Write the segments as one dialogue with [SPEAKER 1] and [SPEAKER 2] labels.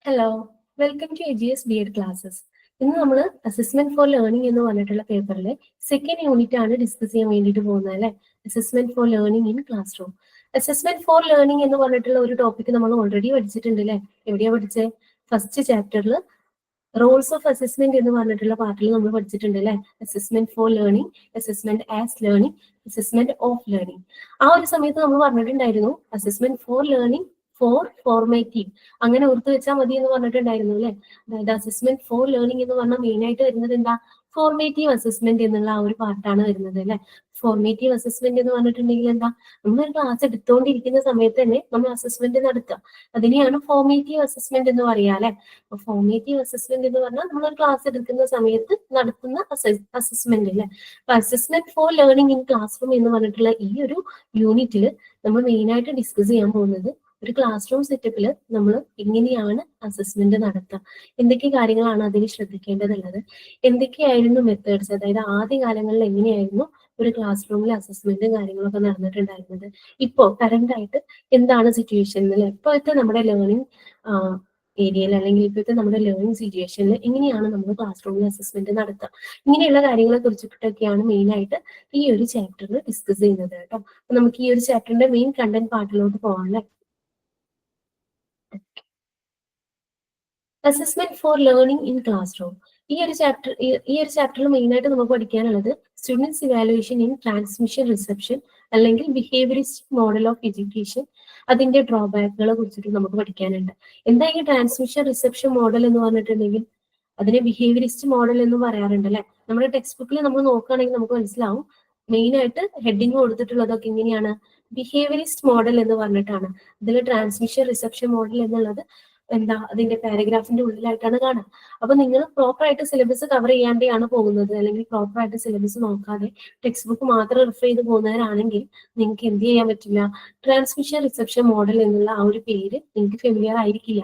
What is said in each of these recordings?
[SPEAKER 1] Hello, welcome to AGS BEd classes. ഇന്ന് നമ്മൾ assessment for learning എന്ന് പറഞ്ഞിട്ടുള്ള പേപ്പറിലെ സെക്കൻഡ് യൂണിറ്റ് ആണ് ഡിസ്കസ് ചെയ്യാൻ വേണ്ടിയിട്ട് പോകുന്നത് അല്ലെ. Assessment for learning in class room. Assessment for learning എന്ന് പറഞ്ഞിട്ടുള്ള ഒരു ടോപ്പിക് നമ്മൾ ഓൾറെഡി പഠിച്ചിട്ടുണ്ട് അല്ലെ. എവിടെയാ പഠിച്ചത്? ഫസ്റ്റ് ചാപ്റ്ററിൽ റോൾസ് ഓഫ് അസസ്മെന്റ് എന്ന് പറഞ്ഞിട്ടുള്ള പാർട്ടിൽ നമ്മൾ പഠിച്ചിട്ടുണ്ട് അല്ലെ. Assessment for learning, assessment as learning, assessment of learning. ആ ഒരു സമയത്ത് നമ്മൾ പറഞ്ഞിട്ടുണ്ടായിരുന്നു assessment for learning four formative, അങ്ങനെ ഓർത്ത് വെച്ചാൽ മതി എന്ന് പറഞ്ഞിട്ടുണ്ടായിരുന്നു അല്ലെ. അതായത് അസസ്മെന്റ് ഫോർ ലേണിംഗ് എന്ന് പറഞ്ഞാൽ മെയിൻ ആയിട്ട് വരുന്നത് എന്താ? ഫോർമേറ്റീവ് അസസ്മെന്റ് എന്നുള്ള ആ ഒരു പാർട്ടാണ് വരുന്നത് അല്ലെ. ഫോർമേറ്റീവ് അസസ്മെന്റ് എന്ന് പറഞ്ഞിട്ടുണ്ടെങ്കിൽ എന്താ? നമ്മളൊരു ക്ലാസ് എടുത്തുകൊണ്ടിരിക്കുന്ന സമയത്ത് തന്നെ നമ്മൾ അസസ്മെന്റ് നടത്തുക, അതിനെയാണ് ഫോർമേറ്റീവ് അസസ്മെന്റ് എന്ന് പറയാ അല്ലെ. അപ്പൊ ഫോർമേറ്റീവ് അസസ്മെന്റ് എന്ന് പറഞ്ഞാൽ നമ്മളൊരു ക്ലാസ് എടുക്കുന്ന സമയത്ത് നടത്തുന്ന അസസ്മെന്റ് അല്ലെ. അപ്പൊ assessment for learning in class room എന്ന് പറഞ്ഞിട്ടുള്ള ഈ ഒരു യൂണിറ്റിൽ നമ്മൾ മെയിൻ ആയിട്ട് ഡിസ്കസ് ചെയ്യാൻ പോകുന്നത് ഒരു ക്ലാസ് റൂം സെറ്റപ്പിൽ നമ്മൾ എങ്ങനെയാണ് അസസ്മെന്റ് നടത്തുക, എന്തൊക്കെ കാര്യങ്ങളാണ് അതിന് ശ്രദ്ധിക്കേണ്ടതുള്ളത്, എന്തൊക്കെയായിരുന്നു മെത്തേഡ്സ്, അതായത് ആദ്യ കാലങ്ങളിൽ എങ്ങനെയായിരുന്നു ഒരു ക്ലാസ് റൂമിൽ അസസ്മെന്റും കാര്യങ്ങളൊക്കെ നടന്നിട്ടുണ്ടായിരുന്നത്, ഇപ്പോ കറന്റ് ആയിട്ട് എന്താണ് സിറ്റുവേഷനിൽ, ഇപ്പോഴത്തെ നമ്മുടെ ലേണിംഗ് ഏരിയയിൽ അല്ലെങ്കിൽ ഇപ്പോഴത്തെ നമ്മുടെ ലേണിംഗ് സിറ്റുവേഷനിൽ എങ്ങനെയാണ് നമ്മൾ ക്ലാസ് റൂമിൽ അസസ്മെന്റ് നടത്തുക, ഇങ്ങനെയുള്ള കാര്യങ്ങളെ കുറിച്ചിട്ടൊക്കെയാണ് മെയിൻ ആയിട്ട് ഈ ഒരു ചാപ്റ്ററിൽ ഡിസ്കസ് ചെയ്യുന്നത് കേട്ടോ. അപ്പൊ നമുക്ക് ഈ ഒരു ചാപ്റ്ററിന്റെ മെയിൻ കണ്ടന്റ് പാർട്ടിലോട്ട് പോകാം അല്ലേ. Assessment for learning in class room. ഈ ഒരു ചാപ്റ്ററിൽ മെയിൻ ആയിട്ട് നമുക്ക് പഠിക്കാനുള്ളത് students evaluation in transmission reception അല്ലെങ്കിൽ ബിഹേവിയറിസ്റ്റിക് മോഡൽ ഓഫ് എഡ്യൂക്കേഷൻ, അതിന്റെ ഡ്രോബാക്കുകളെ കുറിച്ചിട്ട് നമുക്ക് പഠിക്കാനുണ്ട്. എന്താ ഈ ട്രാൻസ്മിഷൻ റിസപ്ഷൻ മോഡൽ എന്ന് പറഞ്ഞിട്ടുണ്ടെങ്കിൽ അതിനെ ബിഹേവിയറിസ്റ്റ് മോഡൽ എന്ന് പറയാറുണ്ട് അല്ലെ. നമ്മുടെ ടെക്സ്റ്റ് ബുക്കിൽ നമ്മൾ നോക്കുകയാണെങ്കിൽ നമുക്ക് മനസ്സിലാവും മെയിൻ ആയിട്ട് ഹെഡിങ് കൊടുത്തിട്ടുള്ളതൊക്കെ ഇങ്ങനെയാണ്, ബിഹേവിയറിസ്റ്റ് മോഡൽ എന്ന് പറഞ്ഞിട്ടാണ്. ഇതിൽ ട്രാൻസ്മിഷൻ റിസപ്ഷൻ മോഡൽ എന്നുള്ളത് എന്താ അതിന്റെ പാരഗ്രാഫിന്റെ ഉള്ളിലായിട്ടാണ് കാണുക. അപ്പൊ നിങ്ങൾ പ്രോപ്പർ ആയിട്ട് സിലബസ് കവർ ചെയ്യാതെയാണ് പോകുന്നത്, അല്ലെങ്കിൽ പ്രോപ്പർ ആയിട്ട് സിലബസ് നോക്കാതെ ടെക്സ്റ്റ് ബുക്ക് മാത്രം റെഫർ ചെയ്ത് പോകുന്നവരാണെങ്കിൽ നിങ്ങൾക്ക് എന്ത് ചെയ്യാൻ പറ്റില്ല, ട്രാൻസ്മിഷൻ റിസപ്ഷൻ മോഡൽ എന്നുള്ള ആ ഒരു പേര് നിങ്ങൾക്ക് ഫെമിലിയർ ആയിരിക്കില്ല.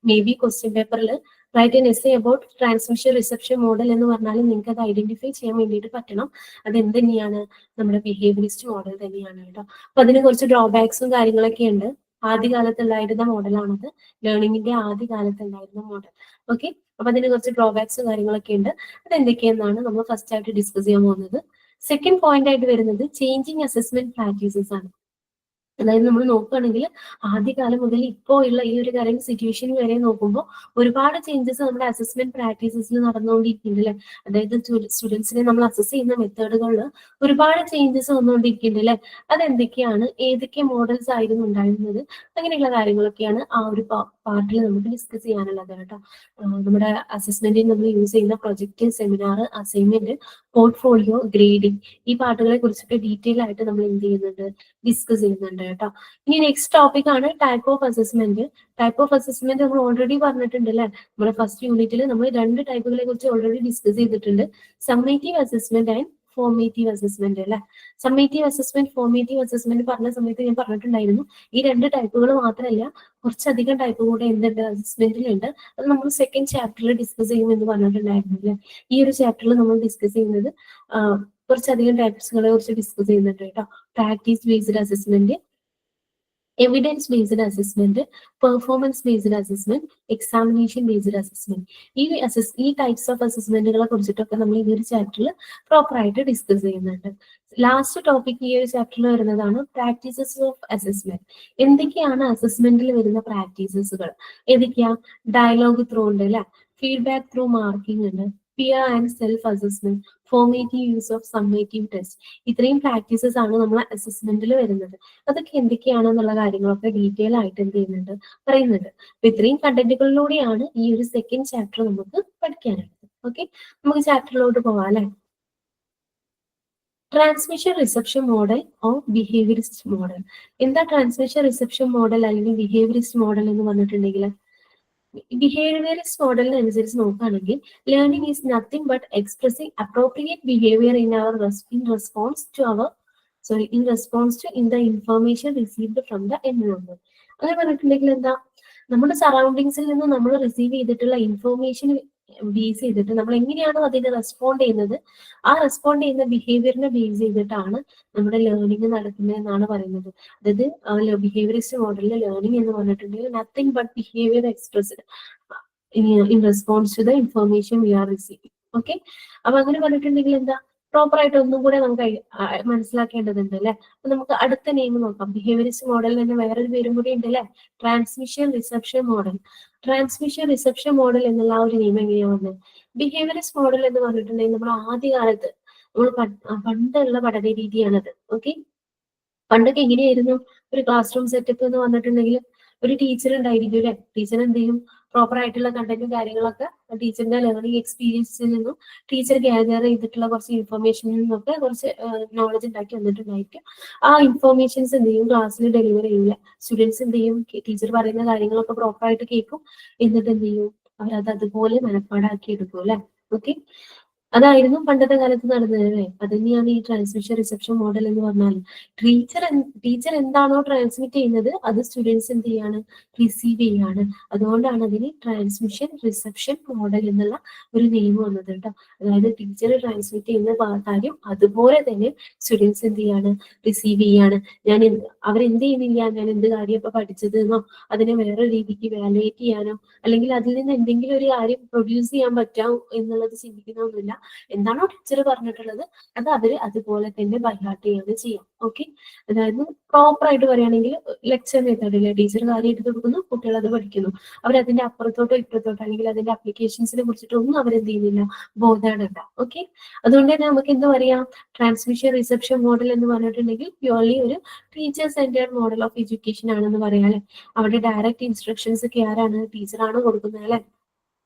[SPEAKER 1] മേ ബി ക്വസ്റ്റ്യൻ പേപ്പറിൽ write an essay about transmission reception model എന്ന് പറഞ്ഞാലും നിങ്ങൾക്ക് അത് ഐഡന്റിഫൈ ചെയ്യാൻ വേണ്ടിയിട്ട് പറ്റണം അത് എന്ത് തന്നെയാണ്, നമ്മുടെ ബിഹേവിയറിസ്റ്റ് മോഡൽ തന്നെയാണ് കേട്ടോ. അപ്പൊ അതിന് കുറച്ച് ഡ്രോബാക്സും കാര്യങ്ങളൊക്കെ ഉണ്ട്. ആദ്യകാലത്തുണ്ടായിരുന്ന മോഡലാണത്, ലേണിംഗിന്റെ ആദ്യകാലത്തുണ്ടായിരുന്ന മോഡൽ. ഓക്കെ, അപ്പൊ അതിന് കുറച്ച് ഡ്രോബാക്സും കാര്യങ്ങളൊക്കെ ഉണ്ട്. അതെന്തൊക്കെയെന്നാണ് നമ്മൾ ഫസ്റ്റ് ആയിട്ട് ഡിസ്കസ് ചെയ്യാൻ പോകുന്നത്. സെക്കൻഡ് പോയിന്റ് ആയിട്ട് വരുന്നത് ചേഞ്ചിങ് അസസ്മെന്റ് പ്രാക്ടീസസ് ആണ്. അതായത് നമ്മൾ നോക്കുകയാണെങ്കിൽ ആദ്യകാലം മുതൽ ഇപ്പോൾ ഉള്ള ഈ ഒരു കറന്റ് സിറ്റുവേഷൻ വരെ നോക്കുമ്പോൾ ഒരുപാട് ചേഞ്ചസ് നമ്മുടെ അസസ്മെന്റ് പ്രാക്ടീസസിൽ നടന്നുകൊണ്ടിരിക്കുന്നുണ്ട് അല്ലെ. അതായത് സ്റ്റുഡൻസിനെ നമ്മൾ അസസ് ചെയ്യുന്ന മെത്തേഡുകളിൽ ഒരുപാട് ചേഞ്ചസ് വന്നുകൊണ്ടിരിക്കുന്നുണ്ട് അല്ലെ. അതെന്തൊക്കെയാണ്, ഏതൊക്കെ മോഡൽസ് ആയിരുന്നു ഉണ്ടായിരുന്നത്, അങ്ങനെയുള്ള കാര്യങ്ങളൊക്കെയാണ് ആ ഒരു പാർട്ടിൽ നമുക്ക് ഡിസ്കസ് ചെയ്യാനുള്ളത് കേട്ടോ. നമ്മുടെ അസസ്മെന്റിൽ നമ്മൾ യൂസ് ചെയ്യുന്ന project, seminar, assignment, portfolio, grading, ഈ പാർട്ടുകളെ കുറിച്ചൊക്കെ ഡീറ്റെയിൽ ആയിട്ട് നമ്മൾ എന്ത് ചെയ്യുന്നുണ്ട്, ഡിസ്കസ് ചെയ്യുന്നുണ്ട് കേട്ടോ. ഇനി നെക്സ്റ്റ് ടോപ്പിക് ആണ് type of assessment. Type of assessment നമ്മൾ ഓൾറെഡി പറഞ്ഞിട്ടുണ്ട് അല്ലെ. നമ്മുടെ ഫസ്റ്റ് യൂണിറ്റിൽ നമ്മൾ രണ്ട് ടൈപ്പുകളെ കുറിച്ച് ഓൾറെഡി ഡിസ്കസ് ചെയ്തിട്ടുണ്ട്, summative assessment and formative assessment അല്ലെ. സമ്മേറ്റീവ് അസസ്മെന്റ്, ഫോർമേറ്റീവ് അസസ്മെന്റ് പറഞ്ഞ സമയത്ത് ഞാൻ പറഞ്ഞിട്ടുണ്ടായിരുന്നു ഈ രണ്ട് ടൈപ്പുകൾ മാത്രമല്ല കുറച്ചധികം ടൈപ്പ് കൂടെ എന്തുണ്ട് അസസ്മെന്റിലുണ്ട്. അത് നമ്മൾ സെക്കൻഡ് ചാപ്റ്ററിൽ ഡിസ്കസ് ചെയ്യുമെന്ന് പറഞ്ഞിട്ടുണ്ടായിരുന്നു അല്ലെ. ഈ ഒരു ചാപ്റ്ററിൽ നമ്മൾ ഡിസ്കസ് ചെയ്യുന്നത് കുറച്ചധികം ടൈപ്സുകളെ കുറിച്ച് ഡിസ്കസ് ചെയ്യുന്നുണ്ട് കേട്ടോ. Practice based assessment, evidence based assessment, performance based assessment, examination based assessment. ഈ ടൈപ്സ് ഓഫ് അസസ്മെന്റുകളെ കുറിച്ചിട്ടൊക്കെ നമ്മൾ ഈ ഒരു ചാപ്റ്ററിൽ പ്രോപ്പർ ആയിട്ട് ഡിസ്കസ് ചെയ്യുന്നുണ്ട്. ലാസ്റ്റ് ടോപ്പിക് ഈ ഒരു ചാപ്റ്ററിൽ വരുന്നതാണ് പ്രാക്ടീസസ് ഓഫ് അസസ്മെന്റ്. എന്തൊക്കെയാണ് അസസ്മെന്റിൽ വരുന്ന പ്രാക്ടീസസുകൾ, ഏതൊക്കെയാ? ഡയലോഗ് ത്രൂ ഉണ്ട് അല്ലെ, ഫീഡ്ബാക്ക് ത്രൂ മാർക്കിംഗ് ഉണ്ട്, peer and self assessment, formative use of summative test. ഇത്രയും പ്രാക്ടീസസ് ആണ് നമ്മൾ അസസ്മെന്റിൽ വരുന്നത്. അതൊക്കെ എന്തൊക്കെയാണെന്നുള്ള കാര്യങ്ങളൊക്കെ ഡീറ്റെയിൽ ആയിട്ട് എന്ത് ചെയ്യുന്നുണ്ട്, പറയുന്നുണ്ട്. അപ്പൊ ഇത്രയും കണ്ടന്റുകളിലൂടെയാണ് ഈ ഒരു സെക്കൻഡ് ചാപ്റ്റർ നമുക്ക് പഠിക്കാനുള്ളത്. ഓക്കെ, നമുക്ക് ചാപ്റ്ററിലോട്ട് പോവാം അല്ലെ. Transmission reception model of behaviourist model. എന്താ ട്രാൻസ്മിഷൻ റിസപ്ഷൻ മോഡൽ അല്ലെങ്കിൽ ബിഹേവിയറിസ്റ്റ് മോഡൽ എന്ന് പറഞ്ഞിട്ടുണ്ടെങ്കിൽ, ബിഹേവിയറിസ്റ്റ് മോഡലിന് അനുസരിച്ച് നോക്കുകയാണെങ്കിൽ learning is nothing but expressing appropriate behaviour in response to the information received from the environment. അങ്ങനെ പറഞ്ഞിട്ടുണ്ടെങ്കിൽ എന്താ, നമ്മുടെ സറൗണ്ടിങ്സിൽ നിന്ന് നമ്മൾ റിസീവ് ചെയ്തിട്ടുള്ള ബേസ് ചെയ്തിട്ട് നമ്മൾ എങ്ങനെയാണോ അതിന് റെസ്പോണ്ട് ചെയ്യുന്നത്, ആ റെസ്പോണ്ട് ചെയ്യുന്ന ബിഹേവിയറിനെ ബേസ് ചെയ്തിട്ടാണ് നമ്മുടെ ലേണിംഗ് നടക്കുന്നത് എന്നാണ് പറയുന്നത്. അതായത് ബിഹേവിയറിസ്റ്റ് മോഡലിൽ ലേണിംഗ് എന്ന് പറഞ്ഞിട്ടുണ്ടെങ്കിൽ nothing but behaviour expressed in response to the information we are receiving. Okay, അപ്പൊ അങ്ങനെ പറഞ്ഞിട്ടുണ്ടെങ്കിൽ എന്താ, പ്രോപ്പർ ആയിട്ട് ഒന്നും കൂടെ നമുക്ക് മനസ്സിലാക്കേണ്ടതുണ്ട് അല്ലെ. അപ്പൊ നമുക്ക് അടുത്ത നെയിം നോക്കാം. ബിഹേവിയറിസ്റ്റ് മോഡൽ തന്നെ വേറൊരു പേരും കൂടി ഉണ്ട് അല്ലെ, transmission reception model. Transmission reception model എന്നുള്ള ആ ഒരു നെയിം എങ്ങനെയാ വന്നത്? ബിഹേവിയറിസ്റ്റ് മോഡൽ എന്ന് പറഞ്ഞിട്ടുണ്ടെങ്കിൽ നമ്മൾ ആദ്യകാലത്ത് നമ്മൾ പണ്ടുള്ള പഠന രീതിയാണത്. ഓക്കെ, പണ്ടൊക്കെ എങ്ങനെയായിരുന്നു ഒരു ക്ലാസ് റൂം സെറ്റപ്പ് എന്ന് പറഞ്ഞിട്ടുണ്ടെങ്കിൽ ഒരു ടീച്ചർ ഉണ്ടായിരിക്കും അല്ലെ. ടീച്ചർ എന്ത് ചെയ്യും, പ്രോപ്പർ ആയിട്ടുള്ള കണ്ടന്റും കാര്യങ്ങളൊക്കെ ടീച്ചറിന്റെ ലേണിംഗ് എക്സ്പീരിയൻസിൽ നിന്നും ടീച്ചർ ഗ്യാദർ ചെയ്തിട്ടുള്ള കുറച്ച് ഇൻഫർമേഷനിൽ നിന്നൊക്കെ കുറച്ച് നോളജ് ഉണ്ടാക്കി വന്നിട്ടുണ്ടായിരിക്കും. ആ ഇൻഫർമേഷൻസ് എന്ത് ചെയ്യും, ക്ലാസ്സിൽ ഡെലിവർ ചെയ്യില്ല. സ്റ്റുഡൻസ് എന്ത് ചെയ്യും, ടീച്ചർ പറയുന്ന കാര്യങ്ങളൊക്കെ പ്രോപ്പർ ആയിട്ട് കേൾക്കും. എന്നിട്ട് എന്ത് ചെയ്യും, അവരത് അതുപോലെ മനപ്പാടാക്കി എടുക്കും അല്ലെ. ഓക്കെ, അതായിരുന്നു പണ്ടത്തെ കാലത്ത് നടന്നത് അല്ലേ. അത് തന്നെയാണ് ഈ ട്രാൻസ്മിഷൻ റിസപ്ഷൻ മോഡൽ എന്ന് പറഞ്ഞാൽ. ടീച്ചർ എന്താണോ ട്രാൻസ്മിറ്റ് ചെയ്യുന്നത് അത് സ്റ്റുഡൻസ് എന്ത് ചെയ്യാണ്, റിസീവ് ചെയ്യാണ്. അതുകൊണ്ടാണ് അതിന് ട്രാൻസ്മിഷൻ റിസപ്ഷൻ മോഡൽ എന്നുള്ള ഒരു നെയിം വന്നത് കേട്ടോ. അതായത് ടീച്ചർ ട്രാൻസ്മിറ്റ് ചെയ്യുന്ന കാര്യം അതുപോലെ തന്നെ സ്റ്റുഡൻസ് എന്ത് ചെയ്യാണ്, റിസീവ് ചെയ്യാണ്. അവരെന്ത് ചെയ്യുന്നില്ല, ഞാൻ എന്ത് കാര്യം ഇപ്പൊ പഠിച്ചത് എന്നോ അതിനെ വേറെ രീതിക്ക് വാലുവേറ്റ് ചെയ്യാനോ അല്ലെങ്കിൽ അതിൽ നിന്ന് എന്തെങ്കിലും ഒരു കാര്യം പ്രൊഡ്യൂസ് ചെയ്യാൻ പറ്റാം എന്നുള്ളത് ചിന്തിക്കുന്നൊന്നുമില്ല. എന്താണോ ടീച്ചർ പറഞ്ഞിട്ടുള്ളത് അത് അവര് അതുപോലെ തന്നെ ബൈഹാർട്ട് ചെയ്യാണ് ചെയ്യാം. ഓക്കെ, അതായത് പ്രോപ്പർ ആയിട്ട് പറയുകയാണെങ്കിൽ ലെക്ചർ മെത്തേഡില് ടീച്ചർ കാര്യം എടുത്ത് കൊടുക്കുന്നു, കുട്ടികൾ അത് പഠിക്കുന്നു. അവരതിന്റെ അപ്പുറത്തോട്ടോ ഇപ്പുറത്തോട്ടോ അല്ലെങ്കിൽ അതിന്റെ അപ്ലിക്കേഷൻസിനെ കുറിച്ചിട്ടൊന്നും അവരെന്ത് ചെയ്യുന്നില്ല, ബോധേടണ്ട. ഓക്കെ, അതുകൊണ്ട് തന്നെ നമുക്ക് എന്താ പറയാ, ട്രാൻസ്മിഷൻ റിസപ്ഷൻ മോഡൽ എന്ന് പറഞ്ഞിട്ടുണ്ടെങ്കിൽ പ്യൂർലി ഒരു teacher centred model of education ആണെന്ന് പറയാം അല്ലെ. അവിടെ ഡയറക്റ്റ് ഇൻസ്ട്രക്ഷൻസ് ഒക്കെ ആരാണ്, ടീച്ചറാണ് കൊടുക്കുന്നത് അല്ലെ.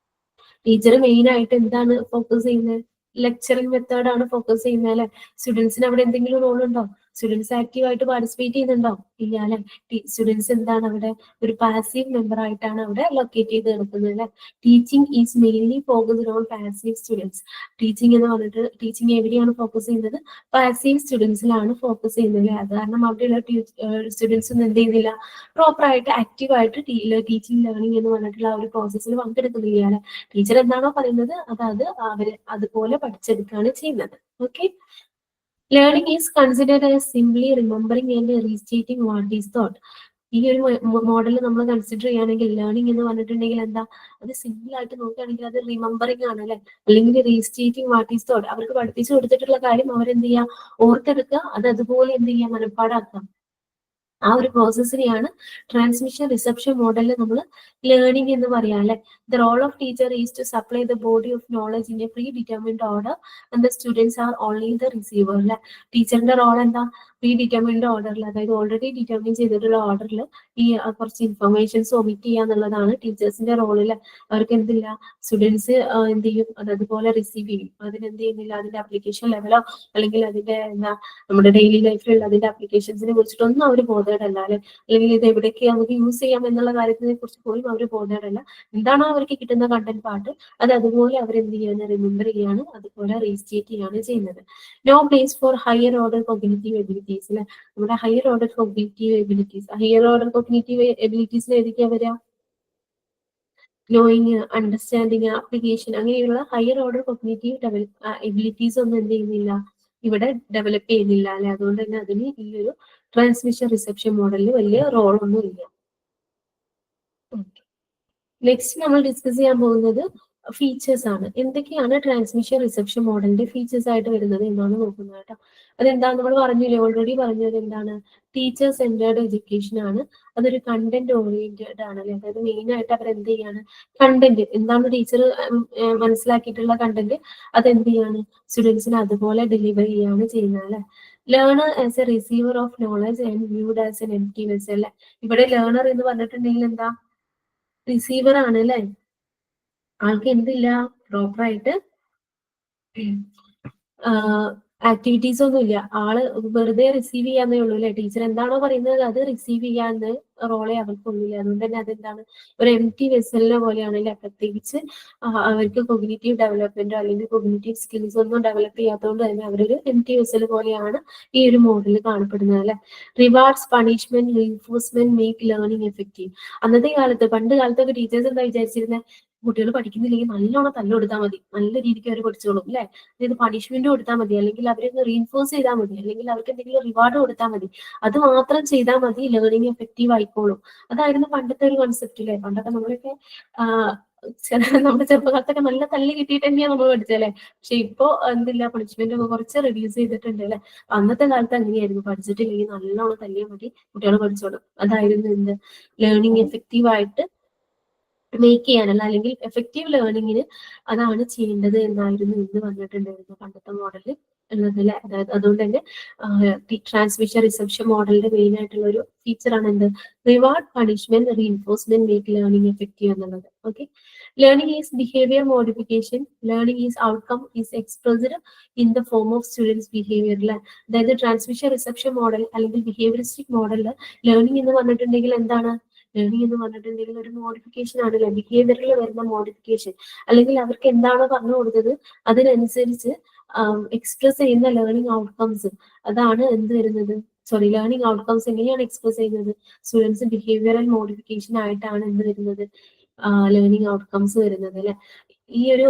[SPEAKER 1] ടീച്ചർ മെയിൻ ആയിട്ട് എന്താണ് ഫോക്കസ് ചെയ്യുന്നത്, ലെക്ചറിങ് മെത്തേഡ് ആണ് ഫോക്കസ് ചെയ്യുന്നത് അല്ലെ. സ്റ്റുഡൻസിന് അവിടെ എന്തെങ്കിലും റോൾ ഉണ്ടോ, സ്റ്റുഡൻസ് ആക്റ്റീവ് ആയിട്ട് പാർട്ടിസിപ്പേറ്റ് ചെയ്യുന്നുണ്ടോ, ഇല്ല അല്ലെ. സ്റ്റുഡൻസ് എന്താണ് അവിടെ ഒരു പാസീവ് മെമ്പർ ആയിട്ടാണ് അവിടെ ലൊക്കേറ്റ് ചെയ്ത് കിടക്കുന്നത് അല്ലെ. Teaching is mainly focused on passive students. Teaching എന്ന് പറഞ്ഞിട്ട് ടീച്ചിങ് എവിടെയാണ് ഫോക്കസ് ചെയ്യുന്നത്, പാസീവ് സ്റ്റുഡൻസിലാണ് ഫോക്കസ് ചെയ്യുന്നത് അല്ലെ. അത് കാരണം അവിടെയുള്ള സ്റ്റുഡൻസ് ഒന്നും എന്ത് ചെയ്യുന്നില്ല, പ്രോപ്പർ ആയിട്ട് ആക്റ്റീവ് ആയിട്ട് ടീച്ചിങ് ലേണിംഗ് എന്ന് പറഞ്ഞിട്ടുള്ള ആ ഒരു പ്രോസസ്സിൽ പങ്കെടുക്കുന്നില്ല അല്ലെ. ടീച്ചർ എന്താണോ പറയുന്നത് അത് അവര് അതുപോലെ പഠിച്ചെടുക്കുകയാണ് ചെയ്യുന്നത്. Okay, learning is considered as simply remembering and restating what is taught. ഈ ഒരു മോഡൽ നമ്മൾ കൺസിഡർ ചെയ്യുകയാണെങ്കിൽ ലേണിംഗ് എന്ന് പറഞ്ഞിട്ടുണ്ടെങ്കിൽ എന്താ, അത് സിമ്പിൾ ആയിട്ട് നോക്കുകയാണെങ്കിൽ അത് റിമെമ്പറിംഗ് ആണ് അല്ലെ, അല്ലെങ്കിൽ റീസ്റ്റേറ്റിംഗ് വാട്ട് ഈസ് തോട്ട്. അവർക്ക് പഠിപ്പിച്ചു കൊടുത്തിട്ടുള്ള കാര്യം അവരെന്ത് ചെയ്യുക, ഓർത്തെടുക്കുക, അത് അതുപോലെ എന്ത് ചെയ്യുക, മനപ്പാടാക്കുക. ആ ഒരു പ്രോസസ്സിനെയാണ് ട്രാൻസ്മിഷൻ റിസപ്ഷൻ മോഡലിൽ നമ്മൾ ലേണിംഗ് എന്ന് പറയാം അല്ലെ. The role of teacher is to supply the body of knowledge in a predetermined order and the students are only the receiver അല്ലെ. ടീച്ചറിന്റെ റോൾ എന്താ, പ്രീ ഡിറ്റർമിൻഡ് ഓർഡറിൽ, അതായത് ഓൾറെഡി ഡിറ്റർമിൻ ചെയ്തിട്ടുള്ള ഓർഡറിൽ ഈ കുറച്ച് ഇൻഫർമേഷൻസ് ഒമിറ്റ് ചെയ്യുക എന്നുള്ളതാണ് ടീച്ചേഴ്സിന്റെ റോളിൽ. അവർക്ക് എന്തില്ല, സ്റ്റുഡൻസ് എന്ത് ചെയ്യും, അത് അതുപോലെ റിസീവ് ചെയ്യും. അതിനെന്ത് ചെയ്യുന്നില്ല, അതിന്റെ ആപ്ലിക്കേഷൻ ലെവലോ അല്ലെങ്കിൽ അതിന്റെ എന്താ നമ്മുടെ ഡെയിലി ലൈഫിലുള്ള അതിന്റെ ആപ്ലിക്കേഷൻസിനെ കുറിച്ചിട്ടൊന്നും അവർ ബോധേടല്ല അല്ലെ. അല്ലെങ്കിൽ ഇത് എവിടെയൊക്കെ നമുക്ക് യൂസ് ചെയ്യാം എന്നുള്ള കാര്യത്തിനെ കുറിച്ച് പോലും അവർ ബോധേടല്ല. എന്താണോ അവർക്ക് കിട്ടുന്ന കണ്ടന്റ് പാർട്ട് അത് അതുപോലെ അവർ എന്ത് ചെയ്യാണ്, റിമെമ്പർ ചെയ്യാണ്, അതുപോലെ റീസ്റ്റേറ്റ് ചെയ്യാണ് ചെയ്യുന്നത്. No place for higher order cognitive abilities അല്ലെ. നമ്മുടെ higher order cognitive abilities, higher order cognitive എബിലിറ്റീസിൽ ഏതൊക്കെയാ വരിക, നോയിങ്, അണ്ടർസ്റ്റാൻഡിങ്, ആപ്ലിക്കേഷൻ, അങ്ങനെയുള്ള ഹയർ ഓർഡർ കോഗ്നിറ്റീവ് എബിലിറ്റീസ് ഒന്നും എന്ത് ചെയ്യുന്നില്ല, ഇവിടെ ഡെവലപ്പ് ചെയ്യുന്നില്ല അല്ലെ. അതുകൊണ്ട് തന്നെ അതിന് ഈ ഒരു ട്രാൻസ്മിഷൻ റിസപ്ഷൻ മോഡലിൽ വലിയ റോൾ ഒന്നും ഇല്ല. നെക്സ്റ്റ് നമ്മൾ ഡിസ്കസ് ചെയ്യാൻ പോകുന്നത് ഫീച്ചേഴ്സ് ആണ്. എന്തൊക്കെയാണ് ട്രാൻസ്മിഷൻ റിസപ്ഷൻ മോഡലിന്റെ ഫീച്ചേഴ്സ് ആയിട്ട് വരുന്നത് എന്നാണ് നോക്കുന്നത് കേട്ടോ. അതെന്താ, നമ്മൾ പറഞ്ഞില്ലേ, ഓൾറെഡി പറഞ്ഞത് എന്താണ്, ടീച്ചർ സെന്റേർഡ് എഡ്യൂക്കേഷൻ ആണ്. അതൊരു കണ്ടന്റ് ഓറിയന്റഡ് ആണ് അല്ലെ. അതായത് മെയിൻ ആയിട്ട് അവർ എന്ത് ചെയ്യാണ്, കണ്ടന്റ് എന്താണ് ടീച്ചർ മനസ്സിലാക്കിയിട്ടുള്ള കണ്ടന്റ് അത് എന്ത് ചെയ്യാണ്, സ്റ്റുഡൻസിന് അതുപോലെ ഡെലിവർ ചെയ്യാണ് ചെയ്യുന്നത് അല്ലെ. Learner as A receiver of knowledge and viewed as an empty vessel അല്ലെ. ഇവിടെ ലേണർ എന്ന് പറഞ്ഞിട്ടുണ്ടെങ്കിൽ എന്താ, റിസീവർ ആണ് അല്ലെ. ആൾക്ക് എന്തില്ല, പ്രോപ്പർ ആയിട്ട് ആക്ടിവിറ്റീസ് ഒന്നും ഇല്ല. ആള് വെറുതെ റിസീവ് ചെയ്യാന്നേ ഉള്ളൂ അല്ലെ. ടീച്ചർ എന്താണോ പറയുന്നത് അത് റിസീവ് ചെയ്യാന്ന് റോളെ അവർക്കൊന്നുമില്ല. അതുകൊണ്ട് തന്നെ അതെന്താണ്, ഒരു എംപ്റ്റി വെസലിനെ പോലെയാണ് അല്ലെ. പ്രത്യേകിച്ച് അവർക്ക് കൊഗ്നിറ്റീവ് ഡെവലപ്മെന്റോ അല്ലെങ്കിൽ കൊഗ്നിറ്റീവ് സ്കിൽസ് ഒന്നും ഡെവലപ്പ് ചെയ്യാത്തതുകൊണ്ട് തന്നെ അവരൊരു എംപ്റ്റി വെസൽ പോലെയാണ് ഈ ഒരു മോഡലിൽ കാണപ്പെടുന്നത് അല്ലെ. Rewards, punishment, reinforcement make learning effective. അന്നത്തെ കാലത്ത്, പണ്ട് കാലത്തൊക്കെ ടീച്ചേഴ്സ് എന്താ വിചാരിച്ചിരുന്നത്, കുട്ടികൾ പഠിക്കുന്നില്ലെങ്കിൽ നല്ലോണം തല്ല് കൊടുത്താൽ മതി, നല്ല രീതിക്ക് അവർ പഠിച്ചോളും അല്ലെ. അതായത് പണിഷ്മെന്റ് കൊടുത്താൽ മതി, അല്ലെങ്കിൽ അവരെ റീഇൻഫോഴ്സ് ചെയ്താൽ മതി, അല്ലെങ്കിൽ അവർക്ക് എന്തെങ്കിലും റിവാർഡ് കൊടുത്താൽ മതി. അത് മാത്രം ചെയ്താൽ മതി, ലേണിംഗ് എഫക്റ്റീവ് ആയിക്കോളും. അതായിരുന്നു പണ്ടത്തെ ഒരു കൺസെപ്റ്റ് അല്ലേ. പണ്ടൊക്കെ നമ്മളൊക്കെ നമ്മുടെ ചെറുപ്പകാലത്തൊക്കെ നല്ല തല്ല് കിട്ടിയിട്ട് തന്നെയാണ് നമ്മൾ പഠിച്ചല്ലേ. പക്ഷെ ഇപ്പോ എന്തില്ല, പണിഷ്മെന്റ് ഒക്കെ കുറച്ച് റെഡ്യൂസ് ചെയ്തിട്ടുണ്ട് അല്ലെ. അന്നത്തെ കാലത്ത് അങ്ങനെയായിരുന്നു, പഠിച്ചിട്ടില്ലെങ്കിൽ നല്ലോണം തല്ലിയാൽ മതി, കുട്ടികൾ പഠിച്ചോളും. അതായിരുന്നു എന്ത്, ലേണിംഗ് എഫക്റ്റീവ് ആയിട്ട് മേക്ക് ചെയ്യാനല്ല, അല്ലെങ്കിൽ എഫക്റ്റീവ് ലേണിങ്ങിന് അതാണ് ചെയ്യേണ്ടത് എന്നായിരുന്നു ഇന്ന് വന്നിട്ടുണ്ടായിരുന്നു പണ്ടത്തെ മോഡലിൽ ഉള്ളത് അല്ലെ. അതായത് അതുകൊണ്ട് തന്നെ ട്രാൻസ്മിഷൻ റിസപ്ഷൻ മോഡലിന്റെ മെയിൻ ആയിട്ടുള്ള ഒരു ഫീച്ചറാണ് എന്ത്, reward punishment reinforcement make learning effective എന്നുള്ളത്. Okay, learning is behaviour modification, learning is outcome is expressed in the form of students behaviour അല്ലെ. അതായത് ട്രാൻസ്മിഷൻ റിസപ്ഷൻ മോഡൽ അല്ലെങ്കിൽ ബിഹേവിയറിസ്റ്റിക് മോഡലിൽ ലേണിംഗ് എന്ന് പറഞ്ഞിട്ടുണ്ടെങ്കിൽ എന്താണ്, ലേണിംഗ് എന്ന് പറഞ്ഞിട്ടുണ്ടെങ്കിൽ ഒരു മോഡിഫിക്കേഷൻ ആണല്ലേ, ബിഹേവിയറിൽ വരുന്ന മോഡിഫിക്കേഷൻ, അല്ലെങ്കിൽ അവർക്ക് എന്താണോ പറഞ്ഞു കൊടുത്തത് അതിനനുസരിച്ച് എക്സ്പ്രസ് ചെയ്യുന്ന ലേണിംഗ് ഔട്ട്കംസ്, അതാണ് എന്ത് വരുന്നത്, സോറി, ലേണിംഗ് ഔട്ട്കംസ് എങ്ങനെയാണ് എക്സ്പ്രസ് ചെയ്യുന്നത്, സ്റ്റുഡൻസ് ബിഹേവിയറൽ മോഡിഫിക്കേഷൻ ആയിട്ടാണ് എന്ത് വരുന്നത്, ലേണിംഗ് ഔട്ട്കംസ് വരുന്നത് അല്ലെ. ഈ ഒരു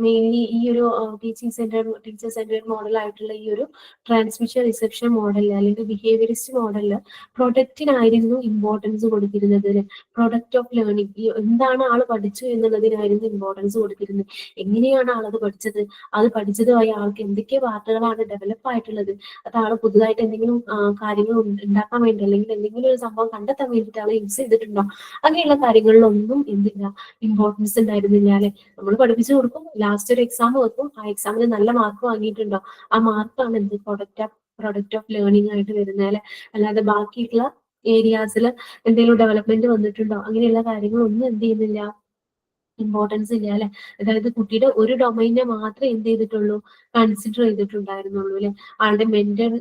[SPEAKER 1] മെയിൻലി ഈ ഒരു ടീച്ചർ സെന്റേഡ് മോഡൽ ആയിട്ടുള്ള ഈ ഒരു ട്രാൻസ്മിഷൻ റിസപ്ഷൻ മോഡലിൽ അല്ലെങ്കിൽ ബിഹേവിയറിസ്റ്റ് മോഡലിൽ പ്രൊഡക്റ്റിനായിരുന്നു ഇമ്പോർട്ടൻസ് കൊടുത്തിരുന്നത്. പ്രൊഡക്റ്റ് ഓഫ് ലേണിംഗ്, എന്താണ് ആള് പഠിച്ചു എന്നുള്ളതിനായിരുന്നു ഇമ്പോർട്ടൻസ് കൊടുത്തിരുന്നത്. എങ്ങനെയാണ് ആളത് പഠിച്ചത്, അത് പഠിച്ചതുമായി ആൾക്ക് എന്തൊക്കെ പാർട്ടുകളാണ് ഡെവലപ്പ് ആയിട്ടുള്ളത്, അത് ആള് പുതുതായിട്ട് എന്തെങ്കിലും കാര്യങ്ങൾ ഉണ്ടാക്കാൻ വേണ്ടി, അല്ലെങ്കിൽ എന്തെങ്കിലും ഒരു സംഭവം കണ്ടെത്താൻ വേണ്ടിയിട്ട് ആള് യൂസ് ചെയ്തിട്ടുണ്ടോ, അങ്ങനെയുള്ള കാര്യങ്ങളിലൊന്നും എന്തില്ല, ഇമ്പോർട്ടൻസ് ഉണ്ടായിരുന്നില്ല അല്ലെ. നമ്മൾ പഠിപ്പിച്ചു കൊടുക്കും, ലാസ്റ്റ് ഒരു എക്സാം വെക്കും, ആ എക്സാമിന് നല്ല മാർക്ക് വാങ്ങിയിട്ടുണ്ടോ, ആ മാർക്കാണ് എന്ത്, പ്രൊഡക്റ്റ് ഓഫ് ലേണിംഗ് ആയിട്ട് വരുന്നത് അല്ലെ. അല്ലാതെ ബാക്കിയുള്ള ഏരിയാസിൽ എന്തെങ്കിലും ഡെവലപ്മെന്റ് വന്നിട്ടുണ്ടോ, അങ്ങനെയുള്ള കാര്യങ്ങളൊന്നും എന്ത് ചെയ്യുന്നില്ല, ഇമ്പോർട്ടൻസ് ഇല്ല അല്ലെ. അതായത് കുട്ടിയുടെ ഒരു ഡൊമൈനെ മാത്രമേ എന്ത് ചെയ്തിട്ടുള്ളൂ, കൺസിഡർ ചെയ്തിട്ടുണ്ടായിരുന്നുള്ളൂ അല്ലെ. ആളുടെ മെന്റൽ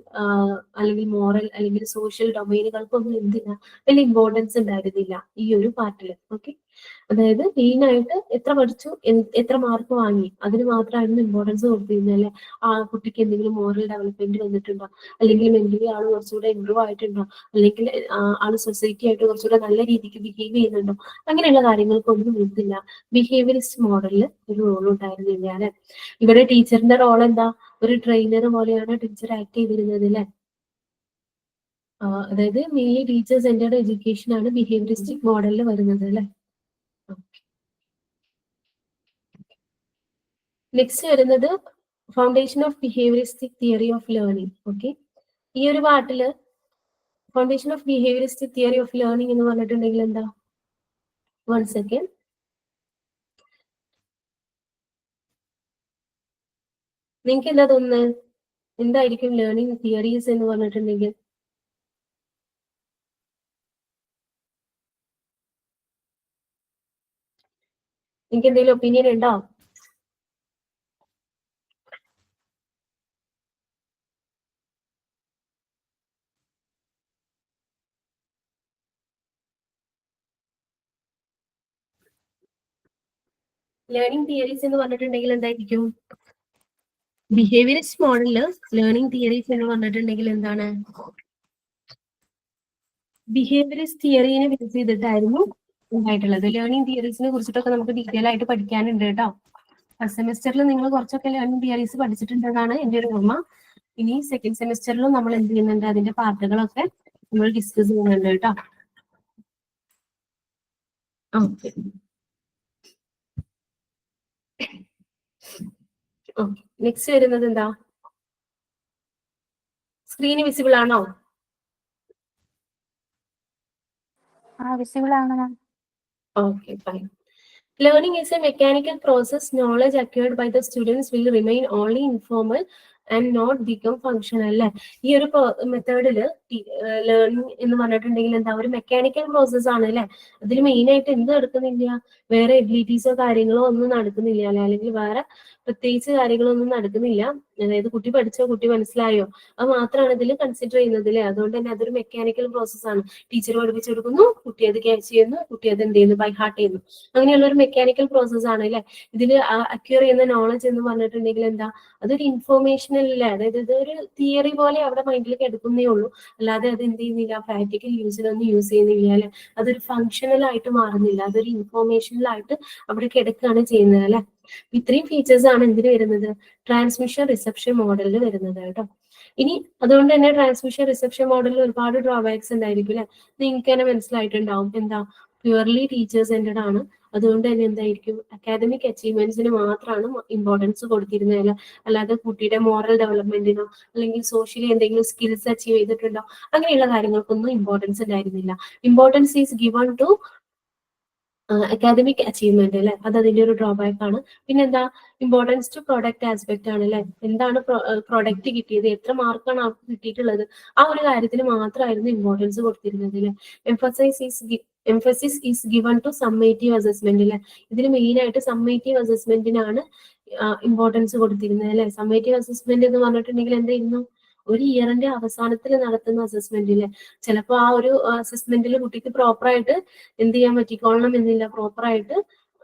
[SPEAKER 1] അല്ലെങ്കിൽ മോറൽ അല്ലെങ്കിൽ സോഷ്യൽ ഡൊമൈനുകൾക്കൊന്നും എന്തില്ല, വലിയ ഇമ്പോർട്ടൻസ് ഉണ്ടായിരുന്നില്ല ഈ ഒരു പാർട്ടിൽ. ഓക്കെ, അതായത് മെയിൻ ആയിട്ട് എത്ര പഠിച്ചു, എത്ര മാർക്ക് വാങ്ങി, അതിന് മാത്രമായിരുന്നു ഇമ്പോർട്ടൻസ് കൊടുത്തിരുന്നത് അല്ലെ. ആ കുട്ടിക്ക് എന്തെങ്കിലും മോറൽ ഡെവലപ്മെന്റ് വന്നിട്ടുണ്ടോ, അല്ലെങ്കിൽ മെന്റലി ആള് കുറച്ചുകൂടെ ഇമ്പ്രൂവ് ആയിട്ടുണ്ടോ, അല്ലെങ്കിൽ ആള് സൊസൈറ്റി ആയിട്ട് കുറച്ചുകൂടെ നല്ല രീതിക്ക് ബിഹേവ് ചെയ്യുന്നുണ്ടോ, അങ്ങനെയുള്ള കാര്യങ്ങൾക്കൊന്നും ഇതില്ല, ബിഹേവിയറിസ്റ്റ് മോഡലിൽ ഒരു റോൾ ഉണ്ടായിരുന്നില്ല അല്ലെ. ഇവിടെ ടീച്ചറിന്റെ റോൾ എന്താ, ഒരു ട്രെയിനർ പോലെയാണ് ടീച്ചർ ആക്ട് ചെയ്തിരുന്നത് അല്ലെ. അതായത് മെയിൻലി ടീച്ചർ സെന്റേർഡ് എഡ്യൂക്കേഷൻ ആണ് ബിഹേവിയറിസ്റ്റിക് മോഡലിൽ വരുന്നത് അല്ലെ. നെക്സ്റ്റ് വരുന്നത് foundation of behaviouristic theory of learning. Okay, ഈ ഒരു പാർട്ടില് foundation of behaviouristic theory of learning എന്ന് പറഞ്ഞിട്ടുണ്ടെങ്കിൽ എന്താ, വൺ സെക്കൻഡ്, നിങ്ങൾക്ക് എന്താ തോന്നുന്നത്, എന്തായിരിക്കും ലേണിംഗ് തിയറീസ് എന്ന് പറഞ്ഞിട്ടുണ്ടെങ്കിൽ? നിങ്ങൾക്ക് എന്തെങ്കിലും ഒപ്പീനിയൻ ഉണ്ടോ? ലേണിംഗ് തിയറീസ് എന്ന് പറഞ്ഞിട്ടുണ്ടെങ്കിൽ എന്തായിരിക്കും? ബിഹേവിയറിസ്റ്റ് മോഡലില് ലേണിംഗ് തിയറീസ് എന്ന് പറഞ്ഞിട്ടുണ്ടെങ്കിൽ എന്താണ്, ബിഹേവിയറിസ്റ്റ് തിയറിനെ ബേസ് ചെയ്തിട്ടായിരുന്നു ഉണ്ടായിട്ടുള്ളത്. ലേണിംഗ് തിയറീസിനെ കുറിച്ചിട്ടൊക്കെ നമുക്ക് ഡീറ്റെയിൽ ആയിട്ട് പഠിക്കാനുണ്ട് കേട്ടോ. ഫസ്റ്റ് സെമിസ്റ്ററിൽ നിങ്ങൾ കുറച്ചൊക്കെ ലേണിംഗ് തിയറീസ് പഠിച്ചിട്ടുണ്ടെന്നാണ് എൻ്റെ ഒരു ഓർമ്മ. ഇനി സെക്കൻഡ് സെമിസ്റ്ററിലും നമ്മൾ എന്ത് ചെയ്യുന്നുണ്ട്, അതിന്റെ പാർട്ടുകളൊക്കെ നമ്മൾ ഡിസ്കസ് ചെയ്യുന്നുണ്ട് കേട്ടോ. ഓക്കെ, നെക്സ്റ്റ് വരുന്നത് എന്താ, സ്ക്രീന് വിസിബിൾ ആണോ?
[SPEAKER 2] വിസിബിൾ ആണ് മാം.
[SPEAKER 1] Okay, fine. Learning is a mechanical process. Knowledge acquired by the students will remain only informal and not become functional അല്ലെ. ഈ ഒരു മെത്തേഡില് ലേണിംഗ് എന്ന് പറഞ്ഞിട്ടുണ്ടെങ്കിൽ എന്താ, ഒരു മെക്കാനിക്കൽ പ്രോസസ് ആണ് അല്ലെ. അതിൽ മെയിൻ ആയിട്ട് എന്ത് നടക്കുന്നില്ല, വേറെ എബിലിറ്റീസോ കാര്യങ്ങളോ ഒന്നും നടക്കുന്നില്ല അല്ലെ, അല്ലെങ്കിൽ വേറെ പ്രത്യേകിച്ച് കാര്യങ്ങളൊന്നും നടക്കുന്നില്ല. അതായത് കുട്ടി പഠിച്ചോ, കുട്ടി മനസ്സിലായോ, അത് മാത്രമാണ് ഇതിൽ കൺസിഡർ ചെയ്യുന്നത് അല്ലെ. അതുകൊണ്ട് തന്നെ അതൊരു മെക്കാനിക്കൽ പ്രോസസ് ആണ്. ടീച്ചർ പഠിപ്പിച്ചു കൊടുക്കുന്നു, കുട്ടി അത് ക്യാച്ച് ചെയ്യുന്നു, കുട്ടി അത് എന്ത് ചെയ്യുന്നു, ബൈ ഹാർട്ട് ചെയ്യുന്നു, അങ്ങനെയുള്ള ഒരു മെക്കാനിക്കൽ പ്രോസസ് ആണ് അല്ലെ. ഇതിൽ അക്വയർ ചെയ്യുന്ന നോളജ് എന്ന് പറഞ്ഞിട്ടുണ്ടെങ്കിൽ എന്താ, അതൊരു ഇൻഫോർമേഷൻ അല്ലേ. അതായത് ഇതൊരു തിയറി പോലെ അവിടെ മൈൻഡിലേക്ക് എടുക്കുന്നേ ഉള്ളൂ, അല്ലാതെ അത് എന്ത് ചെയ്യുന്നില്ല, പ്രാക്ടിക്കൽ യൂസിലൊന്നും യൂസ് ചെയ്യുന്നില്ല അല്ലെ. അതൊരു ഫങ്ഷണൽ ആയിട്ട് മാറുന്നില്ല, അതൊരു ഇൻഫോർമേഷണലായിട്ട് അവിടെ കിടക്കുകയാണ് ചെയ്യുന്നത് അല്ലെ. ഇത്രയും ഫീച്ചേഴ്സ് ആണ് എന്തിന് വരുന്നത്, ട്രാൻസ്മിഷൻ റിസപ്ഷൻ മോഡലിൽ വരുന്നത് കേട്ടോ. ഇനി അതുകൊണ്ട് തന്നെ ട്രാൻസ്മിഷൻ റിസപ്ഷൻ മോഡലിൽ ഒരുപാട് ഡ്രോബാക്സ് ഉണ്ടായിരിക്കും അല്ലെ. നിങ്ങൾക്ക് തന്നെ മനസ്സിലായിട്ടുണ്ടാവും, എന്താ, പ്യുവർലി ടീച്ചർ സെന്റർഡ് ആണ്. അതുകൊണ്ട് തന്നെ എന്തായിരിക്കും, അക്കാദമിക് അച്ചീവ്മെന്റ്സിന് മാത്രമാണ് ഇമ്പോർട്ടൻസ് കൊടുത്തിരുന്നത് അല്ല, അല്ലാതെ കുട്ടിയുടെ മോറൽ ഡെവലപ്മെന്റിനോ അല്ലെങ്കിൽ സോഷ്യലി എന്തെങ്കിലും സ്കിൽസ് അച്ചീവ് ചെയ്തിട്ടുണ്ടോ അങ്ങനെയുള്ള കാര്യങ്ങൾക്കൊന്നും ഇമ്പോർട്ടൻസ് ഉണ്ടായിരുന്നില്ല. Importance is given to academic achievement അല്ലെ, അത് അതിന്റെ ഒരു ഡ്രോബാക്ക് ആണ്. പിന്നെന്താ, ഇമ്പോർട്ടൻസ് ടു പ്രൊഡക്റ്റ് ആസ്പെക്ട് ആണ് അല്ലെ. എന്താണ് പ്രൊഡക്റ്റ് കിട്ടിയത്, എത്ര മാർക്കാണ് അവർക്ക് കിട്ടിയിട്ടുള്ളത്, ആ ഒരു കാര്യത്തിന് മാത്രമായിരുന്നു ഇമ്പോർട്ടൻസ് കൊടുത്തിരുന്നത് അല്ലെ. Emphasis is given to summative assessment അല്ലെ. ഇതിന് മെയിൻ ആയിട്ട് സമ്മേറ്റീവ് അസസ്മെന്റിനാണ് ഇമ്പോർട്ടൻസ് കൊടുത്തിരുന്നത് അല്ലെ. സമ്മേറ്റീവ് അസസ്മെന്റ് എന്ന് പറഞ്ഞിട്ടുണ്ടെങ്കിൽ എന്തായിരുന്നു, ഒരു ഇയറിന്റെ അവസാനത്തിൽ നടത്തുന്ന അസസ്മെന്റ് അല്ലെ. ചിലപ്പോൾ ആ ഒരു അസസ്മെന്റിൽ കുട്ടിക്ക് പ്രോപ്പറായിട്ട് എന്ത് ചെയ്യാൻ പറ്റിക്കോളണം എന്നില്ല, പ്രോപ്പറായിട്ട്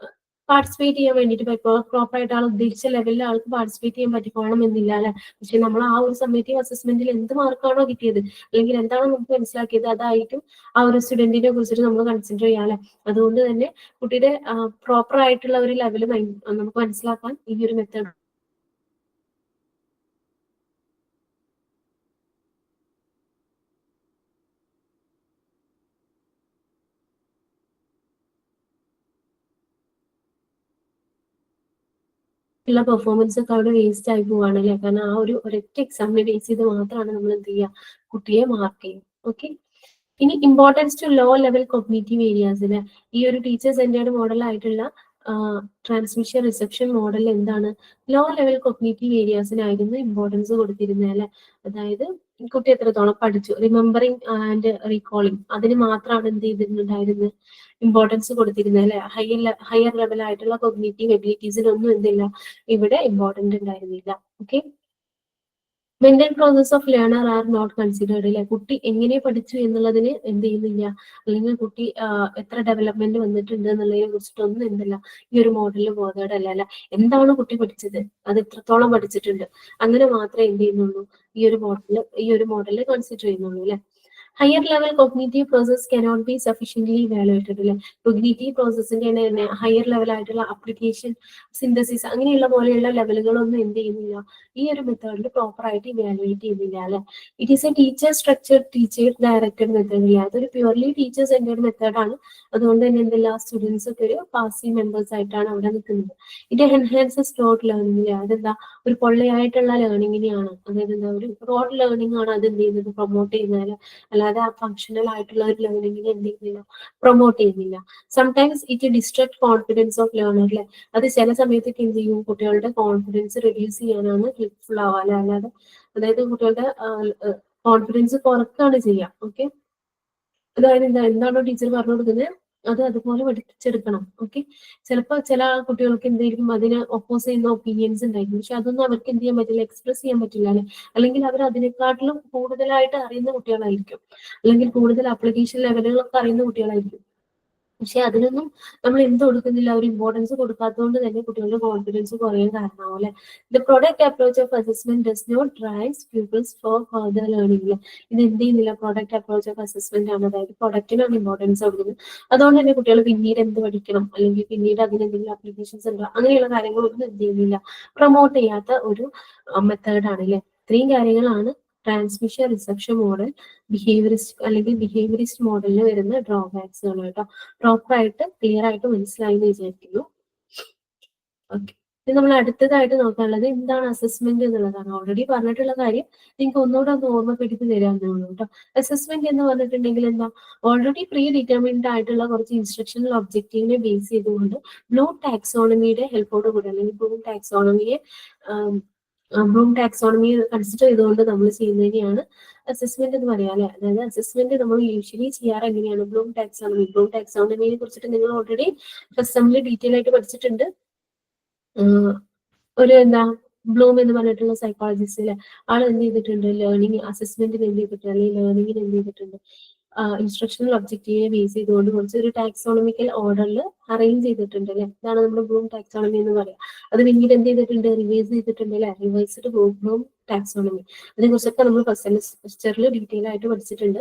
[SPEAKER 1] പാർട്ടിസിപ്പേറ്റ് ചെയ്യാൻ വേണ്ടിയിട്ട് പ്രോപ്പറായിട്ട് ആൾ ഉദ്ദേശിച്ച ലെവലിൽ ആൾക്ക് പാർട്ടിസിപ്പേറ്റ് ചെയ്യാൻ പറ്റിക്കോളണം എന്നില്ല അല്ലെ. പക്ഷെ നമ്മൾ ആ ഒരു സമ്മേറ്റീവ് അസസ്മെന്റിൽ എന്ത് മാർക്കാണോ കിട്ടിയത് അല്ലെങ്കിൽ എന്താണോ നമുക്ക് മനസ്സിലാക്കിയത്, അതായിരിക്കും ആ ഒരു സ്റ്റുഡന്റിനെ കുറിച്ചിട്ട് നമ്മൾ കൺസിഡർ ചെയ്യാം അല്ലെ. അതുകൊണ്ട് തന്നെ കുട്ടിയുടെ പ്രോപ്പർ ആയിട്ടുള്ള ഒരു ലെവൽ നമുക്ക് മനസ്സിലാക്കാൻ ഈ ഒരു മെത്തേഡ് ഉള്ള പെർഫോമൻസ് ഒക്കെ അവിടെ വേസ്റ്റ് ആയി പോവാണ് അല്ലെ. കാരണം ആ ഒരു ഒരൊറ്റ എക്സാമിനെ ബേസ് ചെയ്ത് മാത്രമാണ് നമ്മൾ എന്ത് ചെയ്യുക, കുട്ടിയെ മാർക്ക് ചെയ്യും. ഓക്കെ. ഇനി importance to low level cognitive ഏരിയാസിന് ഈ ഒരു ടീച്ചർ സെന്റേർഡ് മോഡൽ ആയിട്ടുള്ള ട്രാൻസ്മിഷൻ റിസപ്ഷൻ മോഡൽ എന്താണ്, ലോ ലെവൽ കോഗ്നിറ്റീവ് ഏരിയാസിനായിരുന്നു ഇമ്പോർട്ടൻസ് കൊടുത്തിരുന്നത് അല്ലെ. അതായത് കുട്ടി എത്രത്തോളം പഠിച്ചു, റിമെമ്പറിങ് ആൻഡ് റീകോളിങ്, അതിന് മാത്രമാണ് എന്ത് ചെയ്തിട്ടുണ്ടായിരുന്നത്, ഇമ്പോർട്ടൻസ് കൊടുത്തിരുന്നത് അല്ലെ. ഹയർ ലെവൽ ആയിട്ടുള്ള കോഗ്നിറ്റീവ് എബിലിറ്റീസിനൊന്നും എന്തില്ല, ഇവിടെ ഇമ്പോർട്ടന്റ് ഉണ്ടായിരുന്നില്ല. Okay. Mental process of learner are not considered അല്ലെ. കുട്ടി എങ്ങനെ പഠിച്ചു എന്നുള്ളതിന് എന്ത് ചെയ്യുന്നില്ല, അല്ലെങ്കിൽ കുട്ടി എത്ര ഡെവലപ്മെന്റ് വന്നിട്ടുണ്ട് എന്നുള്ളതിനെ കുറിച്ചിട്ടൊന്നും എന്തല്ല ഈ ഒരു മോഡലിൽ ബോധേഡ് അല്ല അല്ല. എന്താണ് കുട്ടി പഠിച്ചത്, അത് എത്രത്തോളം പഠിച്ചിട്ടുണ്ട്, അങ്ങനെ മാത്രമേ എന്ത് ചെയ്യുന്നുള്ളൂ, ഈ ഒരു മോഡലിൽ കൺസിഡർ ചെയ്യുന്നുള്ളൂ അല്ലെ. Higher level cognitive process cannot be sufficiently evaluated അല്ലെ. കോഗ്നിറ്റീവ് പ്രോസസ്സിന്റെ തന്നെ ഹയർ ലെവൽ ആയിട്ടുള്ള അപ്ലിക്കേഷൻ, സിന്തസിസ് അങ്ങനെയുള്ള പോലെയുള്ള ലെവലുകളൊന്നും എന്ത് ചെയ്യുന്നില്ല, ഈ ഒരു മെത്തേഡിൽ പ്രോപ്പർ ആയിട്ട് ഇവാലുവേറ്റ് ചെയ്യുന്നില്ല അല്ലെ. It is A teacher structure, teacher directed method ഇല്ല, അതൊരു പ്യുവർലി ടീച്ചർ സെന്റേർഡ് മെത്തേഡാണ്. അതുകൊണ്ട് തന്നെ എന്തെല്ലാം സ്റ്റുഡൻസ് ഒക്കെ ഒരു പാസീവ് മെമ്പേഴ്സ് ആയിട്ടാണ് അവിടെ നിൽക്കുന്നത്. ഇത് എൻഹാൻസസ് റോഡ് ലേണിംഗ്, അതെന്താ, ഒരു പൊള്ളയായിട്ടുള്ള ലേണിങ്ങിനെയാണ്, അതായത് എന്താ, ഒരു റോഡ് ലേണിംഗ് ആണ് അത് എന്ത് ചെയ്യുന്നത്, പ്രൊമോട്ട് ചെയ്യുന്നത്. അല്ലാതെ ആ ഫങ്ഷണൽ ആയിട്ടുള്ള ഒരു ലേണിങ്ങിനെ എന്ത് ചെയ്യുന്നില്ല, പ്രൊമോട്ട് ചെയ്യുന്നില്ല. Sometimes it distract confidence of learner അല്ലെ. അത് ചില സമയത്തൊക്കെ എന്ത് ചെയ്യും, കുട്ടികളുടെ കോൺഫിഡൻസ് റെഡ്യൂസ് ചെയ്യാനാണ് ഹെൽപ്ഫുൾ ആവുക അല്ലെ. അല്ലാതെ അതായത് കുട്ടികളുടെ കോൺഫിഡൻസ് കുറക്കാണ് ചെയ്യുക. ഓക്കെ. അതായത് എന്താണോ ടീച്ചർ പറഞ്ഞു കൊടുക്കുന്നത് അത് അതുപോലെ പഠിപ്പിച്ചെടുക്കണം. ഓക്കെ. ചിലപ്പോൾ ചില കുട്ടികൾക്ക് എന്തായിരിക്കും, അതിന് ഒപ്പോസ് ചെയ്യുന്ന ഒപ്പീനിയൻസ് ഉണ്ടായിരിക്കും, പക്ഷെ അതൊന്നും അവർക്ക് എന്ത് ചെയ്യാൻ പറ്റില്ല, എക്സ്പ്രസ് ചെയ്യാൻ പറ്റില്ല അല്ലെ. അല്ലെങ്കിൽ അവർ അതിനെക്കാട്ടിലും കൂടുതലായിട്ട് അറിയുന്ന കുട്ടികളായിരിക്കും, അല്ലെങ്കിൽ കൂടുതൽ ആപ്ലിക്കേഷൻ ലെവലുകളൊക്കെ അറിയുന്ന കുട്ടികളായിരിക്കും. പക്ഷെ അതിനൊന്നും നമ്മൾ എന്ത് കൊടുക്കുന്നില്ല, ഒരു ഇമ്പോർട്ടൻസ് കൊടുക്കാത്തതുകൊണ്ട് തന്നെ കുട്ടികളുടെ കോൺഫിഡൻസ് കുറയാൻ കാരണമാവും അല്ലെ. The product approach of assessment does not drive pupils for further learning. ഇത് എന്ത് ചെയ്യുന്നില്ല, പ്രൊഡക്റ്റ് അപ്രോച്ച് ഓഫ് അസസ്മെന്റ് ആണ്, അതായത് പ്രൊഡക്റ്റിനാണ് ഇമ്പോർട്ടൻസ് കൊടുക്കുന്നത്. അതുകൊണ്ട് തന്നെ കുട്ടികൾ പിന്നീട് എന്ത് പഠിക്കണം, അല്ലെങ്കിൽ പിന്നീട് അതിന് എന്തെങ്കിലും ആപ്ലിക്കേഷൻസ് ഉണ്ടോ അങ്ങനെയുള്ള കാര്യങ്ങളൊന്നും എന്ത് ചെയ്യുന്നില്ല, പ്രൊമോട്ട് ചെയ്യാത്ത ഒരു മെത്തേഡാണ് അല്ലെ. ഇത്രയും കാര്യങ്ങളാണ് ട്രാൻസ്മിഷൻ റിസപ്ഷൻ മോഡൽ ബിഹേവിയറിസ്റ്റ് അല്ലെങ്കിൽ ബിഹേവിയറിസ്റ്റ് മോഡലിൽ വരുന്ന ഡ്രോബാക്സുകൾ കേട്ടോ. പ്രോപ്പർ ആയിട്ട് ക്ലിയർ ആയിട്ട് മനസ്സിലായി എന്ന് വിചാരിക്കുന്നു. ഓക്കെ. ഇനി നമ്മൾ അടുത്തതായിട്ട് നോക്കാനുള്ളത് എന്താണ് അസസ്മെന്റ് എന്നുള്ളതാണ്. ഓൾറെഡി പറഞ്ഞിട്ടുള്ള കാര്യം നിങ്ങൾക്ക് ഒന്നുകൂടെ ഒന്ന് ഓർമ്മപ്പെടുത്തി തരാമെന്നേ ഉള്ളൂ കേട്ടോ. അസസ്മെന്റ് എന്ന് പറഞ്ഞിട്ടുണ്ടെങ്കിൽ എന്താ, ഓൾറെഡി പ്രീ ഡിറ്റർമിൻഡ് ആയിട്ടുള്ള കുറച്ച് ഇൻസ്ട്രക്ഷണൽ ഒബ്ജക്റ്റീവിനെ ബേസ് ചെയ്തുകൊണ്ട് ബ്ലൂം ടാക്സോണമിയുടെ ഹെൽപ്പോട് കൂടി, അല്ലെങ്കിൽ ബ്ലൂം ടാക്സോണമി കൺസിഡർ ചെയ്തുകൊണ്ട് നമ്മൾ ചെയ്യുന്നതിനെയാണ് അസസ്മെന്റ് എന്ന് പറയാം അല്ലെ. അതായത് അസസ്മെന്റ് നമ്മൾ യൂഷ്വലി ചെയ്യാറ് എങ്ങനെയാണ്, ബ്ലൂം ടാക്സോണമിയെ കുറിച്ചിട്ട് നിങ്ങൾ ഓൾറെഡി ഫസ്റ്റ് സെമ്മിൽ ഡീറ്റെയിൽ ആയിട്ട് പഠിച്ചിട്ടുണ്ട്. ഒരു എന്താ, ബ്ലൂം എന്ന് പറഞ്ഞിട്ടുള്ള സൈക്കോളജിസ്റ്റില് ആൾ എന്ത് ചെയ്തിട്ടുണ്ട്, ലേണിംഗ് അസസ്മെന്റിന് എന്ത് ചെയ്തിട്ടുണ്ട്, അല്ലെങ്കിൽ ലേണിംഗിന് എന്ത് ചെയ്തിട്ടുണ്ട്, ഇൻസ്ട്രക്ഷണൽ ഒബ്ജക്റ്റീവിനെ ബേസ് ചെയ്തുകൊണ്ട് കുറച്ചൊരു ടാക്സോണമിക്കൽ ഓർഡറിൽ അറേഞ്ച് ചെയ്തിട്ടുണ്ട് അല്ലെ. ഇതാണ് നമ്മുടെ ബ്ലൂം ടാക്സോണമി എന്ന് പറയാം. അത് പിന്നീട് എന്ത് ചെയ്തിട്ടുണ്ട്, റിവൈസ് ചെയ്തിട്ടുണ്ട് അല്ലെ. Revised Bloom taxonomy. അതിനെക്കുറിച്ചൊക്കെ നമ്മൾ ഫസ്റ്റ് സെമിസ്റ്ററിൽ ഡീറ്റെയിൽ ആയിട്ട് പഠിച്ചിട്ടുണ്ട്.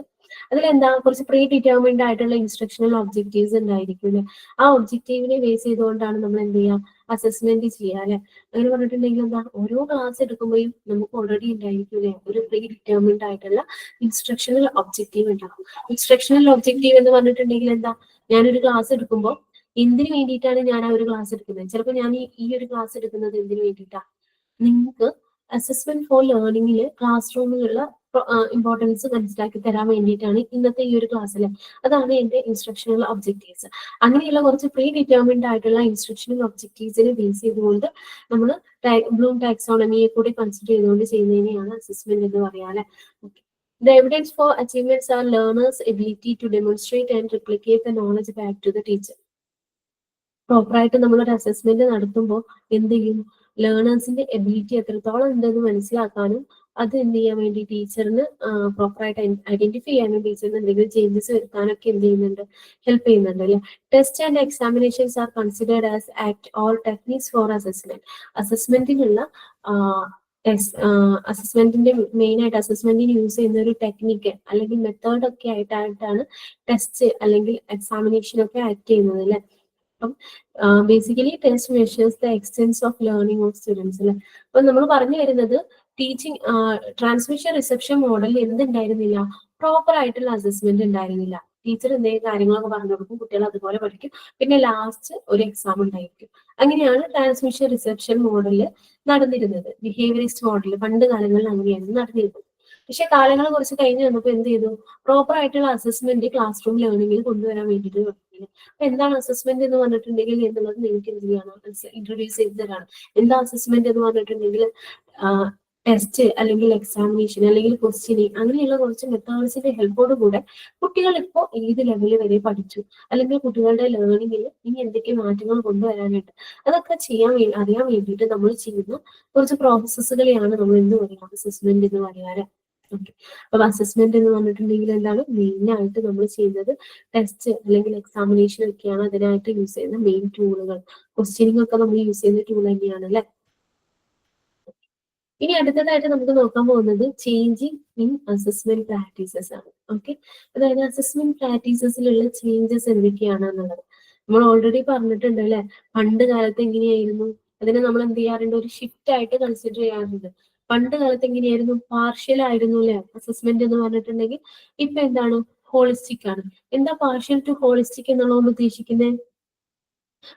[SPEAKER 1] അതിലെന്താ കുറച്ച് പ്രീ ഡിറ്റർമിൻഡ് ആയിട്ടുള്ള ഇൻസ്ട്രക്ഷണൽ ഒബ്ജക്റ്റീവ്സ് ഉണ്ടായിരിക്കും അല്ലെ. ആ ഒബ്ജക്റ്റീവിനെ ബേസ് ചെയ്തുകൊണ്ടാണ് നമ്മൾ എന്ത് ചെയ്യുക, അസസ്മെന്റ് ചെയ്യുക അല്ലെ. അങ്ങനെ പറഞ്ഞിട്ടുണ്ടെങ്കിൽ എന്താ, ഓരോ ക്ലാസ് എടുക്കുമ്പോഴും നമുക്ക് ഓൾറെഡി ഉണ്ടായിരിക്കും അല്ലെ ഒരു പ്രീ ഡിറ്റർമിൻഡ് ആയിട്ടുള്ള ഇൻസ്ട്രക്ഷണൽ ഒബ്ജക്റ്റീവ് ഉണ്ടാകും. ഇൻസ്ട്രക്ഷണൽ ഒബ്ജക്റ്റീവ് എന്ന് പറഞ്ഞിട്ടുണ്ടെങ്കിൽ എന്താ, ഞാനൊരു ക്ലാസ് എടുക്കുമ്പോൾ എന്തിനു വേണ്ടിയിട്ടാണ് ഞാൻ ആ ഒരു ക്ലാസ് എടുക്കുന്നത്. ചിലപ്പോൾ ഞാൻ ഈ ഒരു ക്ലാസ് എടുക്കുന്നത് എന്തിനു വേണ്ടിയിട്ടാണ്, നിങ്ങൾക്ക് അസസ്മെന്റ് ഫോർ ലേണിംഗിൽ ക്ലാസ് റൂമിലുള്ള ഇമ്പോർട്ടൻസ് മനസ്സിലാക്കി തരാൻ വേണ്ടിയിട്ടാണ് ഇന്നത്തെ ഈ ഒരു ക്ലാസ്സിൽ. അതാണ് എന്റെ ഇൻസ്ട്രക്ഷണൽ ഒബ്ജക്റ്റീവ്സ്. അങ്ങനെയുള്ള കുറച്ച് പ്രീ ഡിറ്റർമിൻഡ് ആയിട്ടുള്ള ഇൻസ്ട്രക്ഷണൽ ഒബ്ജക്റ്റീവ്സിനെ ബേസ് ചെയ്തുകൊണ്ട് നമ്മൾ ബ്ലൂം ടാക്സോണമിയെ കൂടി കൺസിഡർ ചെയ്തുകൊണ്ട് ചെയ്യുന്നതിനെയാണ് അസസ്മെന്റ് എന്ന് പറയാം. The evidence for achievements are learners' ability to demonstrate and replicate the knowledge back to the teacher. പ്രോപ്പറായിട്ട് നമ്മളൊരു അസസ്മെന്റ് നടത്തുമ്പോൾ എന്ത് ചെയ്യും, ലേണേഴ്സിന്റെ എബിലിറ്റി എത്രത്തോളം ഉണ്ടെന്ന് മനസ്സിലാക്കാനും അത് എന്ത് ചെയ്യാൻ വേണ്ടി ടീച്ചറിന് പ്രോപ്പറായിട്ട് ഐഡന്റിഫൈ ചെയ്യാനും ടീച്ചറിന് എന്തെങ്കിലും ചേഞ്ചസ് വരുത്താനൊക്കെ എന്ത് ചെയ്യുന്നുണ്ട്, ഹെൽപ്പ് ചെയ്യുന്നുണ്ട് അല്ലെ. Test and examinations are considered as act or techniques for assessment. അസസ്മെന്റിനുള്ള അസസ്മെന്റിന്റെ മെയിൻ ആയിട്ട് അസസ്മെന്റിന് യൂസ് ചെയ്യുന്ന ഒരു ടെക്നിക്ക് അല്ലെങ്കിൽ മെത്തേഡ് ഒക്കെ ആയിട്ടാണ് ടെസ്റ്റ് അല്ലെങ്കിൽ എക്സാമിനേഷൻ ഒക്കെ ആക്ട് ചെയ്യുന്നത് അല്ലെ. അപ്പം basically test measures the extent of learning of students അല്ലെ. അപ്പൊ നമ്മൾ പറഞ്ഞു വരുന്നത് ടീച്ചിങ് ട്രാൻസ്മിഷൻ റിസപ്ഷൻ മോഡലിൽ എന്തുണ്ടായിരുന്നില്ല, പ്രോപ്പർ ആയിട്ടുള്ള അസസ്മെന്റ് ഉണ്ടായിരുന്നില്ല. ടീച്ചർ എന്തെങ്കിലും കാര്യങ്ങളൊക്കെ പറഞ്ഞു കൊടുക്കും, കുട്ടികൾ അതുപോലെ പഠിക്കും, പിന്നെ ലാസ്റ്റ് ഒരു എക്സാം ഉണ്ടായിരിക്കും. അങ്ങനെയാണ് ട്രാൻസ്മിഷൻ റിസപ്ഷൻ മോഡലിൽ നടന്നിരുന്നത്. ബിഹേവിയറിസ്റ്റ് മോഡൽ പണ്ട് കാലങ്ങളിൽ അങ്ങനെയായിരുന്നു നടന്നിരുന്നത്. പക്ഷെ കാലങ്ങൾ കുറച്ച് കഴിഞ്ഞ് വന്നപ്പോൾ എന്ത് ചെയ്തു, പ്രോപ്പർ ആയിട്ടുള്ള അസസ്മെന്റ് ക്ലാസ് റൂം ലേണിംഗിൽ കൊണ്ടുവരാൻ വേണ്ടിയിട്ട് തുടങ്ങി. അപ്പൊ എന്താണ് അസസ്മെന്റ് എന്ന് പറഞ്ഞിട്ടുണ്ടെങ്കിൽ എന്നുള്ളത് നിങ്ങൾക്ക് എന്ത് ചെയ്യണം, ഇൻട്രൊഡ്യൂസ് ചെയ്ത് തരാണ്. എന്താ അസസ്മെന്റ് എന്ന് പറഞ്ഞിട്ടുണ്ടെങ്കിൽ ടെസ്റ്റ് അല്ലെങ്കിൽ എക്സാമിനേഷൻ അല്ലെങ്കിൽ ക്വസ്റ്റ്യനിങ് അങ്ങനെയുള്ള കുറച്ച് മെത്തേഡ്സിന്റെ ഹെൽപ്പോട് കൂടെ കുട്ടികൾ ഇപ്പോൾ ഏത് ലെവൽ വരെ പഠിച്ചു, അല്ലെങ്കിൽ കുട്ടികളുടെ ലേണിംഗിൽ ഇനി എന്തൊക്കെ മാറ്റങ്ങൾ കൊണ്ടുവരാനുണ്ട്, അതൊക്കെ അറിയാൻ വേണ്ടിയിട്ട് നമ്മൾ ചെയ്യുന്ന കുറച്ച് പ്രോസസ്സുകളെയാണ് നമ്മൾ എന്ത് പറയുക, അസസ്മെന്റ് എന്ന് പറയാറ്. ഓക്കെ, അപ്പൊ അസസ്മെന്റ് എന്ന് പറഞ്ഞിട്ടുണ്ടെങ്കിൽ എന്താണ്, മെയിൻ ആയിട്ട് നമ്മൾ ചെയ്യുന്നത് ടെസ്റ്റ് അല്ലെങ്കിൽ എക്സാമിനേഷൻ ഒക്കെയാണ് അതിനായിട്ട് യൂസ് ചെയ്യുന്ന മെയിൻ ടൂളുകൾ. ക്വസ്റ്റ്യനിങ് ഒക്കെ നമ്മൾ യൂസ് ചെയ്യുന്ന ടൂൾ തന്നെയാണ് അല്ലെ. ഇനി അടുത്തതായിട്ട് നമുക്ക് നോക്കാൻ പോകുന്നത് ചേഞ്ചിങ് ഇൻ അസസ്മെന്റ് പ്രാക്ടീസസ് ആണ്. ഓക്കെ, അതായത് അസസ്മെന്റ് പ്രാക്ടീസസിലുള്ള ചേഞ്ചസ് എന്തൊക്കെയാണ് എന്നുള്ളത് നമ്മൾ ഓൾറെഡി പറഞ്ഞിട്ടുണ്ട് അല്ലെ. പണ്ട് കാലത്ത് എങ്ങനെയായിരുന്നു, അതിനെ നമ്മൾ എന്ത് ചെയ്യാറുണ്ട്, ഒരു ഷിഫ്റ്റ് ആയിട്ട് കൺസിഡർ ചെയ്യാറുണ്ട്. പണ്ട് കാലത്ത് എങ്ങനെയായിരുന്നു, പാർഷ്യൽ ആയിരുന്നു അല്ലെ അസസ്മെന്റ് എന്ന് പറഞ്ഞിട്ടുണ്ടെങ്കിൽ. ഇപ്പൊ എന്താണ്, ഹോളിസ്റ്റിക് ആണ്. എന്താ പാർഷ്യൽ ടു ഹോളിസ്റ്റിക് എന്നുള്ളത് ഉദ്ദേശിക്കുന്നത്?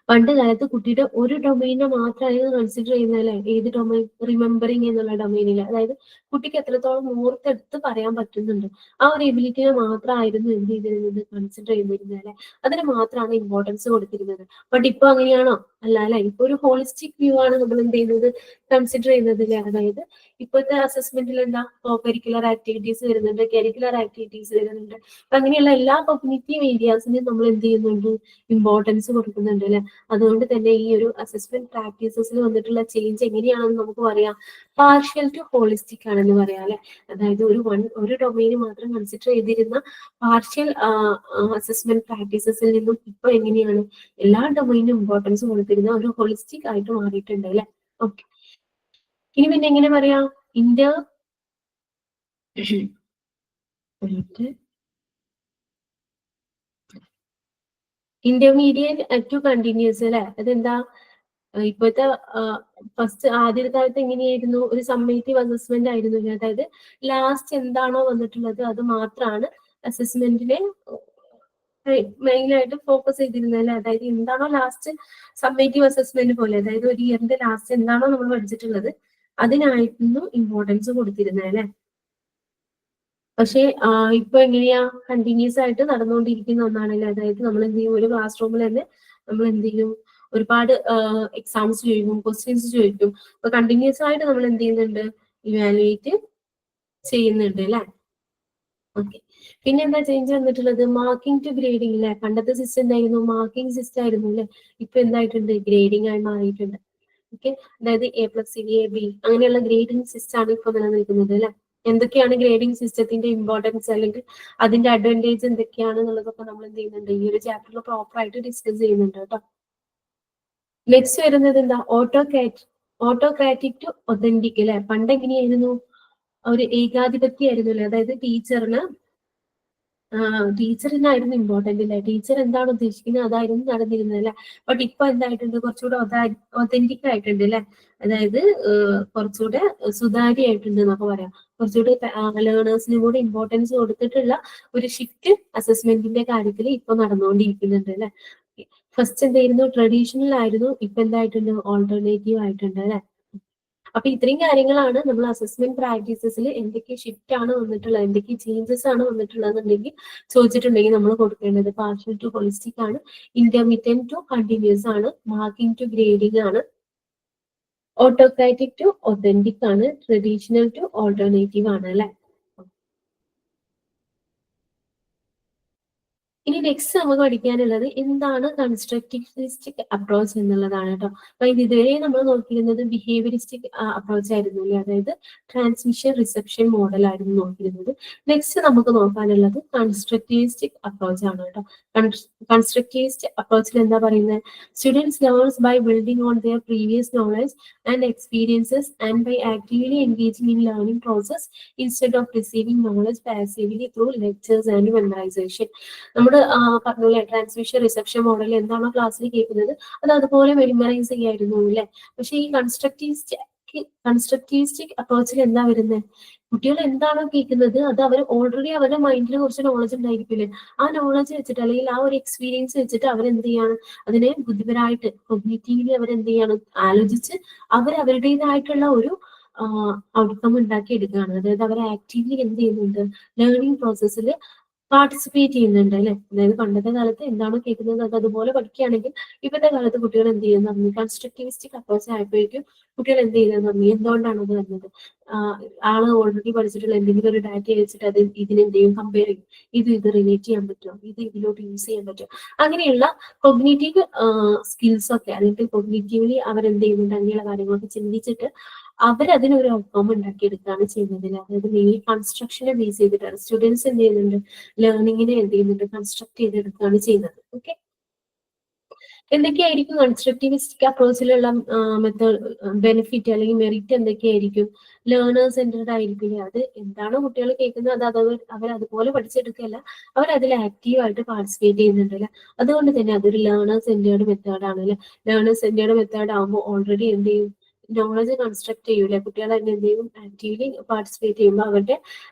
[SPEAKER 1] പണ്ട് കാലത്ത് കുട്ടിയുടെ ഒരു ഡൊമൈനെ മാത്രമായിരുന്നു കൺസിഡർ ചെയ്യുന്നത് അല്ലെ. ഏത് ഡൊമൈൻ, റിമെമ്പറിങ് എന്നുള്ള ഡൊമൈനിൽ, അതായത് കുട്ടിക്ക് എത്രത്തോളം ഓർത്തെടുത്ത് പറയാൻ പറ്റുന്നുണ്ട് ആ ഒരു എബിലിറ്റിനെ മാത്രമായിരുന്നു എന്ത് ചെയ്തിരുന്നത്, കൺസിഡർ ചെയ്തിരുന്നത് അല്ലെ. അതിന് മാത്രമാണ് ഇമ്പോർട്ടൻസ് കൊടുത്തിരുന്നത്. ബട്ട് ഇപ്പൊ അങ്ങനെയാണോ? അല്ല അല്ലെ. ഇപ്പൊ ഒരു ഹോളിസ്റ്റിക് വ്യൂ ആണ് നമ്മൾ എന്ത് ചെയ്യുന്നത്, കൺസിഡർ ചെയ്യുന്നത് അല്ലെ. അതായത് ഇപ്പോഴത്തെ അസസ്മെന്റിൽ എന്താ, കോ കരിക്കുലർ ആക്ടിവിറ്റീസ് വരുന്നുണ്ട്, കരിക്കുലർ ആക്ടിവിറ്റീസ് വരുന്നുണ്ട്. അപ്പൊ അങ്ങനെയുള്ള എല്ലാ കോഗ്നിറ്റീവ് ഏരിയാസിനും നമ്മൾ എന്ത് ചെയ്യുന്നുണ്ട്, ഇമ്പോർട്ടൻസ് കൊടുക്കുന്നുണ്ട് അല്ലെ. അതുകൊണ്ട് തന്നെ ഈ ഒരു അസസ്മെന്റ് പ്രാക്ടീസസിൽ വന്നിട്ടുള്ള ചേഞ്ച് എങ്ങനെയാണെന്ന് നമുക്ക് പറയാം, പാർഷ്യൽ ടു ഹോളിസ്റ്റിക് ആണെന്ന് പറയാം അല്ലെ. അതായത് ഒരു ഡൊമൈന് മാത്രം കൺസിഡർ ചെയ്തിരുന്ന പാർഷ്യൽ അസസ്മെന്റ് പ്രാക്ടീസസിൽ നിന്നും ഇപ്പൊ എങ്ങനെയാണ് എല്ലാ ഡൊമൈനും ഇമ്പോർട്ടൻസ് കൊടുത്തിരുന്ന ഒരു ഹോളിസ്റ്റിക് ആയിട്ട് മാറിയിട്ടുണ്ട് അല്ലെ. ഓക്കെ, ഇനി പിന്നെ എങ്ങനെ പറയാം, ഇന്റർമീഡിയറ്റ് ടു കണ്ടിന്യൂസ് അല്ലെ. അതെന്താ, ഇപ്പോഴത്തെ ആദ്യത്തെ കാലത്ത് എങ്ങനെയായിരുന്നു, ഒരു സമ്മേറ്റീവ് അസസ്മെന്റ് ആയിരുന്നു. അതായത് ലാസ്റ്റ് എന്താണോ വന്നിട്ടുള്ളത് അത് മാത്രമാണ് അസസ്മെന്റിനെ മെയിൻ ആയിട്ട് ഫോക്കസ് ചെയ്തിരുന്നത് അല്ലെ. അതായത് എന്താണോ ലാസ്റ്റ് സമ്മേറ്റീവ് അസസ്മെന്റ് പോലെ, അതായത് ഒരു ഇയറിന്റെ ലാസ്റ്റ് എന്താണോ നമ്മൾ പഠിച്ചിട്ടുള്ളത് അതിനായിരുന്നു ഇമ്പോർട്ടൻസ് കൊടുത്തിരുന്നത് അല്ലെ. പക്ഷെ ഇപ്പൊ എങ്ങനെയാ, കണ്ടിന്യൂസ് ആയിട്ട് നടന്നുകൊണ്ടിരിക്കുന്ന ഒന്നാണല്ലേ. അതായത് നമ്മൾ എന്ത് ചെയ്യും, ഒരു ക്ലാസ് റൂമിൽ തന്നെ നമ്മൾ എന്ത് ചെയ്യും, ഒരുപാട് എക്സാംസ് ചോദിക്കും, ക്വസ്റ്റ്യൻസ് ചോദിക്കും. അപ്പൊ കണ്ടിന്യൂസ് ആയിട്ട് നമ്മൾ എന്ത് ചെയ്യുന്നുണ്ട്, ഇവാലുവേറ്റ് ചെയ്യുന്നുണ്ട് അല്ലെ. ഓക്കെ, പിന്നെ എന്താ ചേഞ്ച് വന്നിട്ടുള്ളത്, മാർക്കിംഗ് ടു ഗ്രേഡിംഗ് അല്ലെ. പണ്ടത്തെ സിസ്റ്റം എന്തായിരുന്നു, മാർക്കിംഗ് സിസ്റ്റം ആയിരുന്നു അല്ലെ. ഇപ്പൊ എന്തായിട്ടുണ്ട്, ഗ്രേഡിംഗ് ആയി മാറിയിട്ടുണ്ട്. ഓക്കെ, അതായത് A+C, AB അങ്ങനെയുള്ള ഗ്രേഡിംഗ് സിസ്റ്റം ആണ് ഇപ്പൊ നിലനിൽക്കുന്നത് അല്ലെ. എന്തൊക്കെയാണ് ഗ്രേഡിംഗ് സിസ്റ്റത്തിന്റെ ഇമ്പോർട്ടൻസ് അല്ലെങ്കിൽ അതിന്റെ അഡ്വാൻറ്റേജ് എന്തൊക്കെയാണെന്നുള്ളതൊക്കെ നമ്മൾ എന്ത് ചെയ്യുന്നുണ്ട്, ഈ ഒരു ചാപ്റ്ററിൽ പ്രോപ്പർ ആയിട്ട് ഡിസ്കസ് ചെയ്യുന്നുണ്ട് കേട്ടോ. നെക്സ്റ്റ് വരുന്നത് എന്താ, ഓട്ടോ കാറ്റ് ഓട്ടോക്രാറ്റിക് ടു ഒതന്റിക് അല്ലെ. പണ്ട് എങ്ങനെയായിരുന്നു? ഒരു ഏകാധിപത്യമായിരുന്നു അല്ലെ. അതായത് ടീച്ചറിനായിരുന്നു ഇമ്പോർട്ടന്റ് അല്ലെ. ടീച്ചർ എന്താണ് ഉദ്ദേശിക്കുന്നത് അതായിരുന്നു നടന്നിരുന്നത് അല്ലെ. ബട്ട് ഇപ്പൊ എന്തായിട്ടുണ്ട്? കുറച്ചുകൂടെ ഒതന്റിക് ആയിട്ടുണ്ട് അല്ലെ. അതായത് കുറച്ചുകൂടെ സുതാര്യമായിട്ടുണ്ട് എന്നൊക്കെ പറയാം. കുറച്ചുകൂടെ ലേണേഴ്സിനും കൂടെ ഇമ്പോർട്ടൻസ് കൊടുത്തിട്ടുള്ള ഒരു ഷിഫ്റ്റ് അസസ്മെന്റിന്റെ കാര്യത്തിൽ ഇപ്പൊ നടന്നുകൊണ്ടിരിക്കുന്നുണ്ട് അല്ലെ. ഫസ്റ്റ് എന്തായിരുന്നു? ട്രഡീഷണൽ ആയിരുന്നു. ഇപ്പൊ എന്തായിട്ടുണ്ട്? ഓൾട്ടർനേറ്റീവ് ആയിട്ടുണ്ട് അല്ലെ. അപ്പൊ ഇത്രയും കാര്യങ്ങളാണ് നമ്മൾ അസസ്മെന്റ് പ്രാക്ടീസസിൽ എന്തൊക്കെ ഷിഫ്റ്റ് ആണ് വന്നിട്ടുള്ളത്, എന്തൊക്കെ ചേഞ്ചസ് ആണ് വന്നിട്ടുള്ളതെന്നുണ്ടെങ്കിൽ ചോദിച്ചിട്ടുണ്ടെങ്കിൽ നമ്മൾ കൊടുക്കേണ്ടത്. പാർഷ്യൽ ടു ഹോളിസ്റ്റിക് ആണ്, ഇന്റർമീഡിയറ്റ് ടു കണ്ടിന്യൂസ് ആണ്, മാർക്കിംഗ് ടു ഗ്രേഡിംഗ് ആണ്, ഓട്ടോക്രാറ്റിക് ടു ഒതന്റിക് ആണ്, ട്രഡീഷണൽ ടു ഓൾട്ടർനേറ്റീവ് ആണ് അല്ലെ. ഇനി നെക്സ്റ്റ് നമുക്ക് പഠിക്കാനുള്ളത് എന്താണ് കൺസ്ട്രക്റ്റിവിസ്റ്റിക് അപ്രോച്ച് എന്നുള്ളതാണ് കേട്ടോ. അപ്പൊ ഇതുവരെ നമ്മൾ നോക്കിയിരുന്നത് ബിഹേവിയറിസ്റ്റിക് അപ്രോച്ച് ആയിരുന്നു അല്ലേ. അതായത് ട്രാൻസ്മിഷൻ റിസപ്ഷൻ മോഡൽ ആയിരുന്നു നോക്കിയിരുന്നത്. നെക്സ്റ്റ് നമുക്ക് നോക്കാനുള്ളത് കൺസ്ട്രക്റ്റിവിസ്റ്റിക് അപ്രോച്ച് ആണ് കേട്ടോ. കൺസ്ട്രക്റ്റിവിസ്റ്റ് അപ്രോച്ചിൽ എന്താ പറയുന്നത്? Students learns by building on their previous knowledge and experiences and by actively engaging in learning process instead of receiving knowledge passively through lectures and memorisation. നമ്മൾ പറഞ്ഞില്ലേ transmission reception model എന്താണോ ക്ലാസ്സിൽ കേൾക്കുന്നത് അത് അതുപോലെ മെമ്മറൈസ് ചെയ്യായിരുന്നു അല്ലെ. പക്ഷെ ഈ കൺസ്ട്രക്റ്റിവിസ്റ്റിക് അപ്രോച്ചിൽ എന്താ വരുന്നത്? കുട്ടികൾ എന്താണോ കേൾക്കുന്നത് അത് അവർ ഓൾറെഡി അവരുടെ മൈൻഡിൽ കുറച്ച് നോളജ് ഉണ്ടായിരിക്കില്ലേ. ആ നോളജ് വെച്ചിട്ട് അല്ലെങ്കിൽ ആ ഒരു എക്സ്പീരിയൻസ് വെച്ചിട്ട് അവരെന്ത് ചെയ്യാണ്? അതിനെ ബുദ്ധിപരമായിട്ട് കൊഗ്നിറ്റീവ്ലി അവരെന്ത് ചെയ്യാണ്? ആലോചിച്ച് അവരുടേതായിട്ടുള്ള ഒരു ഔട്ട്കം ഉണ്ടാക്കി എടുക്കുകയാണ്. അതായത് അവർ ആക്റ്റീവ്ലി എന്ത് ചെയ്യുന്നുണ്ട്? ലേണിംഗ് പ്രോസസ്സിൽ പാർട്ടിസിപ്പേറ്റ് ചെയ്യുന്നുണ്ട് അല്ലെ. അതായത് പണ്ടത്തെ കാലത്ത് എന്താണോ കേൾക്കുന്നത് അത് അതുപോലെ പഠിക്കുകയാണെങ്കിൽ ഇപ്പോഴത്തെ കാലത്ത് കുട്ടികൾ എന്ത് ചെയ്യുന്നു? കൺസ്ട്രക്റ്റിവിസ്റ്റിക് അപ്രോച്ച് ആയപ്പോഴേക്കും കുട്ടികൾ എന്ത് ചെയ്യുന്നു? എന്തുകൊണ്ടാണ് അത് വരുന്നത്? ആള് ഓൾറെഡി പഠിച്ചിട്ടുള്ള എന്തെങ്കിലും ഒരു ഡാറ്റ വെച്ചിട്ട് അത് ഇതിനെന്ത് ചെയ്യും? കമ്പയർ ചെയ്യും. ഇത് റിലേറ്റ് ചെയ്യാൻ പറ്റുമോ? ഇത് ഇതിലോട്ട് യൂസ് ചെയ്യാൻ പറ്റുമോ? അങ്ങനെയുള്ള കൊഗ്നേറ്റീവ് സ്കിൽസ് ഒക്കെ അല്ലെങ്കിൽ കൊഗ്നേറ്റീവ്ലി അവരെന്ത് ചെയ്യുന്നുണ്ട്? അങ്ങനെയുള്ള കാര്യങ്ങളൊക്കെ ചിന്തിച്ചിട്ട് അവരതിനൊരു ഔട്ട്കം ഉണ്ടാക്കിയെടുക്കുകയാണ് ചെയ്യുന്നത്. അതായത് മെയിൻ കൺസ്ട്രക്ഷനെ ബേസ് ചെയ്തിട്ടാണ് സ്റ്റുഡൻസ് എന്ത് ചെയ്യുന്നുണ്ട്? ലേണിങ്ങിനെ എന്ത് ചെയ്യുന്നുണ്ട്? കൺസ്ട്രക്ട് ചെയ്തെടുക്കുകയാണ് ചെയ്യുന്നത്. ഓക്കെ, എന്തൊക്കെയായിരിക്കും കൺസ്ട്രക്റ്റിവിസ്റ്റിക് അപ്രോച്ചിലുള്ള മെത്തേഡ് ബെനിഫിറ്റ് അല്ലെങ്കിൽ മെറിറ്റ് എന്തൊക്കെയായിരിക്കും? ലേണേഴ്സ് സെന്റർഡ് ആയിരിക്കില്ല. അത് എന്താണോ കുട്ടികൾ കേൾക്കുന്നത് അത് അവർ അതുപോലെ പഠിച്ചെടുക്കുകയല്ല, അവർ അതിൽ ആക്റ്റീവായിട്ട് പാർട്ടിസിപ്പേറ്റ് ചെയ്യുന്നുണ്ട് അല്ലെ. അതുകൊണ്ട് തന്നെ അതൊരു ലേണേഴ്സ് സെന്റേർഡ് മെത്തേഡ് ആണ് അല്ലെ. ലേണേഴ്സ് സെന്റേർഡ് മെത്തേഡ് ആകുമ്പോൾ ഓൾറെഡി എന്ത് ചെയ്യും? നോളജ് കൺസ്ട്രക്ട് ചെയ്യൂല. കുട്ടികൾ തന്നെ എന്ത് ചെയ്യും? ആക്റ്റീവ്ലി പാർട്ടിസിപ്പേറ്റ് ചെയ്യുമ്പോൾ അവരുടെ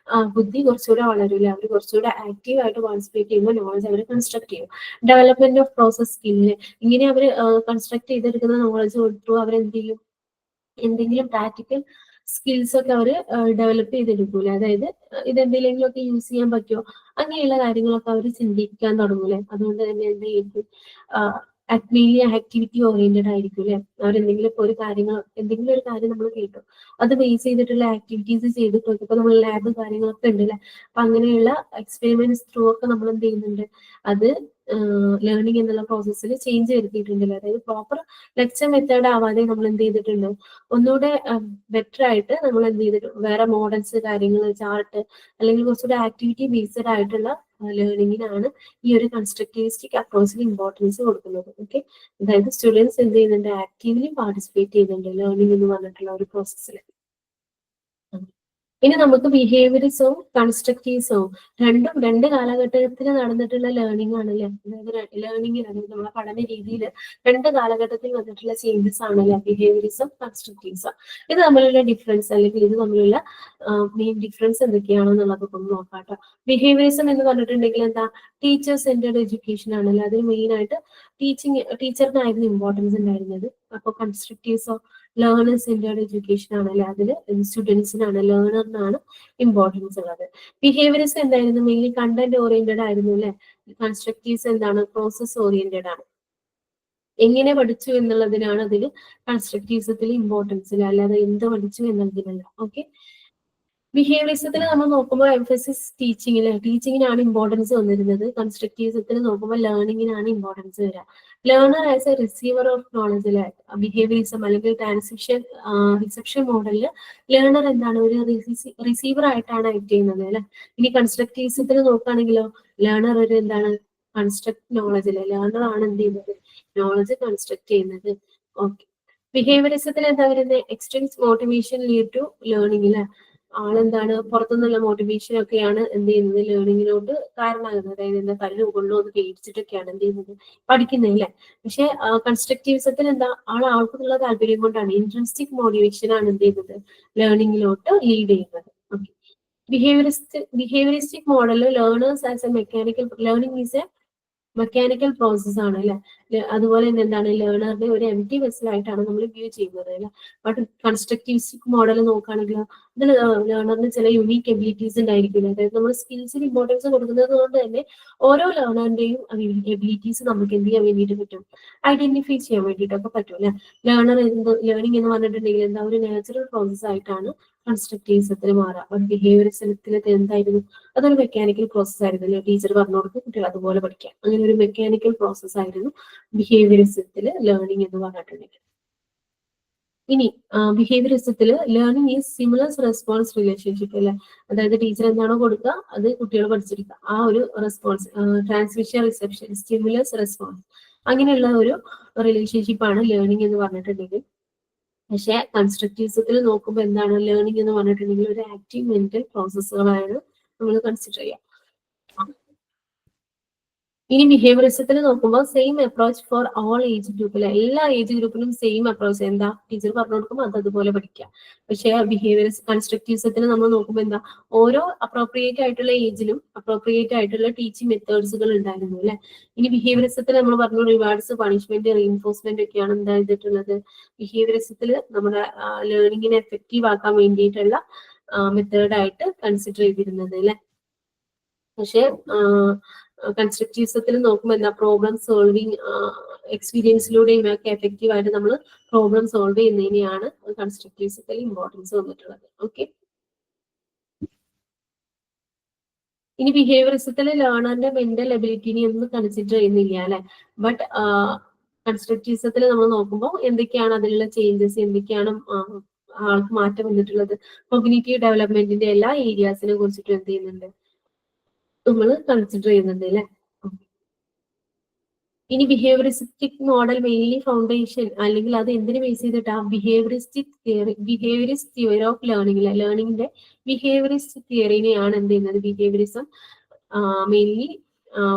[SPEAKER 1] ബുദ്ധി കുറച്ചുകൂടെ വളരില്ല. അവർ കുറച്ചുകൂടെ ആക്റ്റീവായിട്ട് പാർട്ടിസിപ്പേറ്റ് ചെയ്യുമ്പോൾ നോളജ് അവർ കൺസ്ട്രക്ട് ചെയ്യും. ഡെവലപ്മെന്റ് ഓഫ് പ്രോസസ് സ്കില്ല്, ഇങ്ങനെ അവർ കൺസ്ട്രക്ട് ചെയ്തെടുക്കുന്ന നോളജ് ത്രൂ അവരെന്ത് ചെയ്യും? എന്തെങ്കിലും പ്രാക്ടിക്കൽ സ്കിൽസ് ഒക്കെ അവർ ഡെവലപ്പ് ചെയ്തെടുക്കൂലെ. അതായത് ഇതെന്തെങ്കിലും ഒക്കെ യൂസ് ചെയ്യാൻ പറ്റുമോ അങ്ങനെയുള്ള കാര്യങ്ങളൊക്കെ അവർ ചിന്തിക്കാൻ തുടങ്ങൂലെ. അതുകൊണ്ട് തന്നെ എന്ത് ചെയ്യും? മെയിൻലി ആക്ടിവിറ്റി ഓറിയന്റഡ് ആയിരിക്കും അല്ലെ. അവരെന്തെങ്കിലും ഇപ്പോൾ എന്തെങ്കിലും ഒരു കാര്യം നമ്മൾ കേട്ടു, അത് ബേസ് ചെയ്തിട്ടുള്ള ആക്ടിവിറ്റീസ് ചെയ്തിട്ട് ഇപ്പൊ നമ്മൾ ലാബ് കാര്യങ്ങളൊക്കെ ഉണ്ട് അല്ലെ. അപ്പൊ അങ്ങനെയുള്ള എക്സ്പെരിമെന്റ്സ് ത്രൂ ഒക്കെ നമ്മൾ എന്ത് ചെയ്യുന്നുണ്ട്? അത് ലേണിംഗ് എന്നുള്ള പ്രോസസ്സിൽ ചേഞ്ച് വരുത്തിയിട്ടുണ്ടല്ലോ. അതായത് പ്രോപ്പർ ലെക്ചർ മെത്തേഡ് ആവാതെ നമ്മൾ എന്ത് ചെയ്തിട്ടുണ്ട്? ഒന്നുകൂടെ ബെറ്റർ ആയിട്ട് നമ്മൾ എന്ത് ചെയ്തിട്ടുണ്ട്? വേറെ മോഡൽസ് കാര്യങ്ങൾ ചാർട്ട് അല്ലെങ്കിൽ കുറച്ചുകൂടെ ആക്ടിവിറ്റി ബേസ്ഡ് ആയിട്ടുള്ള ലേണിങ്ങിനാണ് ഈ ഒരു കൺസ്ട്രക്റ്റിവിസ്റ്റിക് അപ്രോച്ചിൽ ഇമ്പോർട്ടൻസ് കൊടുക്കുന്നത്. ഓക്കെ, അതായത് സ്റ്റുഡൻസ് എന്ത് ചെയ്യുന്നുണ്ട്? ആക്റ്റീവ്ലി പാർട്ടിസിപ്പേറ്റ് ചെയ്യുന്നുണ്ട് ലേണിംഗ് എന്ന് പറഞ്ഞിട്ടുള്ള ഒരു പ്രോസസ്സിൽ. ഇനി നമുക്ക് ബിഹേവിയറിസവും കൺസ്ട്രക്റ്റീവ്സവും രണ്ട് കാലഘട്ടത്തിൽ നടന്നിട്ടുള്ള ലേണിംഗ് ആണല്ലേ. അതായത് ലേണിംഗിലാണ് നമ്മളെ പഠന രീതിയിൽ രണ്ട് കാലഘട്ടത്തിൽ വന്നിട്ടുള്ള ചേഞ്ചസ് ആണല്ലേ ബിഹേവിയറിസം കൺസ്ട്രക്റ്റീവ്സം. ഇത് തമ്മിലുള്ള ഡിഫറൻസ് അല്ലെങ്കിൽ ഇത് തമ്മിലുള്ള മെയിൻ ഡിഫറൻസ് എന്തൊക്കെയാണെന്നുള്ളതൊക്കെ ഒന്ന് നോക്കാട്ടോ. ബിഹേവിയറിസം എന്ന് പറഞ്ഞിട്ടുണ്ടെങ്കിൽ എന്താ? ടീച്ചർ സെന്റേർഡ് എഡ്യൂക്കേഷൻ ആണല്ലോ. അതിന് മെയിൻ ആയിട്ട് ടീച്ചറിനായിരുന്നു ഇമ്പോർട്ടൻസ് ഉണ്ടായിരുന്നത്. അപ്പോൾ കൺസ്ട്രക്റ്റീവ്സോ ലേണേഴ്സ് സെന്റേർഡ് എഡ്യൂക്കേഷൻ ആണല്ലേ. അതിൽ സ്റ്റുഡൻസിനാണ്, ലേണറിനാണ് ഇമ്പോർട്ടൻസ് ഉള്ളത്. ബിഹേവിയറിസം എന്തായിരുന്നു? മെയിൻലി കണ്ടന്റ് ഓറിയന്റഡ് ആയിരുന്നു അല്ലെ. കൺസ്ട്രക്റ്റീവ്സ് എന്താണ്? പ്രോസസ് ഓറിയന്റഡ് ആണ്. എങ്ങനെ പഠിച്ചു എന്നുള്ളതിനാണ് അതിൽ കൺസ്ട്രക്റ്റീവ്സത്തിൽ ഇമ്പോർട്ടൻസ് ഇല്ല, അല്ലാതെ എന്ത് പഠിച്ചു എന്നുള്ളതിനല്ല. ഓക്കെ, ബിഹേവിയറിസത്തിൽ നമ്മൾ നോക്കുമ്പോൾ എംഫസിസ് ടീച്ചിങ്ങിനാണ് ഇമ്പോർട്ടൻസ് വന്നിരുന്നത്. കൺസ്ട്രക്റ്റീവ്സത്തിൽ നോക്കുമ്പോൾ ലേണിങ്ങിനാണ് ഇമ്പോർട്ടൻസ് വരിക. Learner as A receiver of knowledge അല്ലെ. ബിഹേവിയറിസം അല്ലെങ്കിൽ ട്രാൻസിഷൻ റിസപ്ഷൻ മോഡലിൽ ലേണർ എന്താണ്? ഒരു റിസീവർ ആയിട്ടാണ് ആക്ട് ചെയ്യുന്നത് അല്ലെ. ഇനി കൺസ്ട്രക്റ്റീവ്സത്തിൽ നോക്കുകയാണെങ്കിലോ ലേണർ ഒരു എന്താണ്? കൺസ്ട്രക്ട് നോളജ് അല്ലെ. ലേണർ ആണ് എന്ത് ചെയ്യുന്നത്? നോളജ് കൺസ്ട്രക്ട് ചെയ്യുന്നത്. ഓക്കെ, ബിഹേവിയറിസത്തിൽ എന്താ വരുന്നത്? Extrinsic motivation lead to learning അല്ലെ. ആളെന്താണ് പുറത്തുനിന്നുള്ള മോട്ടിവേഷൻ ഒക്കെയാണ് എന്ത് ചെയ്യുന്നത് ലേണിങ്ങിലോട്ട് കാരണമാകുന്നത്. അതായത് എന്താ കല്ല് കൊള്ളു എന്ന് പേടിച്ചിട്ടൊക്കെയാണ് എന്ത് ചെയ്യുന്നത് പഠിക്കുന്നത് അല്ലെ. പക്ഷെ കൺസ്ട്രക്റ്റീവ്സത്തിൽ എന്താ ആൾക്കുള്ള താല്പര്യം കൊണ്ടാണ്, ഇൻട്രസ്റ്റിക് മോട്ടിവേഷൻ ആണ് എന്ത് ചെയ്യുന്നത് ലേണിങ്ങിലോട്ട് ലീഡ് ചെയ്യുന്നത്. Okay. Behaviouristic model learners as A mechanical learning is A mechanical process ആണ് അല്ലെ. അതുപോലെ തന്നെ എന്താണ് ലേണറിനെ ഒരു എം ടി വെസലായിട്ടാണ് നമ്മൾ വ്യൂ ചെയ്യുന്നത് അല്ലെ. ബട്ട് കൺസ്ട്രക്റ്റീവിസ്റ്റിക് മോഡൽ നോക്കുകയാണെങ്കിൽ ഇതിൽ ലേണറിന് ചില യുണീക്ക് എബിലിറ്റീസ് ഉണ്ടായിരിക്കില്ല. അതായത് നമ്മൾ സ്കിൽസിന് ഇമ്പോർട്ടൻസ് കൊടുക്കുന്നത് കൊണ്ട് തന്നെ ഓരോ ലേണറിന്റെയും എബിലിറ്റീസ് നമുക്ക് എന്ത് ചെയ്യാൻ വേണ്ടിയിട്ട് പറ്റും, ഐഡന്റിഫൈ ചെയ്യാൻ വേണ്ടിയിട്ടൊക്കെ പറ്റും അല്ലെ. ലേണിംഗ് എന്ന് പറഞ്ഞിട്ടുണ്ടെങ്കിൽ എന്താ ഒരു നാച്ചുറൽ പ്രോസസ് ആയിട്ടാണ് കൺസ്ട്രക്റ്റീവ്സത്തിൽ മാറുക. ബട്ട് ബിഹേവിയറിസത്തിൽ എന്തായിരുന്നു, അതൊരു മെക്കാനിക്കൽ പ്രോസസ് ആയിരുന്നു അല്ലെ. ടീച്ചർ പറഞ്ഞു കൊടുത്ത് കുട്ടികൾ അതുപോലെ പഠിക്കാം. അങ്ങനെ ഒരു മെക്കാനിക്കൽ പ്രോസസ് ആയിരുന്നു ബിഹേവിയറിസത്തിൽ ലേണിംഗ് എന്ന് പറഞ്ഞിട്ടുണ്ടെങ്കിൽ. ഇനി ബിഹേവിയറിസത്തിൽ learning is similar response relationship അല്ലെ. അതായത് ടീച്ചർ എന്താണോ കൊടുക്കുക അത് കുട്ടികൾ പഠിച്ചെടുക്കുക. ആ ഒരു response, transmission reception, stimulus response, അങ്ങനെയുള്ള ഒരു റിലേഷൻഷിപ്പാണ് ലേണിംഗ് എന്ന് പറഞ്ഞിട്ടുണ്ടെങ്കിൽ. പക്ഷെ കൺസ്ട്രക്റ്റീവ്സത്തിൽ നോക്കുമ്പോൾ എന്താണ് ലേണിംഗ് എന്ന് പറഞ്ഞിട്ടുണ്ടെങ്കിൽ ഒരു ആക്റ്റീവ് മെന്റൽ പ്രോസസ്സുകളാണ് നമ്മൾ കൺസിഡർ ചെയ്യുക. ഇനി ബിഹേവിയറിസത്തിൽ നോക്കുമ്പോൾ same approach for all age ഗ്രൂപ്പിൽ, എല്ലാ ഏജ് ഗ്രൂപ്പിലും സെയിം അപ്രോച്ച്. എന്താ ടീച്ചർ പറഞ്ഞു കൊടുക്കുമ്പോൾ അത് അതുപോലെ പഠിക്കാം. പക്ഷേ കൺസ്ട്രക്റ്റീവ്സത്തിൽ നമ്മൾ നോക്കുമ്പോൾ എന്താ ഓരോ അപ്രോപ്രിയേറ്റ് ആയിട്ടുള്ള ഏജിലും അപ്രോപ്രിയേറ്റ് ആയിട്ടുള്ള ടീച്ചിങ് മെത്തേഡ്സുകൾ ഉണ്ടായിരുന്നു അല്ലെ. ഇനി ബിഹേവിയറിസത്തിൽ നമ്മൾ പറഞ്ഞു റിവാർഡ്സ്, പണിഷ്മെന്റ്, റീഇൻഫോഴ്സ്മെന്റ് ഒക്കെയാണ് എന്താ ചെയ്തിട്ടുള്ളത് ബിഹേവിയറിസത്തിൽ നമ്മുടെ ലേണിങ്ങിനെ എഫക്റ്റീവ് ആക്കാൻ വേണ്ടിയിട്ടുള്ള മെത്തേഡായിട്ട് കൺസിഡർ ചെയ്തിരുന്നത് അല്ലെ. പക്ഷെ കൺസ്ട്രക്റ്റീവ്സത്തിൽ നോക്കുമ്പോൾ എന്താ പ്രോബ്ലം സോൾവിങ് എക്സ്പീരിയൻസിലൂടെയും ഒക്കെ എഫക്റ്റീവ് ആയിട്ട് നമ്മൾ പ്രോബ്ലം സോൾവ് ചെയ്യുന്നതിനെയാണ് കൺസ്ട്രക്റ്റീവ്സത്തിൽ ഇമ്പോർട്ടൻസ് വന്നിട്ടുള്ളത്. ഓക്കെ. ഇനി ബിഹേവിയറിസത്തിൽ ലേണറിന്റെ മെന്റൽ എബിലിറ്റിനെ ഒന്നും കൺസിഡർ ചെയ്യുന്നില്ല അല്ലെ. ബട്ട് കൺസ്ട്രക്റ്റീവ്സത്തിൽ നമ്മൾ നോക്കുമ്പോൾ എന്തൊക്കെയാണ് അതിലുള്ള ചേഞ്ചസ്, എന്തൊക്കെയാണ് ആൾക്ക് മാറ്റം വന്നിട്ടുള്ളത്, കോഗ്നിറ്റീവ് ഡെവലപ്മെന്റിന്റെ എല്ലാ ഏരിയാസിനെ കുറിച്ചിട്ടും എന്ത് ചെയ്യുന്നുണ്ട് നമ്മൾ കൺസിഡർ ചെയ്യുന്നുണ്ട് അല്ലെ. ഇനി ബിഹേവിയറിസ്റ്റിക് മോഡൽ മെയിൻലി ഫൗണ്ടേഷൻ അല്ലെങ്കിൽ അത് എന്തിനു ബേസ് ചെയ്തിട്ടാ behaviouristic theory, behaviourist theory of learning, ലേണിംഗിന്റെ ബിഹേവിയറിസ്റ്റ് തിയറിനെയാണ് എന്ത് ചെയ്യുന്നത് ബിഹേവിയറിസം മെയിൻലി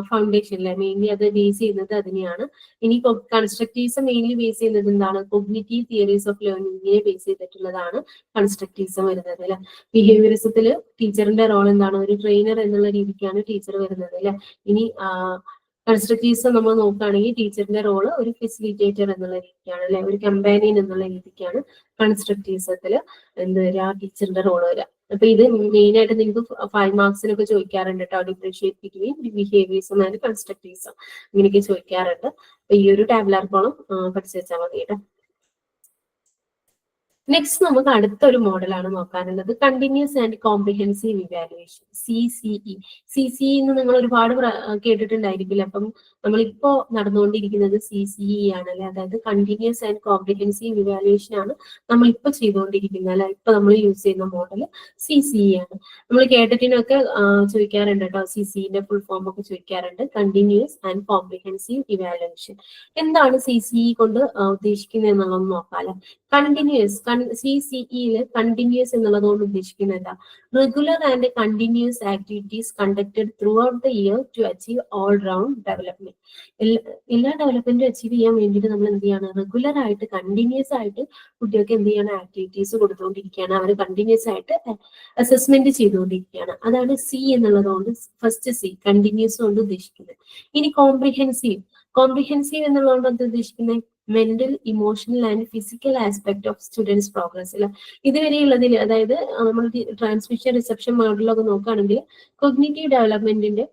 [SPEAKER 1] ഫൗണ്ടേഷൻ അല്ലെ, മെയിൻലി അത് ബേസ് ചെയ്യുന്നത് അതിനെയാണ്. ഇനി കൺസ്ട്രക്റ്റീവ്സം മെയിൻലി ബേസ് ചെയ്യുന്നത് എന്താണ് കോഗ്നിറ്റീവ് തിയറീസ് ഓഫ് ലേണിംഗിനെ ബേസ് ചെയ്തിട്ടുള്ളതാണ് കൺസ്ട്രക്റ്റീവ്സം വരുന്നത് അല്ലെ. ബിഹേവിയറിസത്തിൽ ടീച്ചറിന്റെ റോൾ എന്താണ്, ഒരു ട്രെയിനർ എന്നുള്ള രീതിക്കാണ് ടീച്ചർ വരുന്നത് അല്ലെ. ഇനി കൺസ്ട്രക്റ്റീവ്സം നമ്മൾ നോക്കുകയാണെങ്കിൽ ടീച്ചറിന്റെ റോള് ഒരു ഫെസിലിറ്റേറ്റർ എന്നുള്ള രീതിക്കാണ് അല്ലെ, ഒരു കമ്പാനിയൻ എന്നുള്ള രീതിക്കാണ് കൺസ്ട്രക്റ്റീവ്സത്തിൽ എന്ത് വരിക ടീച്ചറിന്റെ റോള് വരിക. അപ്പൊ ഇത് മെയിൻ ആയിട്ട് നിങ്ങൾക്ക് 5 മാർക്സിനൊക്കെ ചോദിക്കാറുണ്ട് കേട്ടോ, ഡിഫറൻഷിയേറ്റ് ബിറ്റ്വീൻ ബിഹേവിയറിസം ആൻഡ് കൺസ്ട്രക്റ്റീവ്സം ഇങ്ങനെയൊക്കെ ചോദിക്കാറുണ്ട്. അപ്പൊ ഈ ഒരു ടാബുലാർ കോളം പഠിച്ചു വെച്ചാൽ മതി കേട്ടോ. നെക്സ്റ്റ് നമുക്ക് അടുത്തൊരു മോഡലാണ് നോക്കാനുള്ളത്, continuous and comprehensive evaluation, CCE. CCE എന്ന് നിങ്ങൾ ഒരുപാട് കേട്ടിട്ടുണ്ടായിരിക്കില്ല. അപ്പം നമ്മളിപ്പോ നടന്നുകൊണ്ടിരിക്കുന്നത് CCE ആണല്ലേ, അതായത് കണ്ടിന്യൂസ് ആൻഡ് കോംപ്രിഹെൻസീവ് ഇവാലുവേഷൻ ആണ് നമ്മളിപ്പോ ചെയ്തുകൊണ്ടിരിക്കുന്നത് അല്ലെ. ഇപ്പൊ നമ്മൾ യൂസ് ചെയ്യുന്ന മോഡൽ CCE ആണ്. നമ്മൾ കേട്ടിട്ടിനൊക്കെ ചോദിക്കാറുണ്ട് കേട്ടോ, CCEന്റെ ഫുൾ ഫോം ഒക്കെ ചോദിക്കാറുണ്ട്, കണ്ടിന്യൂസ് ആൻഡ് കോംപ്രിഹെൻസീവ് ഇവാലുവേഷൻ. എന്താണ് CCE കൊണ്ട് ഉദ്ദേശിക്കുന്നത് എന്നുള്ളത് നോക്കാം. കണ്ടിന്യൂസ്, CCEയിൽ കണ്ടിന്യൂസ് എന്നുള്ളതുകൊണ്ട് ഉദ്ദേശിക്കുന്നത് എന്താ, regular and continuous activities conducted throughout the year to achieve all round development. എല്ലാ ഡെവലപ്മെന്റും അച്ചീവ് ചെയ്യാൻ വേണ്ടിയിട്ട് നമ്മൾ എന്ത് ചെയ്യാണ്, റെഗുലർ ആയിട്ട് കണ്ടിന്യൂസ് ആയിട്ട് കുട്ടികൾക്ക് എന്ത് ചെയ്യണം, ആക്ടിവിറ്റീസ് കൊടുത്തുകൊണ്ടിരിക്കുകയാണ്, അവർ കണ്ടിന്യൂസ് ആയിട്ട് അസസ്മെന്റ് ചെയ്തുകൊണ്ടിരിക്കുകയാണ്. അതാണ് C എന്നുള്ളതുകൊണ്ട് ഫസ്റ്റ് C കണ്ടിന്യൂസ് കൊണ്ട് ഉദ്ദേശിക്കുന്നത്. ഇനി കോംപ്രിഹെൻസീവ്, കോംപ്രിഹെൻസീവ് എന്നുള്ളതുകൊണ്ട് എന്താ ഉദ്ദേശിക്കുന്നത്, mental, emotional and physical aspect of students progress അല്ല. ഇതുവരെയുള്ളതിൽ അതായത് നമ്മൾ ട്രാൻസ്മിഷൻ റിസപ്ഷൻ മോഡലൊക്കെ നോക്കുകയാണെങ്കിൽ കോഗ്നിറ്റീവ് ഡെവലപ്മെന്റിന്റെ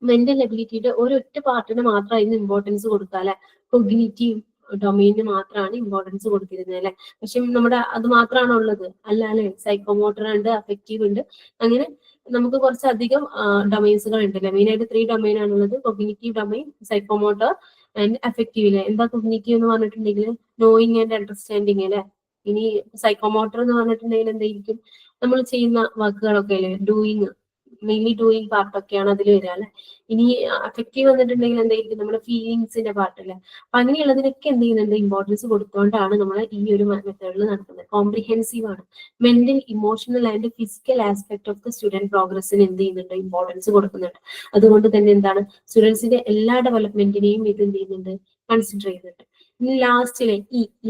[SPEAKER 1] മെന്റൽ എബിലിറ്റിയുടെ ഒരൊറ്റ പാർട്ടിന് മാത്രമായിരുന്നു ഇമ്പോർട്ടൻസ് കൊടുക്കുക അല്ലെ, കോഗ്നിറ്റീവ് ഡൊമൈനിന് മാത്രമാണ് ഇമ്പോർട്ടൻസ് കൊടുത്തിരുന്നത് അല്ലെ. പക്ഷെ നമ്മുടെ അത് മാത്രമാണ് ഉള്ളത് അല്ല അല്ലെ, സൈക്കോമോട്ടർ ഉണ്ട്, അഫക്റ്റീവ് ഉണ്ട്, അങ്ങനെ നമുക്ക് കുറച്ചധികം ഡൊമൈൻസുകൾ ഉണ്ടല്ലേ. മെയിൻ ആയിട്ട് 3 ഡൊമൈൻ ആണുള്ളത്, cognitive domain, psychomotor and affective. എന്താ കോഗ്നിറ്റീവ് എന്ന് പറഞ്ഞിട്ടുണ്ടെങ്കിൽ നോയിങ് ആൻഡ് അണ്ടർസ്റ്റാൻഡിങ് അല്ലെ. ഇനി സൈക്കോമോട്ടർ എന്ന് പറഞ്ഞിട്ടുണ്ടെങ്കിൽ എന്തായിരിക്കും, നമ്മൾ ചെയ്യുന്ന വർക്കുകളൊക്കെ അല്ലേ, ഡൂയിങ്, മെയിൻലി ഡൂയിങ് പാർട്ടൊക്കെയാണ് അതിൽ വരിക അല്ലെ. ഇനി അഫക്റ്റീവ് വന്നിട്ടുണ്ടെങ്കിൽ എന്തായിരിക്കും നമ്മുടെ ഫീലിങ്സിന്റെ പാർട്ടല്ലേ. അപ്പൊ അങ്ങനെയുള്ളതിനൊക്കെ എന്ത് ചെയ്യുന്നുണ്ട്, ഇമ്പോർട്ടൻസ് കൊടുത്തുകൊണ്ടാണ് നമ്മൾ ഈ ഒരു മെത്തേഡിൽ നടക്കുന്നത്. കോംപ്രിഹെൻസീവ് ആണ്. Mental, emotional and physical aspect of the student പ്രോഗ്രസ്സിന് എന്ത് ചെയ്യുന്നുണ്ട്, ഇമ്പോർട്ടൻസ് കൊടുക്കുന്നുണ്ട്. അതുകൊണ്ട് തന്നെ എന്താണ്, സ്റ്റുഡൻസിന്റെ എല്ലാ ഡെവലപ്മെന്റിനെയും ഇത് എന്ത് ചെയ്യുന്നുണ്ട്, കൺസിഡർ ചെയ്യുന്നുണ്ട്. ഇനി ലാസ്റ്റിലെ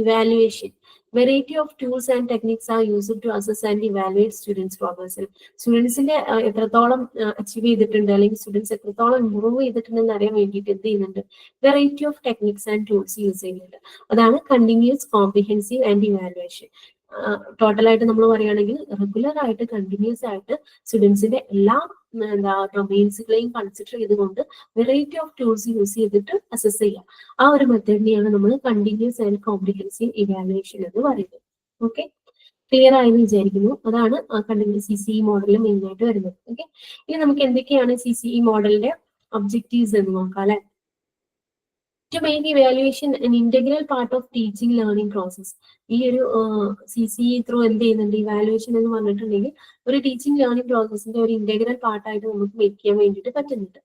[SPEAKER 1] evaluation. Variety of tools and techniques are used to assess and evaluate students progress. സ്റ്റുഡൻസിന്റെ എത്രത്തോളം അച്ചീവ് ചെയ്തിട്ടുണ്ട് അല്ലെങ്കിൽ സ്റ്റുഡൻസ് എത്രത്തോളം ഇമ്പ്രൂവ് ചെയ്തിട്ടുണ്ടെന്ന് അറിയാൻ വേണ്ടിയിട്ട് എന്ത് ചെയ്യുന്നുണ്ട്, variety of techniques and tools use ചെയ്യുന്നുണ്ട്. അതാണ് കണ്ടിന്യൂസ്, കോംപ്രിഹെൻസീവ് ആൻഡ് ഇവാലുവേഷൻ. ടോട്ടലായിട്ട് നമ്മൾ പറയുകയാണെങ്കിൽ റെഗുലർ ആയിട്ട് കണ്ടിന്യൂസ് ആയിട്ട് സ്റ്റുഡൻസിന്റെ എല്ലാ ഡൊമൈൻസുകളെയും കൺസിഡർ ചെയ്തുകൊണ്ട് വെറൈറ്റി ഓഫ് ടൂൾസ് യൂസ് ചെയ്തിട്ട് അസസ് ചെയ്യാം. ആ ഒരു മെത്തേഡിനെയാണ് നമ്മൾ കണ്ടിന്യൂസ് ആൻഡ് കോംപ്രിഹെൻസീവ് ഇവാലുവേഷൻ എന്ന് പറയുന്നത്. ഓക്കെ, ക്ലിയർ ആയെന്ന് വിചാരിക്കുന്നു. അതാണ് കണ്ടിന്യൂസ് CCE മോഡലിൽ മെയിൻ ആയിട്ട് വരുന്നത്. ഓക്കെ, ഇനി നമുക്ക് എന്തൊക്കെയാണ് CCE മോഡലിന്റെ ഒബ്ജക്റ്റീവ്സ് എന്ന് നോക്കാം അല്ലെ. To make evaluation an integral part of teaching learning process. ഈ ഒരു CCE ത്രൂ എന്ത് ചെയ്യുന്നുണ്ട്, ഇവാലുവേഷൻ എന്ന് പറഞ്ഞിട്ടുണ്ടെങ്കിൽ ഒരു ടീച്ചിങ് ലേണിംഗ് പ്രോസസ്സിന്റെ ഒരു ഇന്റഗ്രൽ പാർട്ടായിട്ട് നമുക്ക് മേക്ക് ചെയ്യാൻ വേണ്ടിയിട്ട് പറ്റുന്നുണ്ട്.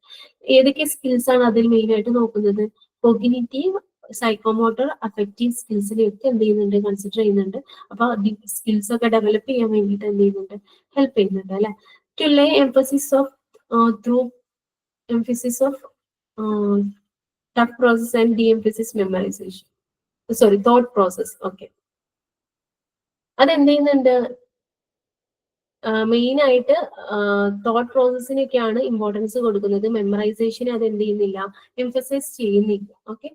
[SPEAKER 1] ഏതൊക്കെ സ്കിൽസ് ആണ് അതിൽ മെയിൻ ആയിട്ട് നോക്കുന്നത്, കോഗ്നിറ്റീവ്, സൈക്കോമോട്ടർ, അഫക്റ്റീവ് സ്കിൽസിനെയൊക്കെ എന്ത് ചെയ്യുന്നുണ്ട്, കൺസിഡർ ചെയ്യുന്നുണ്ട്. അപ്പൊ സ്കിൽസ് ഒക്കെ ഡെവലപ്പ് ചെയ്യാൻ വേണ്ടിയിട്ട് എന്ത് ചെയ്യുന്നുണ്ട്, ഹെൽപ്പ് ചെയ്യുന്നുണ്ട് അല്ലെ. To lay emphasis of through emphasis of tough process and de-emphasis memorization. Sorry, thought process. Okay. അതെന്ത് ചെയ്യുന്നുണ്ട്, മെയിൻ ആയിട്ട് തോട്ട് പ്രോസസ്സിനൊക്കെയാണ് ഇമ്പോർട്ടൻസ് കൊടുക്കുന്നത്. മെമ്മറൈസേഷന് അത് എന്ത് ചെയ്യുന്നില്ല, എംഫസൈസ് ചെയ്യുന്നില്ല. ഓക്കെ,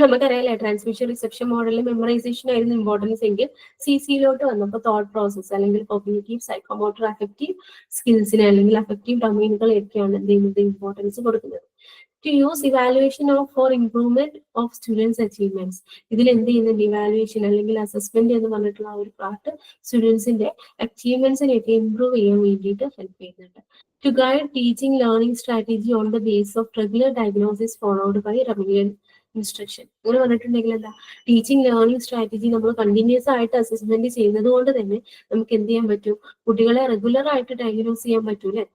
[SPEAKER 1] നമുക്കറിയാലേ ട്രാൻസ്മിഷൻ റിസപ്ഷൻ മോഡലിൽ മെമ്മറൈസേഷൻ ആയിരുന്നു ഇമ്പോർട്ടൻസ് എങ്കിൽ CCയിലോട്ട് വന്നപ്പോൾ തോട്ട് പ്രോസസ് അല്ലെങ്കിൽ കോഗ്നിറ്റീവ്, സൈക്കോമോട്ടർ, അഫക്റ്റീവ് സ്കിൽസിനെ അല്ലെങ്കിൽ അഫക്റ്റീവ് ഡൊമൈനുകളെയൊക്കെയാണ് എന്ത് ചെയ്യുന്നത്, ഇമ്പോർട്ടൻസ് കൊടുക്കുന്നത്. To use evaluation for improvement of students' achievements. ഇതിൽ എന്ത് ചെയ്യുന്നുണ്ട്, ഇവാലുവേഷൻ അല്ലെങ്കിൽ അസസ്മെന്റ് എന്ന് പറഞ്ഞിട്ടുള്ള ഒരു പാർട്ട് സ്റ്റുഡൻസിന്റെ അച്ചീവ്മെന്റ്സിനെയൊക്കെ ഇംപ്രൂവ് ചെയ്യാൻ വേണ്ടിയിട്ട് ഹെൽപ്പ് ചെയ്യുന്നുണ്ട്. To guide teaching learning strategy on the basis of regular diagnosis followed by remedial instruction. അങ്ങനെ പറഞ്ഞിട്ടുണ്ടെങ്കിൽ എന്താ, ടീച്ചിങ് ലേണിംഗ് സ്ട്രാറ്റജി നമ്മൾ കണ്ടിന്യൂസ് ആയിട്ട് അസസ്മെന്റ് ചെയ്യുന്നത് കൊണ്ട് തന്നെ നമുക്ക് എന്ത് ചെയ്യാൻ പറ്റും, കുട്ടികളെ റെഗുലർ ആയിട്ട് ഡയഗ്നോസ് ചെയ്യാൻ പറ്റൂലേ.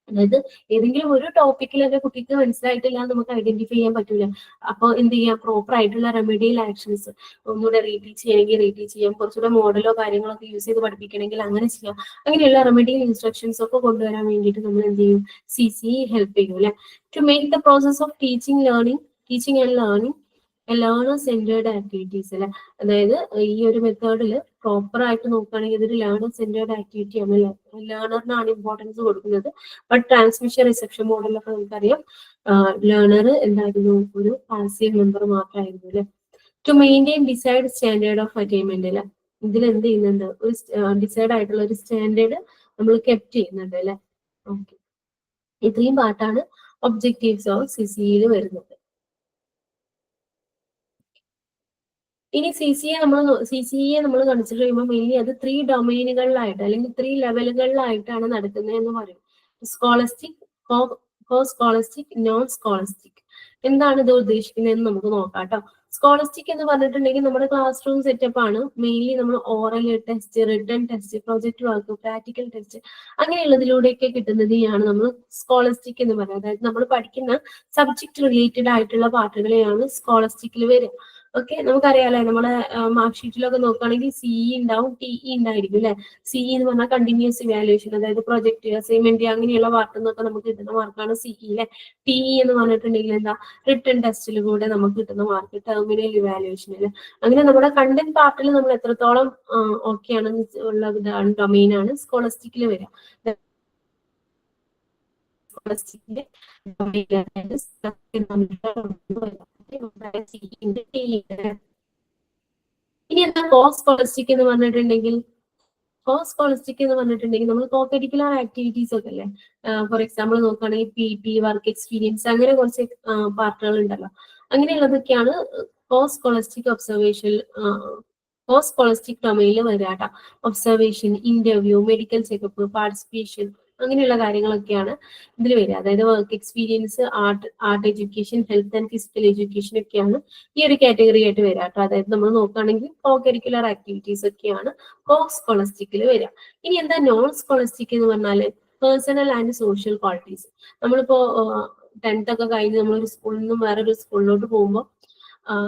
[SPEAKER 1] അതായത് ഏതെങ്കിലും ഒരു ടോപ്പിക്കിൽ തന്നെ കുട്ടിക്ക് മനസ്സിലായിട്ടില്ല നമുക്ക് ഐഡന്റിഫൈ ചെയ്യാൻ പറ്റൂല. അപ്പൊ എന്ത് ചെയ്യാം, പ്രോപ്പർ ആയിട്ടുള്ള റെമഡിയൽ ആക്ഷൻസ് ഒന്നുകൂടെ റീടീച്ച് ചെയ്യണമെങ്കിൽ റീടീച്ച് ചെയ്യാം, കുറച്ചുകൂടെ മോഡലോ കാര്യങ്ങളൊക്കെ യൂസ് ചെയ്ത് പഠിപ്പിക്കണമെങ്കിൽ അങ്ങനെ ചെയ്യാം. അങ്ങനെയുള്ള റെമഡിയൽ ഇൻസ്ട്രക്ഷൻസ് ഒക്കെ കൊണ്ടുവരാൻ വേണ്ടിയിട്ട് നമ്മൾ എന്ത് ചെയ്യും, CCE ഹെൽപ്പ് ചെയ്യും അല്ലെ. To make the process of teaching and learning learner centred activities അല്ലെ. അതായത് ഈ ഒരു മെത്തേഡിൽ പ്രോപ്പർ ആയിട്ട് നോക്കുകയാണെങ്കിൽ ഇതൊരു ലേണർ സെന്റേർഡ് ആക്ടിവിറ്റി ആണ്. ലേണറിനാണ് ഇമ്പോർട്ടൻസ് കൊടുക്കുന്നത്. ബട്ട് ട്രാൻസ്മിഷൻ റിസപ്ഷൻ മോഡലൊക്കെ നമുക്കറിയാം ലേണർ എന്തായിരുന്നു, ഒരു പാസീവ് മെമ്പർ മാത്രമായിരുന്നു അല്ലെ. To maintain desired standard of attainment അല്ലെ. ഇതിൽ എന്ത് ചെയ്യുന്നുണ്ട്, ഒരു ഡിസൈഡ് ആയിട്ടുള്ള ഒരു സ്റ്റാൻഡേർഡ് നമ്മൾ കെപ്റ്റ് ചെയ്യുന്നുണ്ട് അല്ലെ. ഓക്കെ, ഇത്രയും പാർട്ടാണ് ഒബ്ജക്റ്റീവ്സ് ഓഫ് CCEയിൽ വരുന്നത്. ഇനി CCE നമ്മൾ കൺസിഡർ ചെയ്യുമ്പോൾ മെയിൻലി അത് 3 ഡൊമൈനുകളിലായിട്ട് അല്ലെങ്കിൽ 3 ലെവലുകളിലായിട്ടാണ് നടക്കുന്നത് എന്ന് പറയും. സ്കോളസ്റ്റിക്, കോ സ്കോളസ്റ്റിക്, നോൺ സ്കോളസ്റ്റിക്. എന്താണ് ഇത് ഉദ്ദേശിക്കുന്നതെന്ന് നമുക്ക് നോക്കാം കേട്ടോ. സ്കോളസ്റ്റിക് എന്ന് പറഞ്ഞിട്ടുണ്ടെങ്കിൽ നമ്മുടെ ക്ലാസ് റൂം സെറ്റപ്പ് ആണ്. മെയിൻലി നമ്മൾ oral test, written test, project work, practical test അങ്ങനെയുള്ളതിലൂടെയൊക്കെ കിട്ടുന്നതിനെയാണ് നമ്മൾ സ്കോളസ്റ്റിക് എന്ന് പറയുന്നത്. അതായത് നമ്മൾ പഠിക്കുന്ന സബ്ജക്ട് റിലേറ്റഡ് ആയിട്ടുള്ള പാർട്ടുകളെയാണ് സ്കോളസ്റ്റിക്കിൽ വരിക. ഓക്കെ, നമുക്കറിയാലേ നമ്മുടെ മാർക്ക് ഷീറ്റിലൊക്കെ നോക്കുകയാണെങ്കിൽ CE ഉണ്ടാവും, TE ഉണ്ടായിരിക്കും അല്ലെ. CE എന്ന് പറഞ്ഞാൽ കണ്ടിന്യൂസ് ഇവാലുവേഷൻ, അതായത് പ്രൊജക്ട്, അസൈൻമെന്റ് അങ്ങനെയുള്ള പാർട്ടിൽ നിന്നൊക്കെ നമുക്ക് കിട്ടുന്ന മാർക്കാണ് CE അല്ലെ. TE എന്ന് പറഞ്ഞിട്ടുണ്ടെങ്കിൽ എന്താ, റിട്ടൺ ടെസ്റ്റിലൂടെ നമുക്ക് കിട്ടുന്ന മാർക്ക്, ടെർമിനൽ ഇവാലുവേഷൻ അല്ലെ. അങ്ങനെ നമ്മുടെ കണ്ടന്റ് പാർട്ടിൽ നമ്മൾ എത്രത്തോളം ഓക്കെ ആണെന്ന് ഉള്ള ഡൊമൈൻ ആണ് സ്കോളസ്റ്റിക്കിൽ വരിക. സ്കോളസ്റ്റിക്കിന്റെ ഇനി എന്താ കോ സ്കോളസ്റ്റിക് എന്ന് പറഞ്ഞിട്ടുണ്ടെങ്കിൽ, നമ്മൾ കോ കരിക്കുലർ ആക്ടിവിറ്റീസ് ഒക്കെ അല്ലേ. ഫോർ എക്സാമ്പിൾ നോക്കുകയാണെങ്കിൽ PT, വർക്ക് എക്സ്പീരിയൻസ് അങ്ങനെ കുറച്ച് പാർട്ടുകൾ ഉണ്ടല്ലോ. അങ്ങനെയുള്ളതൊക്കെയാണ് കോ സ്കോളസ്റ്റിക് ഡൊമൈനിൽ വരാട്ടോ. Observation, interview, medical checkup, participation അങ്ങനെയുള്ള കാര്യങ്ങളൊക്കെയാണ് ഇതിൽ വരിക. അതായത് work experience, art education, health and physical education ഒക്കെയാണ് ഈ ഒരു കാറ്റഗറി ആയിട്ട് വരിക കേട്ടോ. അതായത് നമ്മൾ നോക്കുകയാണെങ്കിൽ കോ കരിക്കുലർ ആക്ടിവിറ്റീസ് ഒക്കെയാണ് കോ സ്കോളസ്റ്റിക്കിൽ വരിക. ഇനി എന്താ നോൺ സ്കോളസ്റ്റിക് എന്ന് പറഞ്ഞാല്, പേഴ്സണൽ ആൻഡ് സോഷ്യൽ ക്വാളിറ്റീസ്. നമ്മളിപ്പോ 10th ഒക്കെ കഴിഞ്ഞ് നമ്മളൊരു സ്കൂളിൽ നിന്നും വേറൊരു സ്കൂളിലോട്ട് പോകുമ്പോൾ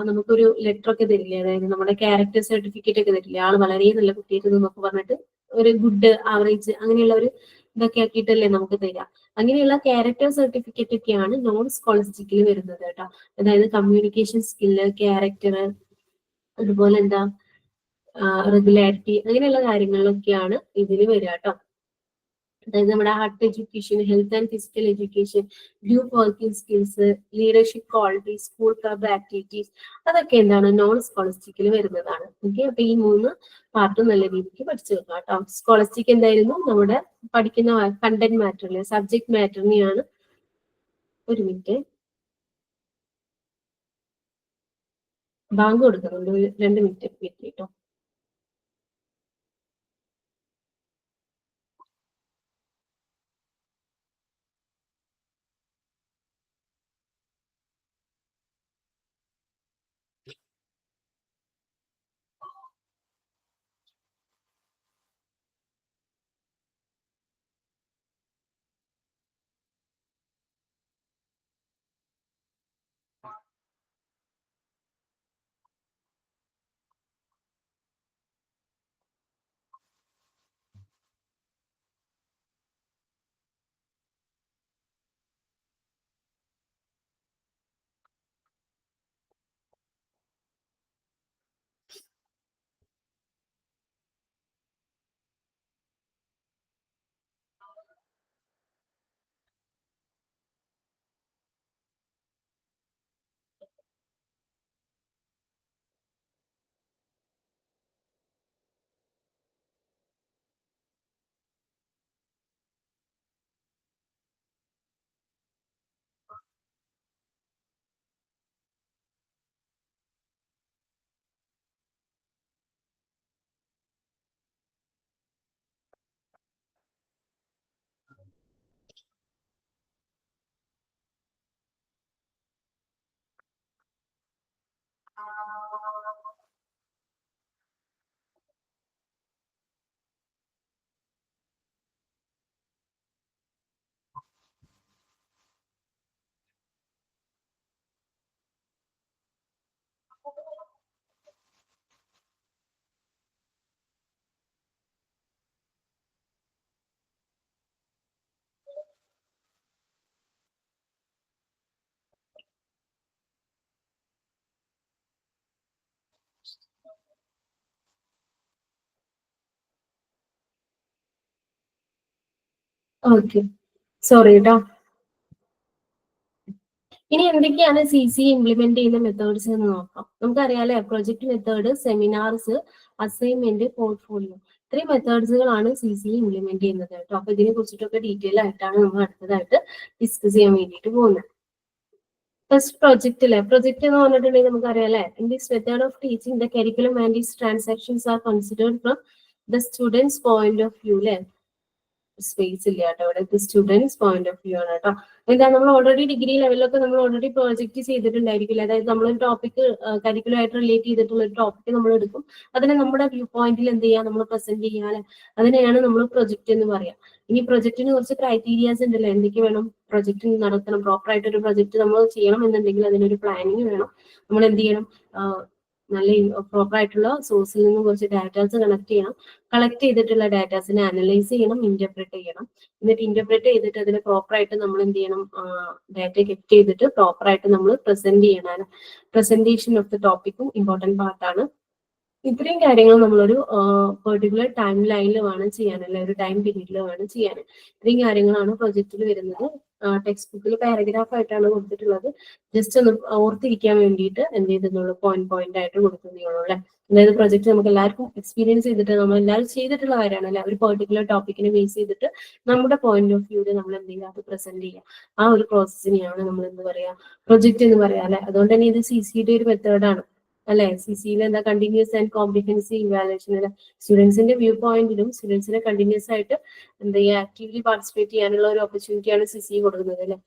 [SPEAKER 1] നമുക്കൊരു ലെറ്റർ ഒക്കെ തരില്ലേ, അതായത് നമ്മുടെ ക്യാരക്ടർ സർട്ടിഫിക്കറ്റ് ഒക്കെ തരില്ലേ, ആള് വളരെ നല്ല കുട്ടിയായിരുന്നു എന്നൊക്കെ പറഞ്ഞിട്ട് ഒരു ഗുഡ് ആവറേജ് അങ്ങനെയുള്ള ഒരു ഇതൊക്കെ ആക്കിയിട്ടല്ലേ നമുക്ക് തരാം. അങ്ങനെയുള്ള ക്യാരക്ടർ സർട്ടിഫിക്കറ്റ് ഒക്കെയാണ് നോൺ സ്കോളസ്റ്റിക്കിൽ വരുന്നത് കേട്ടോ. അതായത് കമ്മ്യൂണിക്കേഷൻ സ്കില്ല്, ക്യാരക്ടർ, അതുപോലെ എന്താ റെഗുലാരിറ്റി, അങ്ങനെയുള്ള കാര്യങ്ങളിലൊക്കെയാണ് ഇതിൽ വരിക കേട്ടോ. അതായത് നമ്മുടെ heart education, health and physical education, group working skills, leadership qualities, school club activities, അതൊക്കെ എന്താണ് നോൺ സ്കോളസ്റ്റിക്കിൽ വരുന്നതാണ്. ഓക്കെ, അപ്പൊ ഈ 3 പാർട്ടും നല്ല രീതിക്ക് പഠിച്ചു വെക്കാം കേട്ടോ. സ്കോളസ്റ്റിക് എന്തായിരുന്നു, നമ്മുടെ പഠിക്കുന്ന കണ്ടന്റ് മാറ്ററിലെ സബ്ജക്ട് മാറ്ററിനെയാണ്. ഒരു മിനിറ്റ്, ബാങ്ക് കൊടുക്കുന്നുണ്ട്, 2 മിനിറ്റ് കേട്ടോ. ഓക്കെ, സോറി കേട്ടോ. ഇനി എന്തൊക്കെയാണ് CC ഇംപ്ലിമെന്റ് ചെയ്യുന്ന മെത്തേഡ്സ് എന്ന് നോക്കാം. നമുക്കറിയാലേ, project method, seminars, assignment, portfolio, ഇത്രയും മെത്തേഡ്സുകളാണ് CC ഇംപ്ലിമെന്റ് ചെയ്യുന്നത് കേട്ടോ. അപ്പൊ ഇതിനെ കുറിച്ചിട്ടൊക്കെ ഡീറ്റെയിൽ ആയിട്ടാണ് നമ്മൾ അടുത്തതായിട്ട് ഡിസ്കസ് ചെയ്യാൻ വേണ്ടിയിട്ട് പോകുന്നത്. ഫസ്റ്റ് പ്രൊജക്ട് അല്ലേ, പ്രൊജക്ട് എന്ന് പറഞ്ഞിട്ടുണ്ടെങ്കിൽ നമുക്കറിയാലേ, in this method of teaching the curriculum and is transactions are considered from the students point of view അല്ലേ. സ്പേസ് ഇല്ല കേട്ടോ ഇവിടെ, സ്റ്റുഡൻസ് പോയിന്റ് ഓഫ് വ്യൂ ആണ് കേട്ടോ. എന്താ, നമ്മൾ ഓൾറെഡി ഡിഗ്രി ലെവലിലൊക്കെ നമ്മൾ ഓൾറെഡി പ്രോജക്റ്റ് ചെയ്തിട്ടുണ്ടായിരിക്കില്ല. അതായത് നമ്മളൊരു ടോപ്പിക് കരിക്കുലമായിട്ട് റിലേറ്റ് ചെയ്തിട്ടുള്ള ഒരു ടോപ്പിക് നമ്മൾ എടുക്കും, അതിനെ നമ്മുടെ വ്യൂ പോയിന്റിൽ എന്ത് ചെയ്യാം, നമ്മൾ പ്രസന്റ് ചെയ്യാൻ, അതിനെയാണ് നമ്മൾ പ്രൊജക്ട് എന്ന് പറയാം. ഇനി പ്രൊജക്ടിന് കുറച്ച് ക്രൈറ്റീരിയാസ് ഉണ്ടല്ലോ, എന്തൊക്കെ വേണം പ്രൊജക്ട് നടത്തണം, പ്രോപ്പർ ആയിട്ട് ഒരു പ്രൊജക്ട് നമ്മൾ ചെയ്യണം എന്നുണ്ടെങ്കിൽ അതിനൊരു പ്ലാനിങ് വേണം. നമ്മൾ എന്ത് ചെയ്യണം, നല്ല പ്രോപ്പർ ആയിട്ടുള്ള സോഴ്സിൽ നിന്ന് കുറച്ച് ഡാറ്റാസ് കളക്ട് ചെയ്തിട്ടുള്ള ഡാറ്റാസിനെ അനലൈസ് ചെയ്യണം, ഇന്റർപ്രറ്റ് ചെയ്യണം. എന്നിട്ട് ഇന്റർപ്രറ്റ് ചെയ്തിട്ട് അതിന് പ്രോപ്പർ ആയിട്ട് നമ്മൾ എന്ത് ചെയ്യണം, ഡാറ്റ ഗെറ്റ് ചെയ്തിട്ട് പ്രോപ്പർ ആയിട്ട് നമ്മൾ പ്രസന്റ് ചെയ്യണം. പ്രസന്റേഷൻ ഓഫ് ദ ടോപ്പിക്കും ഇമ്പോർട്ടന്റ് പാർട്ടാണ്. ഇത്രയും കാര്യങ്ങൾ നമ്മളൊരു പെർട്ടിക്കുലർ ടൈം ലൈനിൽ വേണം ചെയ്യാൻ, അല്ലെ ഒരു ടൈം പീരീഡിൽ വേണം ചെയ്യാൻ. ഇത്രയും കാര്യങ്ങളാണ് പ്രൊജക്റ്റിൽ വരുന്നത്. ടെക്സ്റ്റ് ബുക്കിൽ പാരഗ്രാഫ് ആയിട്ടാണ് കൊടുത്തിട്ടുള്ളത്. ജസ്റ്റ് ഒന്ന് ഓർത്തിരിക്കാൻ വേണ്ടിയിട്ട് എന്ത് ചെയ്തെന്നുള്ളൂ, പോയിന്റ് ആയിട്ട് കൊടുക്കുന്നേയുള്ളൂ അല്ലെ. അതായത് പ്രൊജക്ട് നമുക്ക് എല്ലാവർക്കും എക്സ്പീരിയൻസ് ചെയ്തിട്ട് നമ്മൾ എല്ലാവരും ചെയ്തിട്ടുള്ള കാര്യമാണ് അല്ലെ. ഒരു പെർട്ടിക്കുലർ ടോപ്പിക്കിനെ ബേസ് ചെയ്തിട്ട് നമ്മുടെ പോയിന്റ് ഓഫ് വ്യൂവിൽ നമ്മൾ എന്ത് ചെയ്യുക, അത് പ്രസന്റ് ചെയ്യുക. ആ ഒരു പ്രോസസ്സിനെയാണ് നമ്മൾ എന്ത് പറയാ, പ്രൊജക്ട് എന്ന് പറയാം അല്ലെ. അതുകൊണ്ട് തന്നെ ഇത് CCയുടെ ഒരു മെത്തേഡാണ് അല്ലെ. CCയിൽ എന്താ, കണ്ടിന്യൂസ് ആൻഡ് കോംപ്രിഹെൻസീവ് ഇവാലുവേഷൻ അല്ലെ. സ്റ്റുഡൻസിന്റെ വ്യൂ പോയിന്റിലും സ്റ്റുഡൻസിനെ കണ്ടിന്യൂസ് ആയിട്ട് എന്താ ചെയ്യുക, ആക്റ്റീവ്ലി പാർട്ടിസിപ്പേറ്റ് ചെയ്യാനുള്ള ഒരു ഓപ്പർച്യൂണിറ്റിയാണ് CC കൊടുക്കുന്നത് അല്ലെ.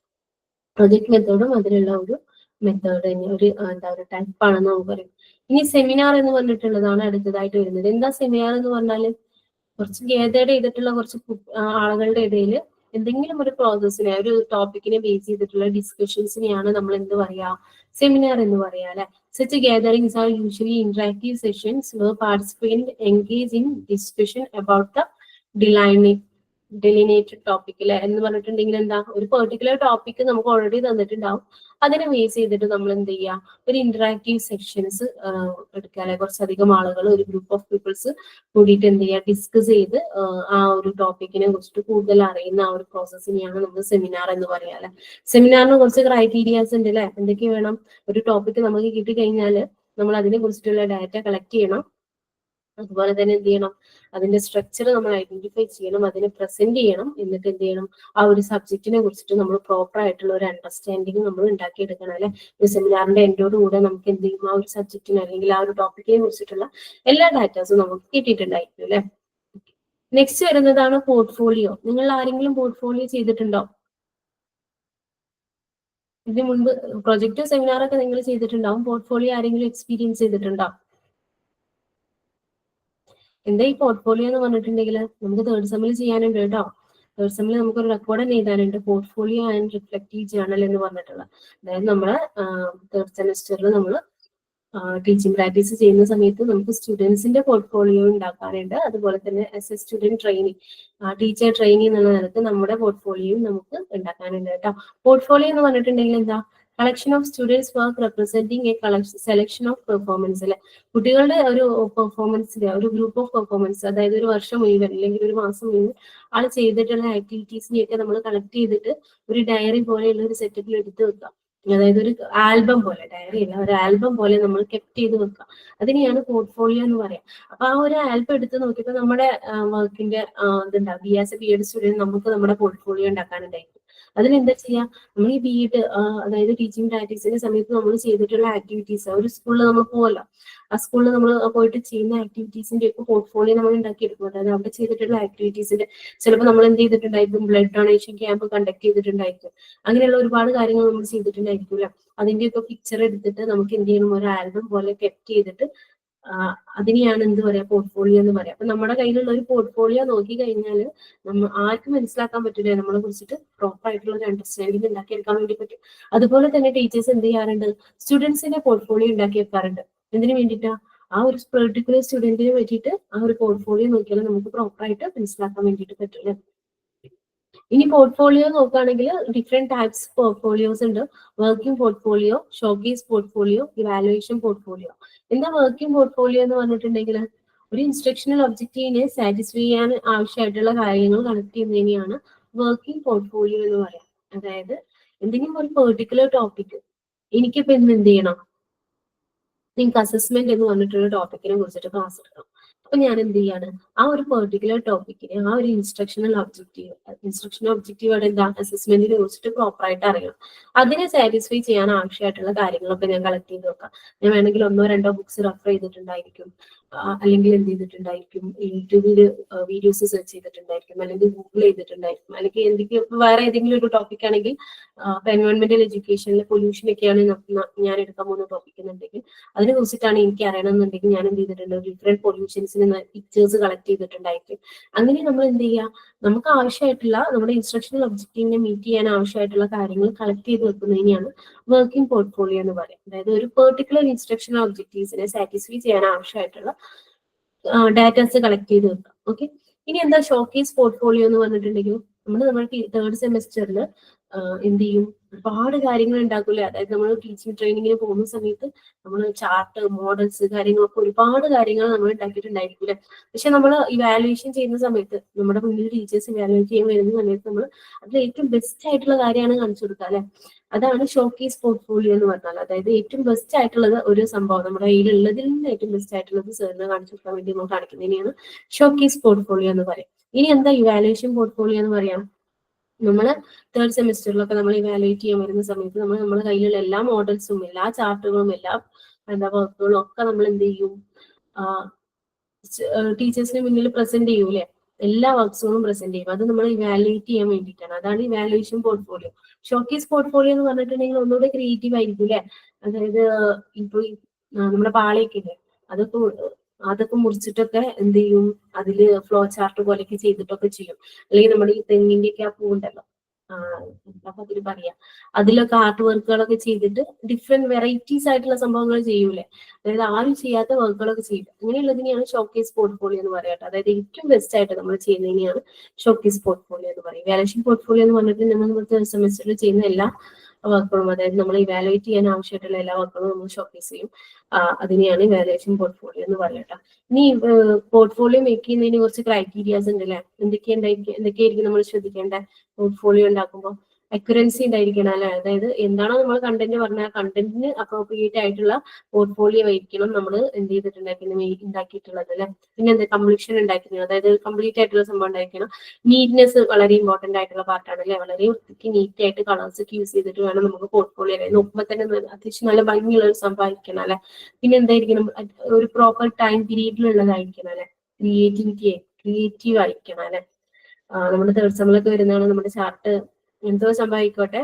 [SPEAKER 1] പ്രൊജക്ട് മെത്തേഡും അതിനുള്ള ഒരു മെത്തേഡ് തന്നെ, ഒരു എന്താ ഒരു ടൈപ്പ് ആണെന്ന് നമുക്ക് പറയും. ഇനി സെമിനാർ എന്ന് പറഞ്ഞിട്ടുള്ളതാണ് അടുത്തതായിട്ട് വരുന്നത്. എന്താ സെമിനാർ എന്ന് പറഞ്ഞാല്, കുറച്ച് ഗേതേഡ് ചെയ്തിട്ടുള്ള കുറച്ച് ആളുകളുടെ ഇടയിൽ എന്തെങ്കിലും ഒരു പ്രോസസ്സിനെ, ഒരു ടോപ്പിക്കിനെ ബേസ് ചെയ്തിട്ടുള്ള ഡിസ്കഷൻസിനെയാണ് നമ്മൾ എന്ത് പറയാ, സെമിനാർ എന്ന് പറയാ അല്ലെ. Such gatherings are usually interactive sessions where participants engage in discussion about the delineated topic അല്ലെ. എന്ന് പറഞ്ഞിട്ടുണ്ടെങ്കിൽ എന്താ, ഒരു പെർട്ടിക്കുലർ ടോപ്പിക് നമുക്ക് ഓൾറെഡി തന്നിട്ടുണ്ടാവും, അതിനെ ബേസ് ചെയ്തിട്ട് നമ്മൾ എന്ത് ചെയ്യുക, ഒരു ഇന്ററാക്റ്റീവ് സെക്ഷൻസ് എടുക്കുക അല്ലെ. കുറച്ചധികം ആളുകൾ, ഒരു ഗ്രൂപ്പ് ഓഫ് പീപ്പിൾസ് കൂടിയിട്ട് എന്ത് ചെയ്യുക, ഡിസ്കസ് ചെയ്ത് ആ ഒരു ടോപ്പിക്കിനെ കുറിച്ചിട്ട് കൂടുതൽ അറിയുന്ന ആ ഒരു പ്രോസസ്സിനെയാണ് നമ്മൾ സെമിനാർ എന്ന് പറയാം അല്ലെ. സെമിനാറിന് കുറച്ച് ക്രൈറ്റീരിയാസ് ഉണ്ട് അല്ലെ. എന്തൊക്കെ വേണം, ഒരു ടോപ്പിക് നമുക്ക് കിട്ടിക്കഴിഞ്ഞാൽ നമ്മൾ അതിനെ കുറിച്ചിട്ടുള്ള ഡാറ്റ കളക്ട് ചെയ്യണം, അതുപോലെ തന്നെ എന്ത് ചെയ്യണം, അതിന്റെ സ്ട്രക്ചർ നമ്മൾ ഐഡന്റിഫൈ ചെയ്യണം, അതിനെ പ്രസന്റ് ചെയ്യണം, എന്നിട്ട് എന്ത് ചെയ്യണം, ആ ഒരു സബ്ജക്റ്റിനെ കുറിച്ചിട്ട് നമ്മൾ പ്രോപ്പർ ആയിട്ടുള്ള ഒരു അണ്ടർസ്റ്റാൻഡിങ് നമ്മൾ ഉണ്ടാക്കിയെടുക്കണം അല്ലെ. ഒരു സെമിനാറിന്റെ എൻഡോടുകൂടെ നമുക്ക് എന്ത് ചെയ്യും, ആ ഒരു സബ്ജക്റ്റിന് അല്ലെങ്കിൽ ആ ഒരു ടോപ്പിക്കിനെ കുറിച്ചിട്ടുള്ള എല്ലാ ഡാറ്റാസും നമുക്ക് കിട്ടിയിട്ടുണ്ടായിരിക്കും അല്ലെ. നെക്സ്റ്റ് വരുന്നതാണ് പോർട്ട്ഫോളിയോ. നിങ്ങൾ ആരെങ്കിലും പോർട്ട്ഫോളിയോ ചെയ്തിട്ടുണ്ടോ? ഇതിന് മുൻപ് പ്രൊജക്ട് സെമിനാർ ഒക്കെ നിങ്ങൾ ചെയ്തിട്ടുണ്ടാവും. പോർട്ട്ഫോളിയോ ആരെങ്കിലും എക്സ്പീരിയൻസ് ചെയ്തിട്ടുണ്ടോ? എന്താ ഈ പോർട്ട്ഫോളിയോ എന്ന് പറഞ്ഞിട്ടുണ്ടെങ്കിൽ നമുക്ക് തേർഡ് സെമ്മിൽ ചെയ്യാനുണ്ട് കേട്ടോ. തേർഡ് സെമ്മിൽ നമുക്കൊരു റെക്കോർഡ് തന്നെ എഴുതാനുണ്ട്, പോർട്ട്ഫോളിയോ ആൻഡ് റിഫ്ലക്റ്റീവ് ജേർണൽ എന്ന് പറഞ്ഞിട്ടുള്ള. അതായത് നമ്മള് തേർഡ് സെമിസ്റ്ററിൽ നമ്മൾ ടീച്ചിങ് പ്രാക്ടീസ് ചെയ്യുന്ന സമയത്ത് നമുക്ക് സ്റ്റുഡൻസിന്റെ പോർട്ട്ഫോളിയോ ഉണ്ടാക്കാനുണ്ട്. അതുപോലെ തന്നെ as A student training, teacher training എന്നുള്ള നിലക്ക് നമ്മുടെ പോർട്ട്ഫോളിയോയും നമുക്ക് ഉണ്ടാക്കാനുണ്ട് കേട്ടോ. പോർട്ട്ഫോളിയോ എന്ന് പറഞ്ഞിട്ടുണ്ടെങ്കിൽ എന്താ, collection of students work representing A selection of performance അല്ലെ. കുട്ടികളുടെ ഒരു പെർഫോമൻസിന്റെ ഒരു ഗ്രൂപ്പ് ഓഫ് പെർഫോമൻസ്, അതായത് ഒരു വർഷം മുഴുവൻ അല്ലെങ്കിൽ ഒരു മാസം മുഴുവൻ ആൾ ചെയ്തിട്ടുള്ള ആക്ടിവിറ്റീസിനെയൊക്കെ നമ്മൾ കളക്ട് ചെയ്തിട്ട് ഒരു ഡയറി പോലെയുള്ള ഒരു സെറ്റപ്പിൽ എടുത്ത് വെക്കാം. അതായത് ഒരു ആൽബം പോലെ, ഡയറി അല്ല, ഒരു ആൽബം പോലെ നമ്മൾ കെപ്റ്റ് ചെയ്ത് വെക്കുക. അതിനെയാണ് പോർട്ട്ഫോളിയോ എന്ന് പറയാം. അപ്പൊ ആ ഒരു ആൽബം എടുത്ത് നോക്കിയപ്പോൾ നമ്മുടെ വർക്കിന്റെ ഇതുണ്ടാവും. BS സ്റ്റുഡന്റ് നമുക്ക് നമ്മുടെ പോർട്ട്ഫോളിയോ ഉണ്ടാക്കാനുണ്ടായിരിക്കും. അതിനെന്താ ചെയ്യാ, നമ്മൾ ഈ BEd അതായത് ടീച്ചിങ് പ്രാക്ടീസിന്റെ സമയത്ത് നമ്മൾ ചെയ്തിട്ടുള്ള ആക്ടിവിറ്റീസ്, ഒരു സ്കൂളിൽ നമ്മൾ പോവല്ലോ, ആ സ്കൂളിൽ നമ്മൾ പോയിട്ട് ചെയ്യുന്ന ആക്ടിവിറ്റീസിന്റെ ഒക്കെ പോർട്ട്ഫോളിയോ നമ്മൾ ഉണ്ടാക്കിയെടുക്കും. അതായത് അവിടെ ചെയ്തിട്ടുള്ള ആക്ടിവിറ്റീസിന്റെ, ചിലപ്പോൾ നമ്മൾ എന്ത് ചെയ്തിട്ടുണ്ടായിരിക്കും, ബ്ലഡ് ഡൊണേഷൻ ക്യാമ്പ് കണ്ടക്ട് ചെയ്തിട്ടുണ്ടായിരിക്കും. അങ്ങനെയുള്ള ഒരുപാട് കാര്യങ്ങൾ നമ്മൾ ചെയ്തിട്ടുണ്ടായിരിക്കില്ല. അതിന്റെയൊക്കെ പിക്ചർ എടുത്തിട്ട് നമുക്ക് എന്ത് ചെയ്യണം, ഒരു ആൽബം പോലെ കെപ്റ്റ് ചെയ്തിട്ട് അതിനെയാണ് എന്ത് പറയാ, പോർട്ട്ഫോളിയോ എന്ന് പറയാം. അപ്പൊ നമ്മുടെ കയ്യിലുള്ള ഒരു പോർട്ട്ഫോളിയോ നോക്കി കഴിഞ്ഞാൽ നമ്മൾ ആർക്കും മനസ്സിലാക്കാൻ പറ്റില്ല, നമ്മളെ കുറിച്ചിട്ട് പ്രോപ്പർ ആയിട്ടുള്ള ഒരു അണ്ടർസ്റ്റാൻഡിങ് ഉണ്ടാക്കിയെടുക്കാൻ വേണ്ടി പറ്റും. അതുപോലെ തന്നെ ടീച്ചേഴ്സ് എന്ത് ചെയ്യാറുണ്ട്, സ്റ്റുഡൻസിന്റെ പോർട്ട്ഫോളിയോ ഉണ്ടാക്കി വെക്കാറുണ്ട്. എന്തിനു വേണ്ടിയിട്ടാ, ആ ഒരു പെർട്ടിക്കുലർ സ്റ്റുഡന്റിനെ പറ്റിയിട്ട് ആ ഒരു പോർട്ട്ഫോളിയോ നോക്കിയാൽ നമുക്ക് പ്രോപ്പർ ആയിട്ട് മനസ്സിലാക്കാൻ വേണ്ടിയിട്ട് പറ്റില്ല. ഇനി പോർട്ട്ഫോളിയോ നോക്കുകയാണെങ്കിൽ ഡിഫറെന്റ് ടൈപ്സ് പോർട്ട്ഫോളിയോസ് ഉണ്ട്. Working portfolio, showcase portfolio, evaluation portfolio. എന്താ വർക്കിംഗ് പോർട്ട്ഫോളിയോ എന്ന് പറഞ്ഞിട്ടുണ്ടെങ്കിൽ, ഒരു ഇൻസ്ട്രക്ഷണൽ ഒബ്ജക്റ്റീവിനെ സാറ്റിസ്ഫൈ ചെയ്യാൻ ആവശ്യമായിട്ടുള്ള കാര്യങ്ങൾ കണക്ട് ചെയ്യുന്നതിനെയാണ് വർക്കിംഗ് പോർട്ട്ഫോളിയോ എന്ന് പറയാം. അതായത് എന്തെങ്കിലും ഒരു പെർട്ടിക്കുലർ ടോപ്പിക്, എനിക്കിപ്പോ ഇന്ന് എന്ത് ചെയ്യണം, നിങ്ങൾക്ക് അസസ്മെന്റ് എന്ന് പറഞ്ഞിട്ടുള്ള ടോപ്പിക്കിനെ കുറിച്ചിട്ട് ക്ലാസ് എടുക്കണം. അപ്പൊ ഞാൻ എന്ത് ചെയ്യാണ്, ആ ഒരു പെർട്ടിക്കുലർ ടോപ്പിക്കിനെ, ആ ഒരു ഇൻസ്ട്രക്ഷണൽ ഒബ്ജക്റ്റീവ് അവിടെ എന്താ, അസസ്മെന്റിനെ കുറിച്ചിട്ട് പ്രോപ്പർ ആയിട്ട് അറിയണം. അതിനെ സാറ്റിസ്ഫൈ ചെയ്യാൻ ആവശ്യമായിട്ടുള്ള കാര്യങ്ങളൊക്കെ ഞാൻ കളക്ട് ചെയ്ത് വെക്കാം. ഞാൻ വേണമെങ്കിൽ 1-2 ബുക്സ് റെഫർ ചെയ്തിട്ടുണ്ടായിരിക്കും, അല്ലെങ്കിൽ എന്ത് ചെയ്തിട്ടുണ്ടായിരിക്കും, യൂട്യൂബിൽ വീഡിയോസ് സെർച്ച് ചെയ്തിട്ടുണ്ടായിരിക്കും, അല്ലെങ്കിൽ ഗൂഗിൾ ചെയ്തിട്ടുണ്ടായിരിക്കും, അല്ലെങ്കിൽ എന്തെങ്കിലും വേറെ ഏതെങ്കിലും ഒരു ടോപ്പിക് ആണെങ്കിൽ ഇപ്പൊ എൻവയോൺമെന്റൽ എഡ്യൂക്കേഷനിലെ പൊല്യൂഷൻ ഒക്കെയാണ് ഞാൻ എടുക്കാൻ പോകുന്ന ടോപ്പിക് എന്നുണ്ടെങ്കിൽ അതിനെ കുറിച്ചിട്ടാണ് എനിക്ക് അറിയണമെന്നുണ്ടെങ്കിൽ ഞാൻ എന്ത് ചെയ്തിട്ടുണ്ട്, ഡിഫറെന്റ് പൊല്യൂഷൻസിന് പിക്ചേഴ്സ് കളക്ട് ചെയ്തിട്ടുണ്ടായിരിക്കും. അങ്ങനെ നമ്മൾ എന്ത് ചെയ്യുക, നമുക്ക് ആവശ്യമായിട്ടുള്ള നമ്മുടെ ഇൻസ്ട്രക്ഷണൽ ഒബ്ജക്റ്റീവിനെ മീറ്റ് ചെയ്യാൻ ആവശ്യമായിട്ടുള്ള കാര്യങ്ങൾ കളക്ട് ചെയ്ത് വെക്കുന്നതിനെയാണ് വർക്കിംഗ് പോർട്ട്ഫോളിയോ എന്ന് പറയും. അതായത് ഒരു പെർട്ടിക്കുലർ ഇൻസ്ട്രക്ഷണൽ ഒബ്ജക്റ്റീവ്സിനെ സാറ്റിസ്ഫൈ ചെയ്യാൻ ആവശ്യമായിട്ടുള്ള ഡാറ്റാസ് കളക്ട് ചെയ്ത് വെക്കാം. ഓക്കെ, ഇനി എന്താ ഷോക്കേസ് പോർട്ട്ഫോളിയോ എന്ന് പറഞ്ഞിട്ടുണ്ടെങ്കിൽ, നമ്മുടെ തേർഡ് സെമിസ്റ്ററിൽ എന്ത് ചെയ്യും, ഒരുപാട് കാര്യങ്ങൾ ഉണ്ടാക്കൂലേ. അതായത് നമ്മൾ ടീച്ചിങ് ട്രെയിനിങ്ങിന് പോകുന്ന സമയത്ത് നമ്മൾ ചാർട്ട്, മോഡൽസ്, കാര്യങ്ങളൊക്കെ ഒരുപാട് കാര്യങ്ങൾ നമ്മൾ ഉണ്ടാക്കിയിട്ടുണ്ടായിരിക്കൂലെ. പക്ഷെ നമ്മൾ ഇവാലുവേഷൻ ചെയ്യുന്ന സമയത്ത്, നമ്മുടെ മുന്നിൽ ടീച്ചേഴ്സ് ഇവാലുവേറ്റ് ചെയ്യാൻ വരുന്ന സമയത്ത് നമ്മൾ അതിൽ ഏറ്റവും ബെസ്റ്റ് ആയിട്ടുള്ള കാര്യമാണ് കാണിച്ചു കൊടുക്കുക അല്ലെ. അതാണ് ഷോക്കേസ് പോർട്ട്ഫോളിയോ എന്ന് പറഞ്ഞാൽ. അതായത് ഏറ്റവും ബെസ്റ്റ് ആയിട്ടുള്ളത് ഒരു സംഭവം നമ്മുടെ കയ്യിലുള്ളതിൽ നിന്ന് ഏറ്റവും ബെസ്റ്റ് ആയിട്ടുള്ളത് സാറിന് കാണിച്ചു കൊടുക്കാൻ വേണ്ടി നമ്മൾ കാണിക്കുന്നതിനെയാണ് ഷോക്കേസ് പോർട്ട്ഫോളിയോ എന്ന് പറയും. ഇനി എന്താ ഇവാലുവേഷൻ പോർട്ട്ഫോളിയോ എന്ന് പറയാം. നമ്മള് തേർഡ് സെമിസ്റ്ററിലൊക്കെ നമ്മൾ ഇവാലുവേറ്റ് ചെയ്യാൻ വരുന്ന സമയത്ത് നമ്മൾ നമ്മുടെ കയ്യിലുള്ള എല്ലാ മോഡൽസും, എല്ലാ ചാർട്ടുകളും, എല്ലാ വർക്കുകളും ഒക്കെ നമ്മൾ എന്ത് ചെയ്യും, ടീച്ചേഴ്സിന് മുന്നിൽ പ്രസന്റ് ചെയ്യൂലേ. എല്ലാ വർക്ക്സുകളും പ്രസന്റ് ചെയ്യും. അത് നമ്മൾ ഇവാലുവേറ്റ് ചെയ്യാൻ വേണ്ടിയിട്ടാണ്. അതാണ് ഇവാലുവേഷൻ പോർട്ട്ഫോളിയോ. ഷോക്കേസ് പോർട്ട്ഫോളിയോ എന്ന് പറഞ്ഞിട്ടുണ്ടെങ്കിൽ ഒന്നുകൂടെ ക്രിയേറ്റീവ് ആയിരിക്കും അല്ലെ. അതായത് ഇപ്പൊ നമ്മുടെ പാളയൊക്കെ ഇല്ലേ, അതൊക്കെ അതൊക്കെ മുറിച്ചിട്ടൊക്കെ എന്ത് ചെയ്യും, അതില് ഫ്ലോ ചാർട്ട് പോലെയൊക്കെ ചെയ്തിട്ടൊക്കെ ചെയ്യും. അല്ലെങ്കിൽ നമ്മുടെ ഈ തെങ്ങിന്റെയൊക്കെ ആ പൂവുണ്ടല്ലോ, എന്താ അതിൽ പറയാ, അതിലൊക്കെ ആർട്ട് വർക്കുകളൊക്കെ ചെയ്തിട്ട് ഡിഫറെന്റ് വെറൈറ്റീസ് ആയിട്ടുള്ള സംഭവങ്ങൾ ചെയ്യൂലേ, അതായത് ആരും ചെയ്യാത്ത വർക്കുകളൊക്കെ ചെയ്യും. അങ്ങനെയുള്ളതിനെയാണ് ഷോക്കേസ് പോർട്ട്ഫോളിയോ എന്ന് പറയാട്ടോ. അതായത് ഏറ്റവും ബെസ്റ്റ് ആയിട്ട് നമ്മൾ ചെയ്യുന്നതിനെയാണ് ഷോക്കേസ് പോർട്ട്ഫോളിയോ എന്ന് പറയും. വാല്യുവേഷൻ പോർട്ട്ഫോളിയോ എന്ന് പറഞ്ഞിട്ട് നമ്മൾ സെമസ്റ്ററിൽ ചെയ്യുന്ന എല്ലാ വർക്കുകളും, അതായത് നമ്മൾ ഇവാലുവേറ്റ് ചെയ്യാൻ ആവശ്യമായിട്ടുള്ള എല്ലാ വർക്കുകളും നമ്മൾ ഷോക്കേസ് ചെയ്യും. അതിനെയാണ് വാല്യുവേഷൻ പോർട്ട്ഫോളിയോ എന്ന് പറയട്ടോ. ഇനി പോർട്ട്ഫോളിയോ മേക്ക് ചെയ്യുന്നതിന് കുറച്ച് ക്രൈറ്റീരിയാസ് ഉണ്ട് അല്ലെ. എന്തൊക്കെയായിരിക്കും നമ്മൾ ശ്രദ്ധിക്കേണ്ട പോർട്ട്ഫോളിയോ ഉണ്ടാക്കുമ്പോൾ? അക്യുറൻസി ഉണ്ടായിരിക്കണം അല്ലെ. അതായത് എന്താണോ നമ്മൾ കണ്ടന്റ് പറഞ്ഞാൽ കണ്ടന്റിന് അപ്രോപ്രിയേറ്റ് ആയിട്ടുള്ള പോർട്ട്ഫോളിയോ ആയിരിക്കണം നമ്മൾ എന്ത് ഉണ്ടാക്കിയിട്ടുള്ളത് അല്ലെ. പിന്നെ എന്താ കംപ്ലീഷൻ ഉണ്ടാക്കിയിട്ടുള്ളത്, അതായത് കംപ്ലീറ്റ് ആയിട്ടുള്ള സംഭവം ഉണ്ടായിരിക്കണം. നീറ്റ്നെസ് വളരെ ഇമ്പോർട്ടന്റ് ആയിട്ടുള്ള പാർട്ടാണ് അല്ലെ. വളരെ വൃത്തിക്ക് നീറ്റ് ആയിട്ട് കളേഴ്സ് ഒക്കെ യൂസ് ചെയ്തിട്ട് വേണം നമുക്ക് പോർട്ട്ഫോളിയോ നോക്കുമ്പോൾ തന്നെ അത്യാവശ്യം നല്ല ഭംഗിയുള്ള ഒരു സംഭവം ആയിരിക്കണം അല്ലെ. പിന്നെ എന്തായിരിക്കണം, ഒരു പ്രോപ്പർ ടൈം പീരീഡിലുള്ളതായിരിക്കണം അല്ലെ. ക്രിയേറ്റീവ് ആയിരിക്കണം അല്ലെ. നമ്മുടെ തേർഡ് സെമ്മിലൊക്കെ വരുന്നതാണ് നമ്മുടെ ചാർട്ട് എന്തോ സംഭവിക്കോട്ടെ,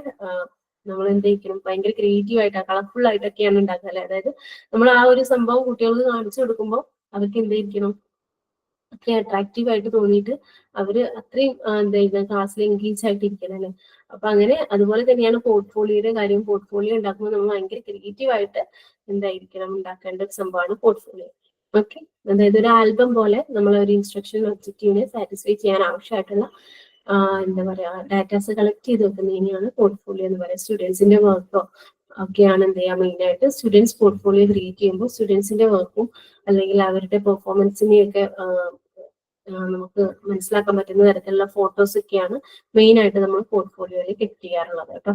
[SPEAKER 1] നമ്മൾ എന്തായിരിക്കണം ഭയങ്കര ക്രിയേറ്റീവ് ആയിട്ട് കളർഫുൾ ആയിട്ടൊക്കെയാണ് ഉണ്ടാക്കുക അല്ലെ. അതായത് നമ്മൾ ആ ഒരു സംഭവം കുട്ടികൾക്ക് കാണിച്ചു കൊടുക്കുമ്പോൾ അവർക്ക് എന്തായിരിക്കണം ഒക്കെ അട്രാക്റ്റീവ് ആയിട്ട് തോന്നിയിട്ട് അവര് അത്രയും എന്തായിരുന്നു ക്ലാസ്സിൽ എൻഗേജ് ആയിട്ട് ഇരിക്കണം അല്ലെ. അപ്പൊ അങ്ങനെ അതുപോലെ തന്നെയാണ് പോർട്ട്ഫോളിയോയുടെ കാര്യം. പോർട്ട്ഫോളിയോ ഉണ്ടാക്കുമ്പോൾ നമ്മൾ ഭയങ്കര ക്രിയേറ്റീവ് ആയിട്ട് എന്തായിരിക്കണം ഉണ്ടാക്കേണ്ട ഒരു സംഭവമാണ് പോർട്ട്ഫോളിയോ. ഓക്കെ, അതായത് ഒരു ആൽബം പോലെ നമ്മൾ ഒരു ഇൻസ്ട്രക്ഷൻ ഒബ്ജക്റ്റീവിനെ സാറ്റിസ്ഫൈ ചെയ്യാൻ ആവശ്യമായിട്ടുള്ള എന്താ പറയാ ഡാറ്റാസ് കളക്ട് ചെയ്ത് വെക്കുന്നതിനെയാണ് പോർട്ട്ഫോളിയോ എന്ന് പറയുന്നത്. സ്റ്റുഡൻസിന്റെ വർക്കോ ഒക്കെയാണ് എന്ത് ചെയ്യാം മെയിൻ ആയിട്ട്. സ്റ്റുഡൻസ് പോർട്ട്ഫോളിയോ ക്രിയേറ്റ് ചെയ്യുമ്പോൾ സ്റ്റുഡൻസിന്റെ വർക്കും അല്ലെങ്കിൽ അവരുടെ പെർഫോമൻസിനെയൊക്കെ നമുക്ക് മനസ്സിലാക്കാൻ പറ്റുന്ന തരത്തിലുള്ള ഫോട്ടോസ് ഒക്കെയാണ് മെയിൻ ആയിട്ട് നമ്മൾ പോർട്ട്ഫോളിയോയിൽ കെറ്റ് ചെയ്യാറുള്ളത് കേട്ടോ.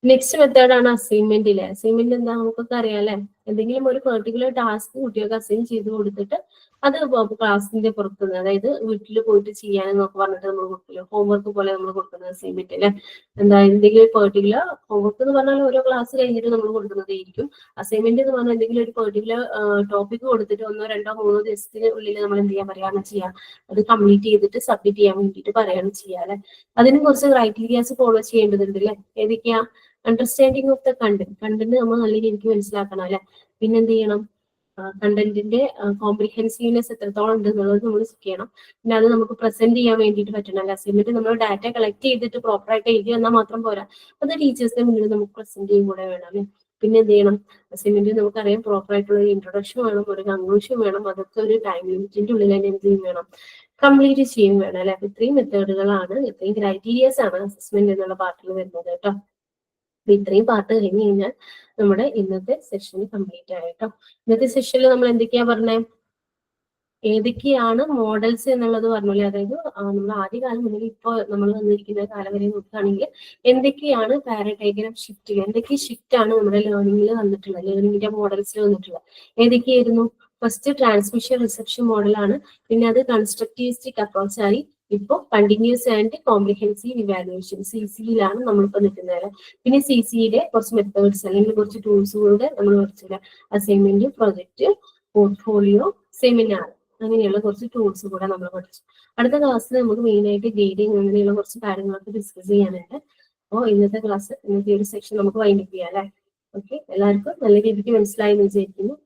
[SPEAKER 1] നെക്സ്റ്റ് മെത്തേഡാണ് അസൈൻമെന്റ്. അസൈൻമെന്റ് എന്താ നമുക്കൊക്കെ അറിയാം അല്ലെ. എന്തെങ്കിലും ഒരു പെർട്ടിക്കുലർ ടാസ്ക് കുട്ടികൾക്ക് അസൈൻ ചെയ്ത് കൊടുത്തിട്ട് അത് ക്ലാസ്സിന്റെ പുറത്തുനിന്ന്, അതായത് വീട്ടിൽ പോയിട്ട് ചെയ്യാനെന്നൊക്കെ പറഞ്ഞിട്ട് നമ്മൾ കൊടുക്കില്ല, ഹോംവർക്ക് പോലെ നമ്മൾ കൊടുക്കുന്നത് അസൈൻമെന്റ് അല്ലെ. എന്താ എന്തെങ്കിലും പെർട്ടിക്കുലർ ഹോംവർക്ക് എന്ന് പറഞ്ഞാൽ ഓരോ ക്ലാസ് കഴിഞ്ഞിട്ട് നമ്മൾ കൊടുക്കുന്നതായിരിക്കും. അസൈൻമെന്റ് എന്ന് പറഞ്ഞാൽ എന്തെങ്കിലും ഒരു പെർട്ടിക്കുലർ ടോപ്പിക് കൊടുത്തിട്ട് 1, 2, 3 ദിവസത്തിന് ഉള്ളിൽ നമ്മൾ എന്ത് ചെയ്യാൻ പറയുകയാണ് ചെയ്യാം, അത് കംപ്ലീറ്റ് ചെയ്തിട്ട് സബ്മിറ്റ് ചെയ്യാൻ വേണ്ടിയിട്ട് പറയുകയാണ് ചെയ്യുക അല്ലെ. അതിന് കുറച്ച് ക്രൈറ്റീരിയാസ് ഫോളോ ചെയ്യേണ്ടതുണ്ട് അല്ലെ. ഏതൊക്കെയാ? അണ്ടർസ്റ്റാൻഡിങ് ഓഫ് ദ കണ്ടന്റ് നമ്മൾ നല്ല രീതിക്ക് മനസ്സിലാക്കണം അല്ലെ. പിന്നെ എന്ത് ചെയ്യണം, കണ്ടന്റിന്റെ കോംപ്രിഹെൻസീവ്നെസ് എത്രത്തോളം ഉണ്ട് എന്നുള്ളത് നമ്മൾ ചെക്ക് ചെയ്യണം. പിന്നെ അത് നമുക്ക് പ്രസന്റ് ചെയ്യാൻ വേണ്ടിയിട്ട് പറ്റണം അല്ലെ. അസൈൻമെന്റ് നമ്മൾ ഡാറ്റ കളക്ട് ചെയ്തിട്ട് പ്രോപ്പർ ആയിട്ട് എഴുതി വന്നാൽ മാത്രം പോരാ, അത് ടീച്ചേഴ്സിന്റെ മുന്നിൽ നമുക്ക് പ്രസന്റ് ചെയ്യും കൂടെ വേണം അല്ലെ. പിന്നെ എന്ത് ചെയ്യണം, അസൈൻമെന്റ് നമുക്കറിയാം പ്രോപ്പർ ആയിട്ടുള്ള ഒരു ഇൻട്രൊഡക്ഷൻ വേണം, ഒരു കൺക്ലൂഷൻ വേണം, അതൊക്കെ ഒരു ടൈം ലിമിറ്റിന്റെ ഉള്ളിൽ തന്നെ എന്ത് ചെയ്യും വേണം, കംപ്ലീറ്റ് ചെയ്യും വേണം അല്ലെ. അപ്പൊ ഇത്രയും മെത്തേഡുകളാണ്, ഇത്രയും ക്രൈറ്റീരിയസ് ആണ് അസസ്മെന്റ് എന്നുള്ള പാർട്ടിൽ വരുന്നത് കേട്ടോ. അപ്പൊ ഇത്രയും പാർട്ട് കഴിഞ്ഞ് കഴിഞ്ഞാൽ നമ്മുടെ ഇന്നത്തെ സെഷൻ കംപ്ലീറ്റ് ആയിട്ടോ. ഇന്നത്തെ സെഷനിൽ നമ്മൾ എന്തൊക്കെയാ പറഞ്ഞേ, ഏതൊക്കെയാണ് മോഡൽസ് എന്നുള്ളത് പറഞ്ഞില്ലേ. അതായത് നമ്മൾ ആദ്യകാലം മുതൽ ഇപ്പോൾ നമ്മൾ വന്നിരിക്കുന്ന കാലം വരെ നോക്കുകയാണെങ്കിൽ എന്തൊക്കെയാണ് പാരഡൈഗ്രാം ഷിഫ്റ്റ്, എന്തൊക്കെ ഷിഫ്റ്റ് ആണ് നമ്മുടെ ലേണിംഗിൽ വന്നിട്ടുള്ളത്, ലേണിംഗിന്റെ മോഡൽസിൽ വന്നിട്ടുള്ളത് ഏതൊക്കെയായിരുന്നു? ഫസ്റ്റ് ട്രാൻസ്മിഷൻ റിസപ്ഷൻ മോഡലാണ്, പിന്നെ അത് കൺസ്ട്രക്റ്റിവിസ്റ്റിക് അപ്രോച്ച് ആയി, ഇപ്പോൾ കണ്ടിന്യൂസ് ആൻഡ് കോംപ്രിഹെൻസീവ് ഇവാലുവേഷൻ CCയിലാണ് നമ്മളിപ്പോൾ നിൽക്കുന്നത്. പിന്നെ CCയുടെ കുറച്ച് മെത്തേഡ്സ് അല്ലെങ്കിൽ കുറച്ച് ടൂൾസുകളുടെ നമ്മൾ കുറച്ചില്ല, അസൈൻമെന്റ്, പ്രൊജക്ട്, പോർട്ട്ഫോളിയോ, സെമിനാർ, അങ്ങനെയുള്ള കുറച്ച് ടൂൾസ് കൂടെ നമ്മൾ പഠിച്ചു. അടുത്ത ക്ലാസ്സിൽ നമുക്ക് മെയിൻ ആയിട്ട് ഗ്രേഡിങ് അങ്ങനെയുള്ള കുറച്ച് കാര്യങ്ങളൊക്കെ ഡിസ്കസ് ചെയ്യാനുണ്ട്. അപ്പോൾ ഇന്നത്തെ ക്ലാസ്, ഇന്നത്തെ ഒരു സെക്ഷൻ നമുക്ക് വൈൻഡ് അപ്പ് ചെയ്യാം അല്ലെ. ഓക്കെ, എല്ലാവർക്കും നല്ല രീതിക്ക് മനസ്സിലായി എന്ന് വിചാരിക്കുന്നു.